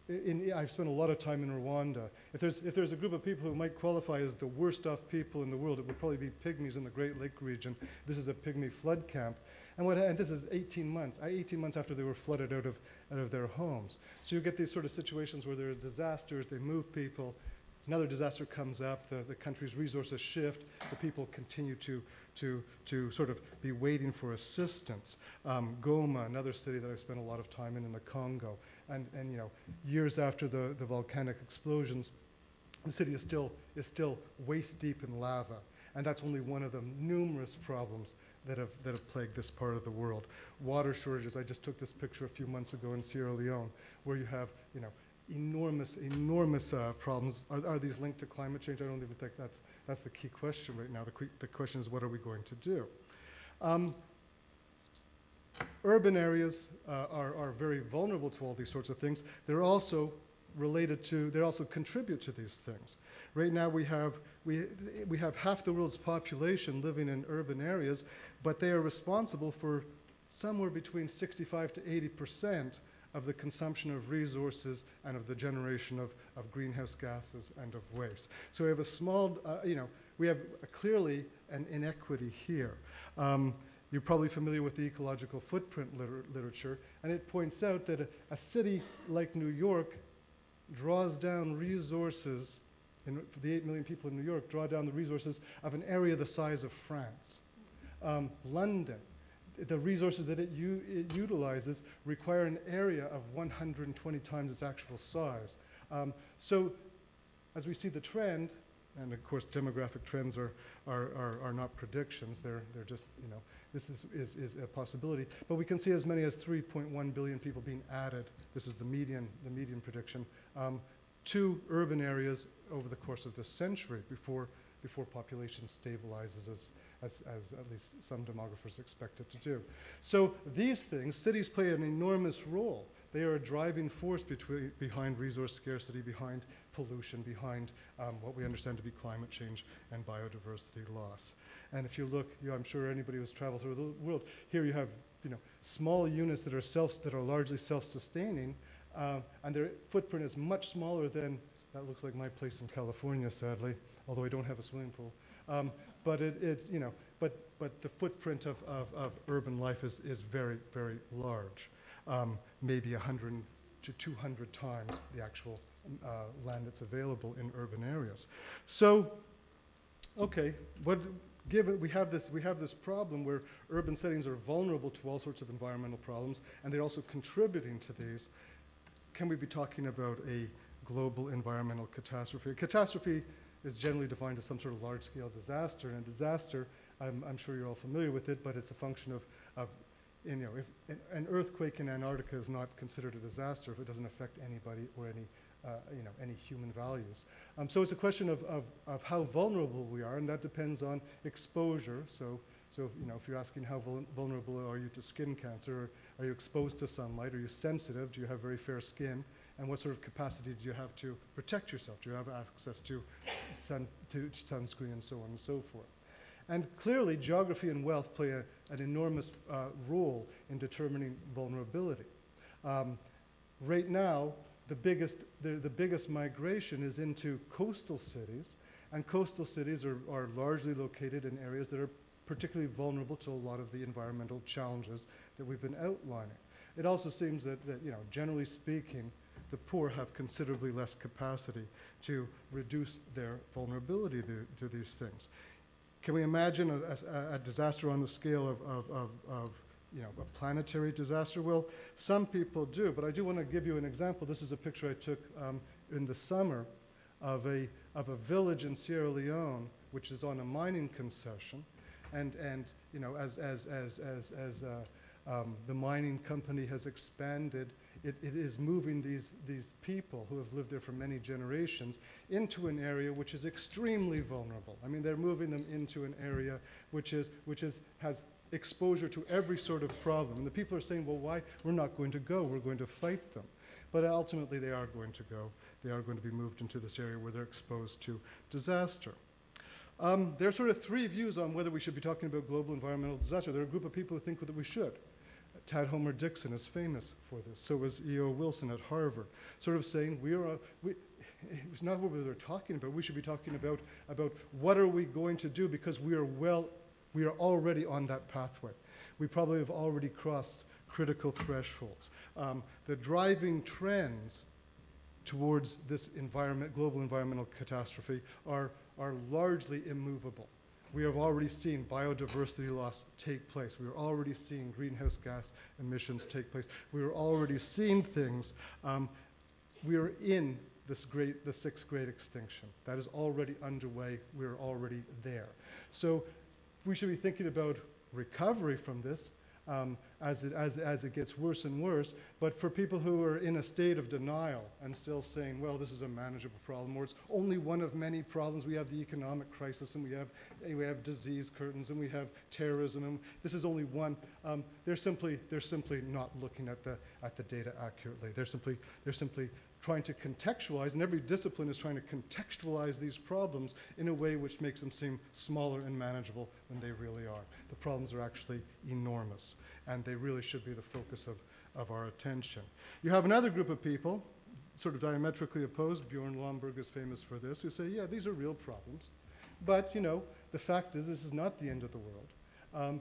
I've spent a lot of time in Rwanda. If there's a group of people who might qualify as the worst off people in the world, it would probably be pygmies in the Great Lake region. This is a pygmy flood camp. And this is 18 months after they were flooded out of their homes. So you get these sort of situations where there are disasters, they move people, another disaster comes up, the country's resources shift, the people continue to sort of be waiting for assistance. Goma, another city that I've spent a lot of time in the Congo, and years after the volcanic explosions, the city is still waist deep in lava, and that's only one of the numerous problems that have plagued this part of the world. Water shortages. I just took this picture a few months ago in Sierra Leone, where you have enormous problems. Are these linked to climate change? I don't even think that's the key question right now. The question is, what are we going to do? Urban areas are very vulnerable to all these sorts of things. They're also they also contribute to these things. Right now we have half the world's population living in urban areas, but they are responsible for somewhere between 65 to 80% of the consumption of resources and of the generation of greenhouse gases and of waste. So we have a small, we have clearly an inequity here. You're probably familiar with the ecological footprint literature, and it points out that a city like New York draws down resources, for the 8 million people in New York, draw down the resources of an area the size of France. London, the resources that it utilizes require an area of 120 times its actual size. So as we see the trend, and of course demographic trends are not predictions, they're just, this is a possibility, but we can see as many as 3.1 billion people being added, this is the median prediction, to urban areas over the course of this century before population stabilizes as at least some demographers expect it to do. So these things, cities play an enormous role. They are a driving force behind resource scarcity, behind pollution, behind what we understand to be climate change and biodiversity loss. And if you look, I'm sure anybody who's traveled through the world, here you have small units that are largely self-sustaining, and their footprint is much smaller than, that looks like my place in California, sadly, although I don't have a swimming pool. But but the footprint of urban life is very, very large, maybe 100 to 200 times the actual land that's available in urban areas. So, okay, given we have this problem where urban settings are vulnerable to all sorts of environmental problems, and they're also contributing to these, can we be talking about a global environmental catastrophe? A catastrophe is generally defined as some sort of large-scale disaster, and a disaster, I'm sure you're all familiar with it, but it's a function of if an earthquake in Antarctica is not considered a disaster if it doesn't affect anybody or any human values. So it's a question of how vulnerable we are, and that depends on exposure. So if you're asking how vulnerable are you to skin cancer, are you exposed to sunlight, are you sensitive, do you have very fair skin, and what sort of capacity do you have to protect yourself? Do you have access to sunscreen and so on and so forth? And clearly, geography and wealth play an enormous role in determining vulnerability. Right now, the biggest migration is into coastal cities, and coastal cities are largely located in areas that are particularly vulnerable to a lot of the environmental challenges we've been outlining. It also seems that generally speaking, the poor have considerably less capacity to reduce their vulnerability to these things. Can we imagine a disaster on the scale of a planetary disaster? Well, some people do, but I do want to give you an example. This is a picture I took in the summer of a village in Sierra Leone, which is on a mining concession, and as the mining company has expanded, it is moving these people who have lived there for many generations into an area which is extremely vulnerable. I mean, they're moving them into an area which has exposure to every sort of problem. And the people are saying, well, why? We're not going to go. We're going to fight them. But ultimately, they are going to go. They are going to be moved into this area where they're exposed to disaster. There are sort of three views on whether we should be talking about global environmental disaster. There are a group of people who think that we should. Tad Homer Dixon is famous for this. So is E.O. Wilson at Harvard, sort of saying it's not what we're talking about. We should be talking about what are we going to do, because we are already on that pathway. We probably have already crossed critical thresholds. The driving trends towards this global environmental catastrophe are largely immovable. We have already seen biodiversity loss take place. We are already seeing greenhouse gas emissions take place. We are already seeing things. We are in the sixth great extinction. That is already underway. We are already there. So we should be thinking about recovery from this as it gets worse and worse. But for people who are in a state of denial and still saying, well, this is a manageable problem, or it's only one of many problems. We have the economic crisis, and we have disease curtains, and we have terrorism, and this is only one. They're simply not looking at the data accurately. They're simply trying to contextualize, and every discipline is trying to contextualize these problems in a way which makes them seem smaller and manageable than they really are. The problems are actually enormous, and they really should be the focus of our attention. You have another group of people, sort of diametrically opposed. Bjorn Lomborg is famous for this, who say, yeah, these are real problems, but the fact is this is not the end of the world.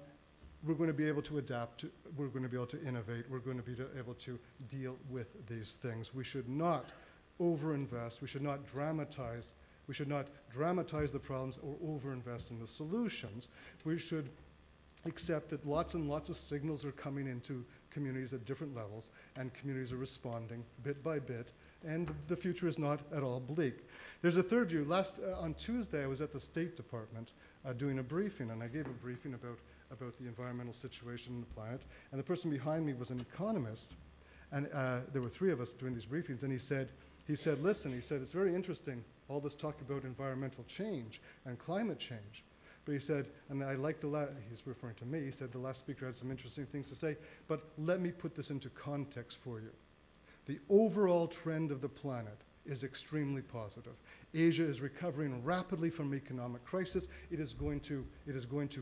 We're going to be able to adapt, we're going to be able to innovate, we're going to be able to deal with these things. We should not overinvest, we should not dramatize the problems or overinvest in the solutions. We should accept that lots and lots of signals are coming into communities at different levels, and communities are responding bit by bit, and the future is not at all bleak. There's a third view. On Tuesday, I was at the State Department doing a briefing, and I gave a briefing about the environmental situation on the planet. And the person behind me was an economist, and there were three of us doing these briefings, and he said, listen, it's very interesting, all this talk about environmental change and climate change. But he said, and I like he's referring to me, he said the last speaker had some interesting things to say, but let me put this into context for you. The overall trend of the planet is extremely positive. Asia is recovering rapidly from economic crisis. It is going to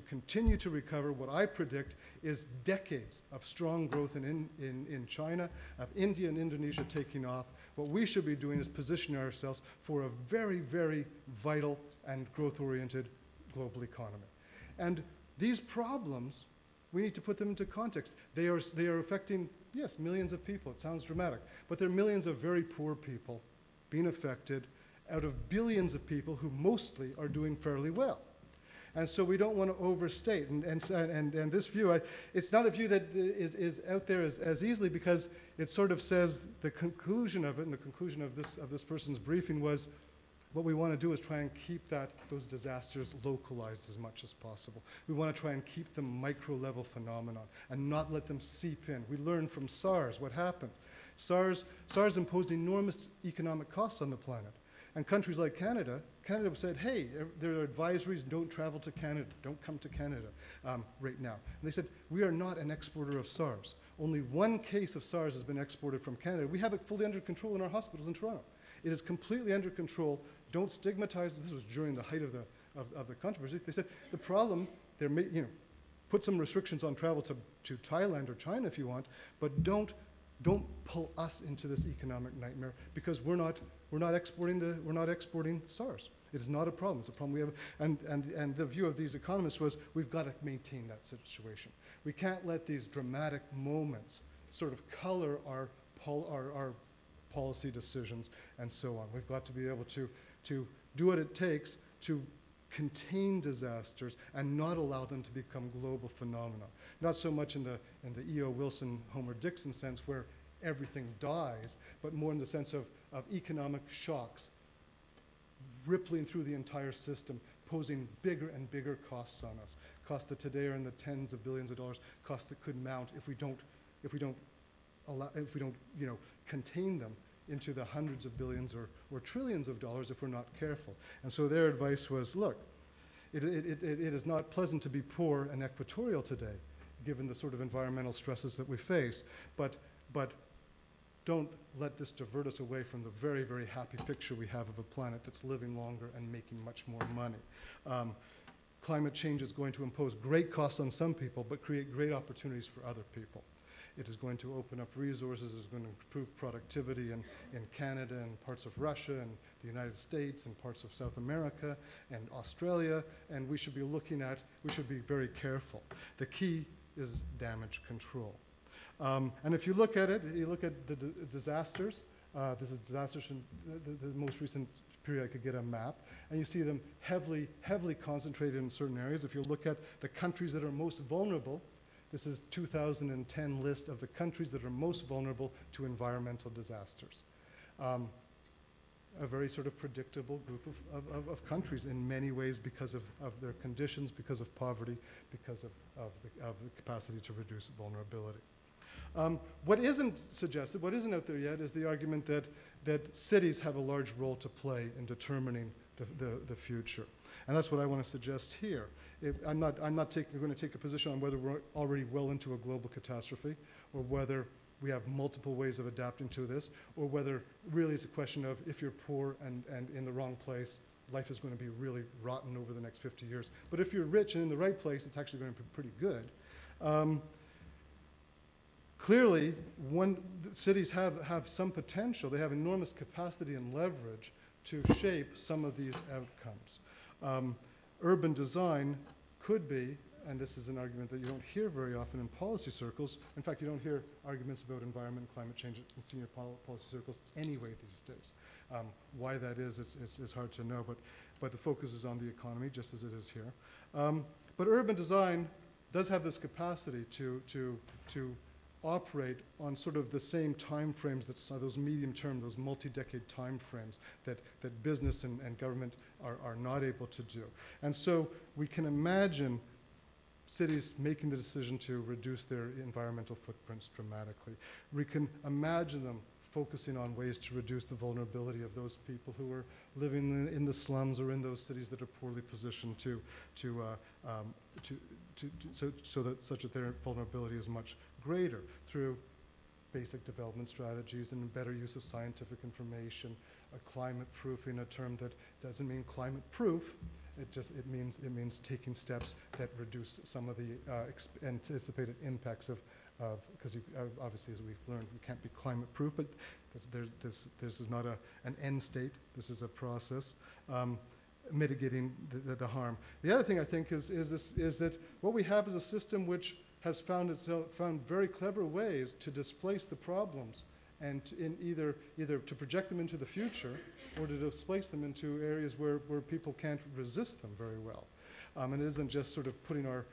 continue to recover. What I predict is decades of strong growth in China, of India and Indonesia taking off. What we should be doing is positioning ourselves for a very, very vital and growth-oriented global economy. And these problems, we need to put them into context. They are affecting, yes, millions of people. It sounds dramatic, but there are millions of very poor people being affected out of billions of people who mostly are doing fairly well. And so we don't want to overstate. And this view, it's not a view that is out there as easily, because it sort of says the conclusion of it, and the conclusion of this person's briefing was, what we want to do is try and keep those disasters localized as much as possible. We want to try and keep them micro-level phenomenon and not let them seep in. We learned from SARS what happened. SARS imposed enormous economic costs on the planet. And countries like Canada said, hey, there are advisories, don't travel to Canada, don't come to Canada right now. And they said, we are not an exporter of SARS. Only one case of SARS has been exported from Canada. We have it fully under control in our hospitals in Toronto. It is completely under control. Don't stigmatize. This was during the height of the controversy. They said, the problem, put some restrictions on travel to Thailand or China if you want, but don't pull us into this economic nightmare, because we're not exporting SARS. It is not a problem. It's a problem we have. And the view of these economists was, we've got to maintain that situation. We can't let these dramatic moments sort of color our policy decisions and so on. We've got to be able to do what it takes to contain disasters and not allow them to become global phenomena. Not so much in the E.O. Wilson, Homer Dixon sense where everything dies, but more in the sense of economic shocks rippling through the entire system, posing bigger and bigger costs on us. Costs that today are in the tens of billions of dollars, costs that could mount if we don't contain them into the hundreds of billions or trillions of dollars if we're not careful. And so their advice was, look, it is not pleasant to be poor and equatorial today, given the sort of environmental stresses that we face, but don't let this divert us away from the very, very happy picture we have of a planet that's living longer and making much more money. Climate change is going to impose great costs on some people, but create great opportunities for other people. It is going to open up resources, it's going to improve productivity in Canada and parts of Russia and the United States and parts of South America and Australia, and we should be very careful. The key is damage control. And if you look at it, you look at the disasters, this is disasters from the most recent period I could get a map, and you see them heavily concentrated in certain areas. If you look at the countries that are most vulnerable, this is 2010 list of the countries that are most vulnerable to environmental disasters. A very sort of predictable group of countries in many ways because of their conditions, because of poverty, because of the capacity to reduce vulnerability. What isn't suggested, what isn't out there yet, is the argument that cities have a large role to play in determining the future. And that's what I want to suggest here. I'm not going to take a position on whether we're already well into a global catastrophe or whether we have multiple ways of adapting to this, or whether really it's a question of if you're poor and in the wrong place, life is going to be really rotten over the next 50 years. But if you're rich and in the right place, it's actually going to be pretty good. Clearly, cities have some potential. They have enormous capacity and leverage to shape some of these outcomes. Urban design could be, and this is an argument that you don't hear very often in policy circles. In fact, you don't hear arguments about environment and climate change in senior policy circles anyway these days. Why that is hard to know, but the focus is on the economy, just as it is here. But urban design does have this capacity to operate on sort of the same time frames that those medium term, those multi-decade time frames that business and government are not able to do. And so we can imagine cities making the decision to reduce their environmental footprints dramatically. We can imagine them focusing on ways to reduce the vulnerability of those people who are living in the slums or in those cities that are poorly positioned such that their vulnerability is much greater through basic development strategies and better use of scientific information, climate proofing, a term that doesn't mean climate proof. It means taking steps that reduce some of the anticipated impacts of because obviously, as we've learned, we can't be climate proof, but this is not an end state. This is a process. Mitigating the harm. The other thing I think is that what we have is a system which has found very clever ways to displace the problems and either to project them into the future or to displace them into areas where people can't resist them very well. And it isn't just sort of putting our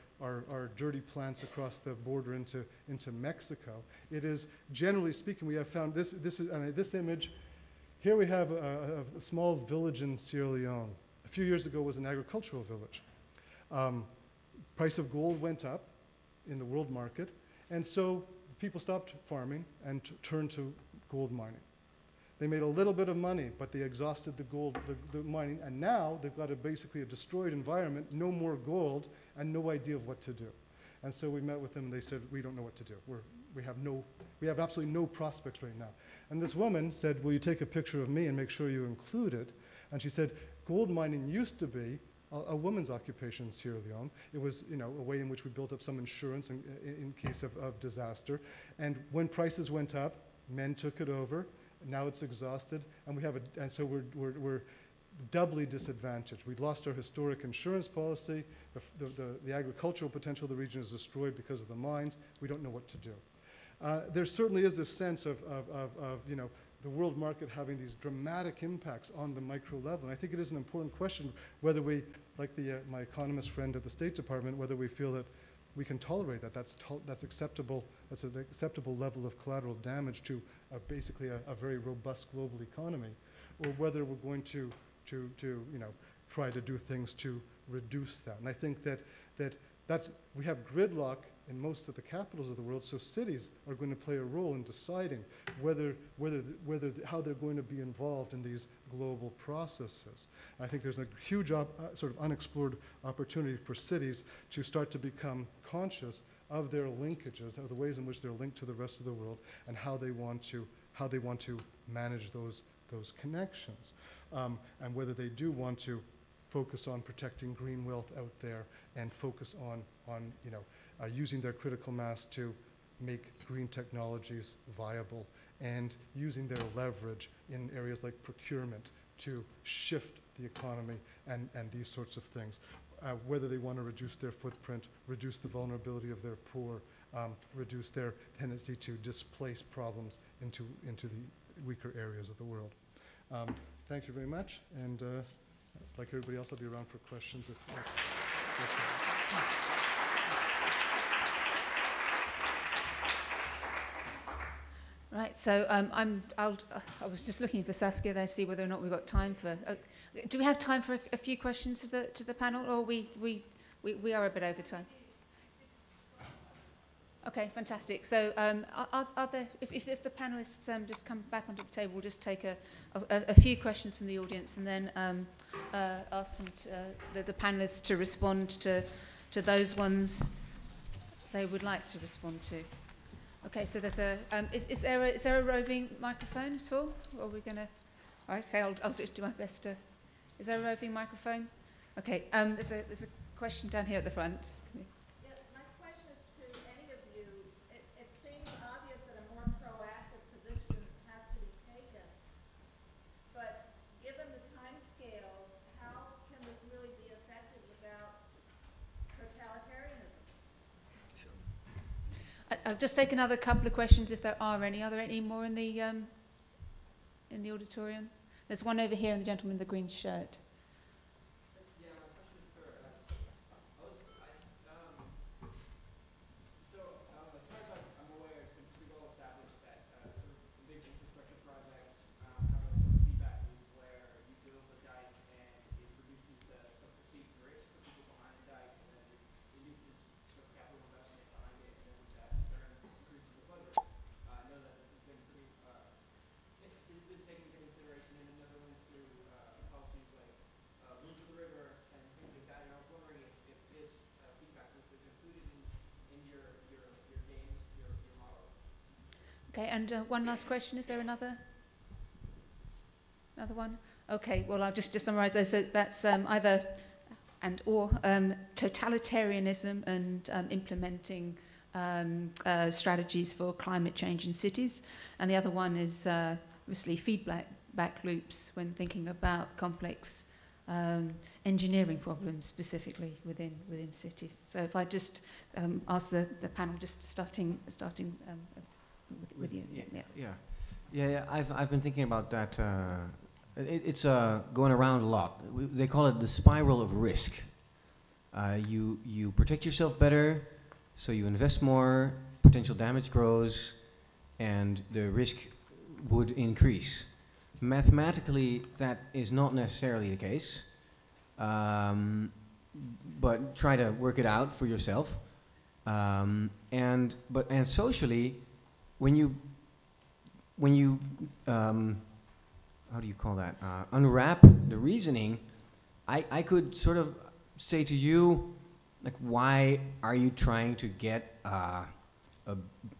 dirty plants across the border into Mexico. It is, generally speaking, we have found this image. Here we have a small village in Sierra Leone. A few years ago, it was an agricultural village. Price of gold went up in the world market, and so people stopped farming and turned to gold mining. They made a little bit of money, but they exhausted the mining, and now they've got basically a destroyed environment, no more gold, and no idea of what to do. And so we met with them, and they said, we don't know what to do. We have absolutely no prospects right now. And this woman said, will you take a picture of me and make sure you include it? And she said, gold mining used to be a woman's occupation in Sierra Leone. It was, a way in which we built up some insurance in case of disaster. And when prices went up, men took it over. Now it's exhausted, and so we're doubly disadvantaged. We've lost our historic insurance policy. The agricultural potential of the region is destroyed because of the mines. We don't know what to do. There certainly is this sense of you know, the world market having these dramatic impacts on the micro level. And I think it is an important question whether we, like my economist friend at the State Department, whether we feel that we can tolerate that. That's acceptable. That's an acceptable level of collateral damage to basically a very robust global economy, or whether we're going to you know, try to do things to reduce that. And I think that's we have gridlock in most of the capitals of the world, so cities are going to play a role in deciding how they're going to be involved in these global processes. I think there's a huge sort of unexplored opportunity for cities to start to become conscious of their linkages, of the ways in which they're linked to the rest of the world, and how they want to manage those connections, and whether they do want to focus on protecting green wealth out there and focus on you know, using their critical mass to make green technologies viable, and using their leverage in areas like procurement to shift the economy and these sorts of things. Whether they want to reduce their footprint, reduce the vulnerability of their poor, reduce their tendency to displace problems into the weaker areas of the world. Thank you very much, and like everybody else, I'll be around for questions. Right, so I was just looking for Saskia there to see whether or not we've got time for. Do we have time for a few questions to the panel, or we are a bit over time? Okay, fantastic. So are there, if the panelists just come back onto the table, we'll just take a few questions from the audience, and then ask them the panelists to respond to those ones they would like to respond to. Okay, so there's is there a roving microphone at all? Or are we going to? Okay, I'll do my best to. Is there a roving microphone? Okay, there's a question down here at the front. Yeah, my question is to any of you. It seems obvious that a more proactive position has to be taken, but given the time scales, how can this really be effective without totalitarianism? I'll just take another couple of questions if there are any. Are there any more in the auditorium? There's one over here, and the gentleman in the green shirt. Yeah, my question is for, as far as I'm aware, it's been pretty well established that sort of big infrastructure projects have a sort of feedback loop where you build a dike and it reduces the sort of perceived risk for people behind the dike, and then it reduces sort of capital investment behind it, and then that in turn increases the flood rate. I know that this has been pretty, it's been taken into consideration in the Netherlands through policies like rules of the river and things like that. And I was wondering if this feedback loop is included in your games, your model. Okay, and one last question. Is there another one? Okay, well, I'll just summarize those. So that's either and or totalitarianism and implementing strategies for climate change in cities. And the other one is obviously feedback loops when thinking about complex engineering problems, specifically within cities. So if I just ask the panel, just starting with you. Yeah. I've been thinking about that. It's going around a lot. They call it the spiral of risk. You protect yourself better, so you invest more, potential damage grows, and the risk would increase. Mathematically, that is not necessarily the case, but try to work it out for yourself. And socially, when you how do you call that? Unwrap the reasoning, I could sort of say to you, like, why are you trying to get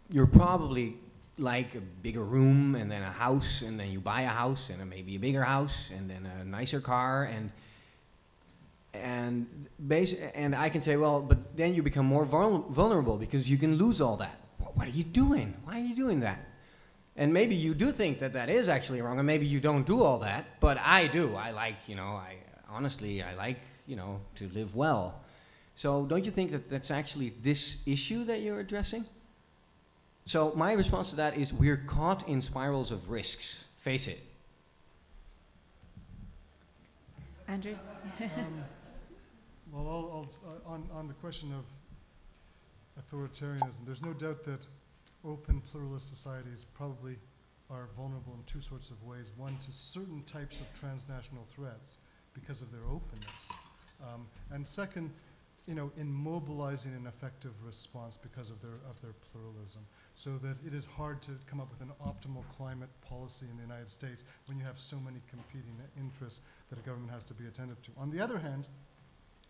you're probably like a bigger room, and then a house, and then you buy a house, and then maybe a bigger house, and then a nicer car, and I can say, well, but then you become more vulnerable because you can lose all that. What are you doing? Why are you doing that? And maybe you do think that that is actually wrong, and maybe you don't do all that, but I do. I like, honestly, I like, to live well. So don't you think that that's actually this issue that you're addressing? So my response to that is we're caught in spirals of risks. Face it. Andrew? Well, on the question of authoritarianism, there's no doubt that open pluralist societies probably are vulnerable in two sorts of ways. One, to certain types of transnational threats because of their openness. And second, in mobilizing an effective response because of their pluralism. So that it is hard to come up with an optimal climate policy in the United States when you have so many competing interests that a government has to be attentive to. On the other hand,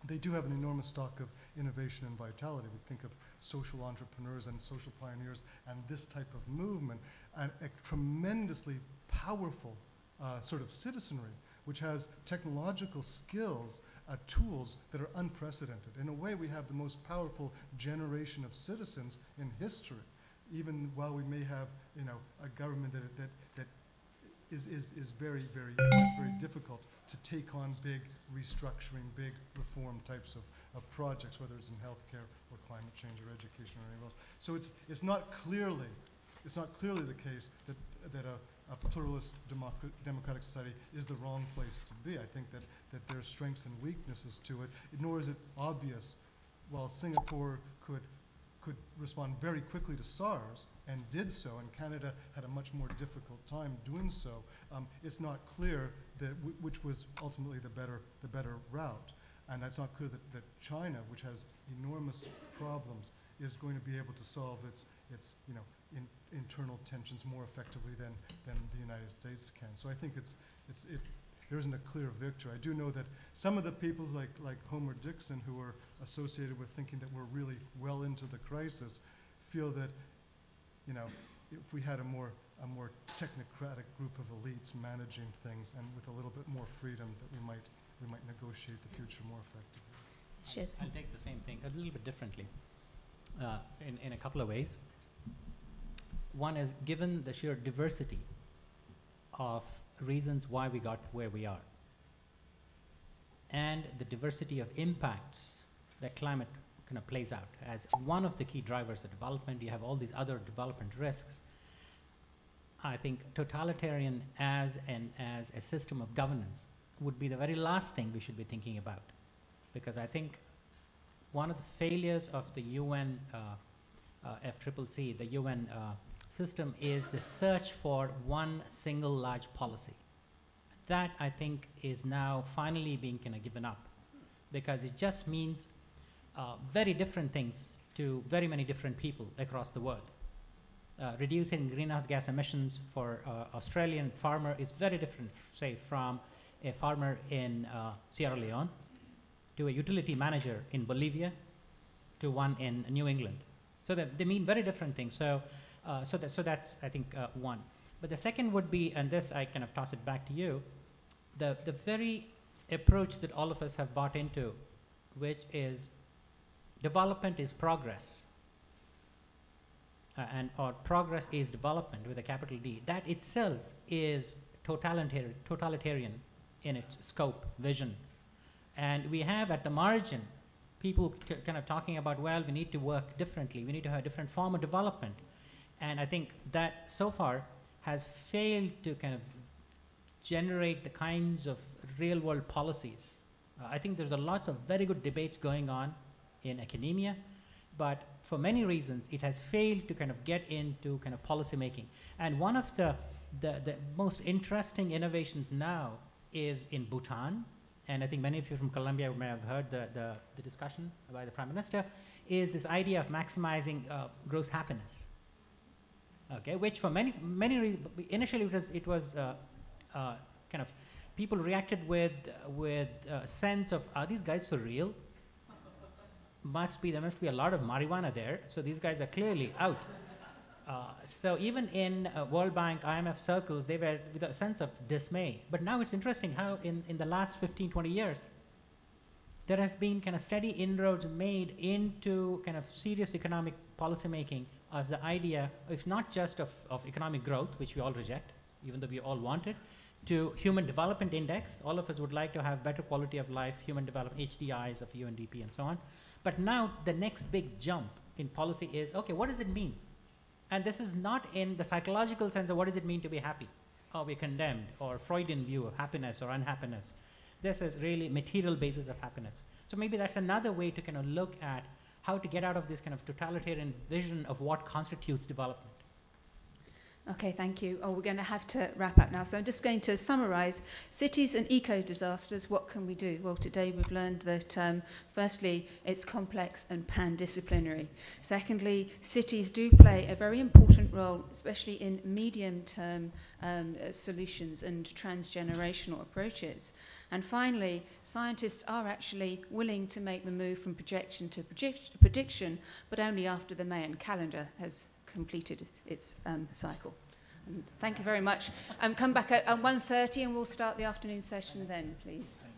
they do have an enormous stock of innovation and vitality. We think of social entrepreneurs and social pioneers and this type of movement, and a tremendously powerful sort of citizenry, which has technological skills, tools that are unprecedented. In a way, we have the most powerful generation of citizens in history, even while we may have, a government that is very, very, it's very difficult to take on big restructuring, big reform types of projects, whether it's in healthcare or climate change or education or anything else. So it's not clearly the case that a pluralist democratic society is the wrong place to be. I think that there's strengths and weaknesses to it, nor is it obvious. While Singapore could respond very quickly to SARS and did so, and Canada had a much more difficult time doing so, it's not clear that which was ultimately the better route. And it's not clear that China, which has enormous problems, is going to be able to solve its internal tensions more effectively than the United States can. So I think there isn't a clear victor. I do know that some of the people like Homer Dixon, who are associated with thinking that we're really well into the crisis, feel that if we had a more technocratic group of elites managing things and with a little bit more freedom, that we might negotiate the future more effectively. Shiv? I'll take the same thing a little bit differently in a couple of ways. One is, given the sheer diversity of reasons why we got where we are and the diversity of impacts that climate kind of plays out as one of the key drivers of development, you have all these other development risks. I think totalitarian as a system of governance would be the very last thing we should be thinking about, because I think one of the failures of the UN FCCC, the UN system, is the search for one single large policy. That, I think, is now finally being kind of given up, because it just means very different things to very many different people across the world. Reducing greenhouse gas emissions for Australian farmer is very different, say, from a farmer in Sierra Leone to a utility manager in Bolivia to one in New England. So that they mean very different things. So that's, I think, one. But the second would be, and this I kind of toss it back to you, the very approach that all of us have bought into, which is development is progress, or progress is development with a capital D. That itself is totalitarian in its scope, vision. And we have at the margin people kind of talking about, well, we need to work differently, we need to have a different form of development. And I think that so far has failed to kind of generate the kinds of real world policies. I think there's a lot of very good debates going on in academia, but for many reasons it has failed to kind of get into kind of policy making. And one of the most interesting innovations now is in Bhutan, and I think many of you from Columbia may have heard the discussion by the Prime Minister, is this idea of maximizing gross happiness. Okay, which for many reasons, initially it was kind of, people reacted with a sense of, are these guys for real? There must be a lot of marijuana there, so these guys are clearly out. So even in World Bank, IMF circles, they were with a sense of dismay. But now it's interesting how in the last 15, 20 years, there has been kind of steady inroads made into kind of serious economic policy making as the idea, if not just of economic growth, which we all reject, even though we all want it, to Human Development Index. All of us would like to have better quality of life, human development, HDIs of UNDP and so on. But now the next big jump in policy is, okay, what does it mean? And this is not in the psychological sense of what does it mean to be happy, or we're condemned, or Freudian view of happiness or unhappiness. This is really material basis of happiness. So maybe that's another way to kind of look at how to get out of this kind of totalitarian vision of what constitutes development. Okay, thank you. Oh, we're going to have to wrap up now. So I'm just going to summarize cities and eco-disasters. What can we do? Well, today we've learned that, firstly, it's complex and pan-disciplinary. Secondly, cities do play a very important role, especially in medium-term solutions and transgenerational approaches. And finally, scientists are actually willing to make the move from projection to prediction, but only after the Mayan calendar has completed its cycle. And thank you very much. Come back at 1:30 and we'll start the afternoon session then, please.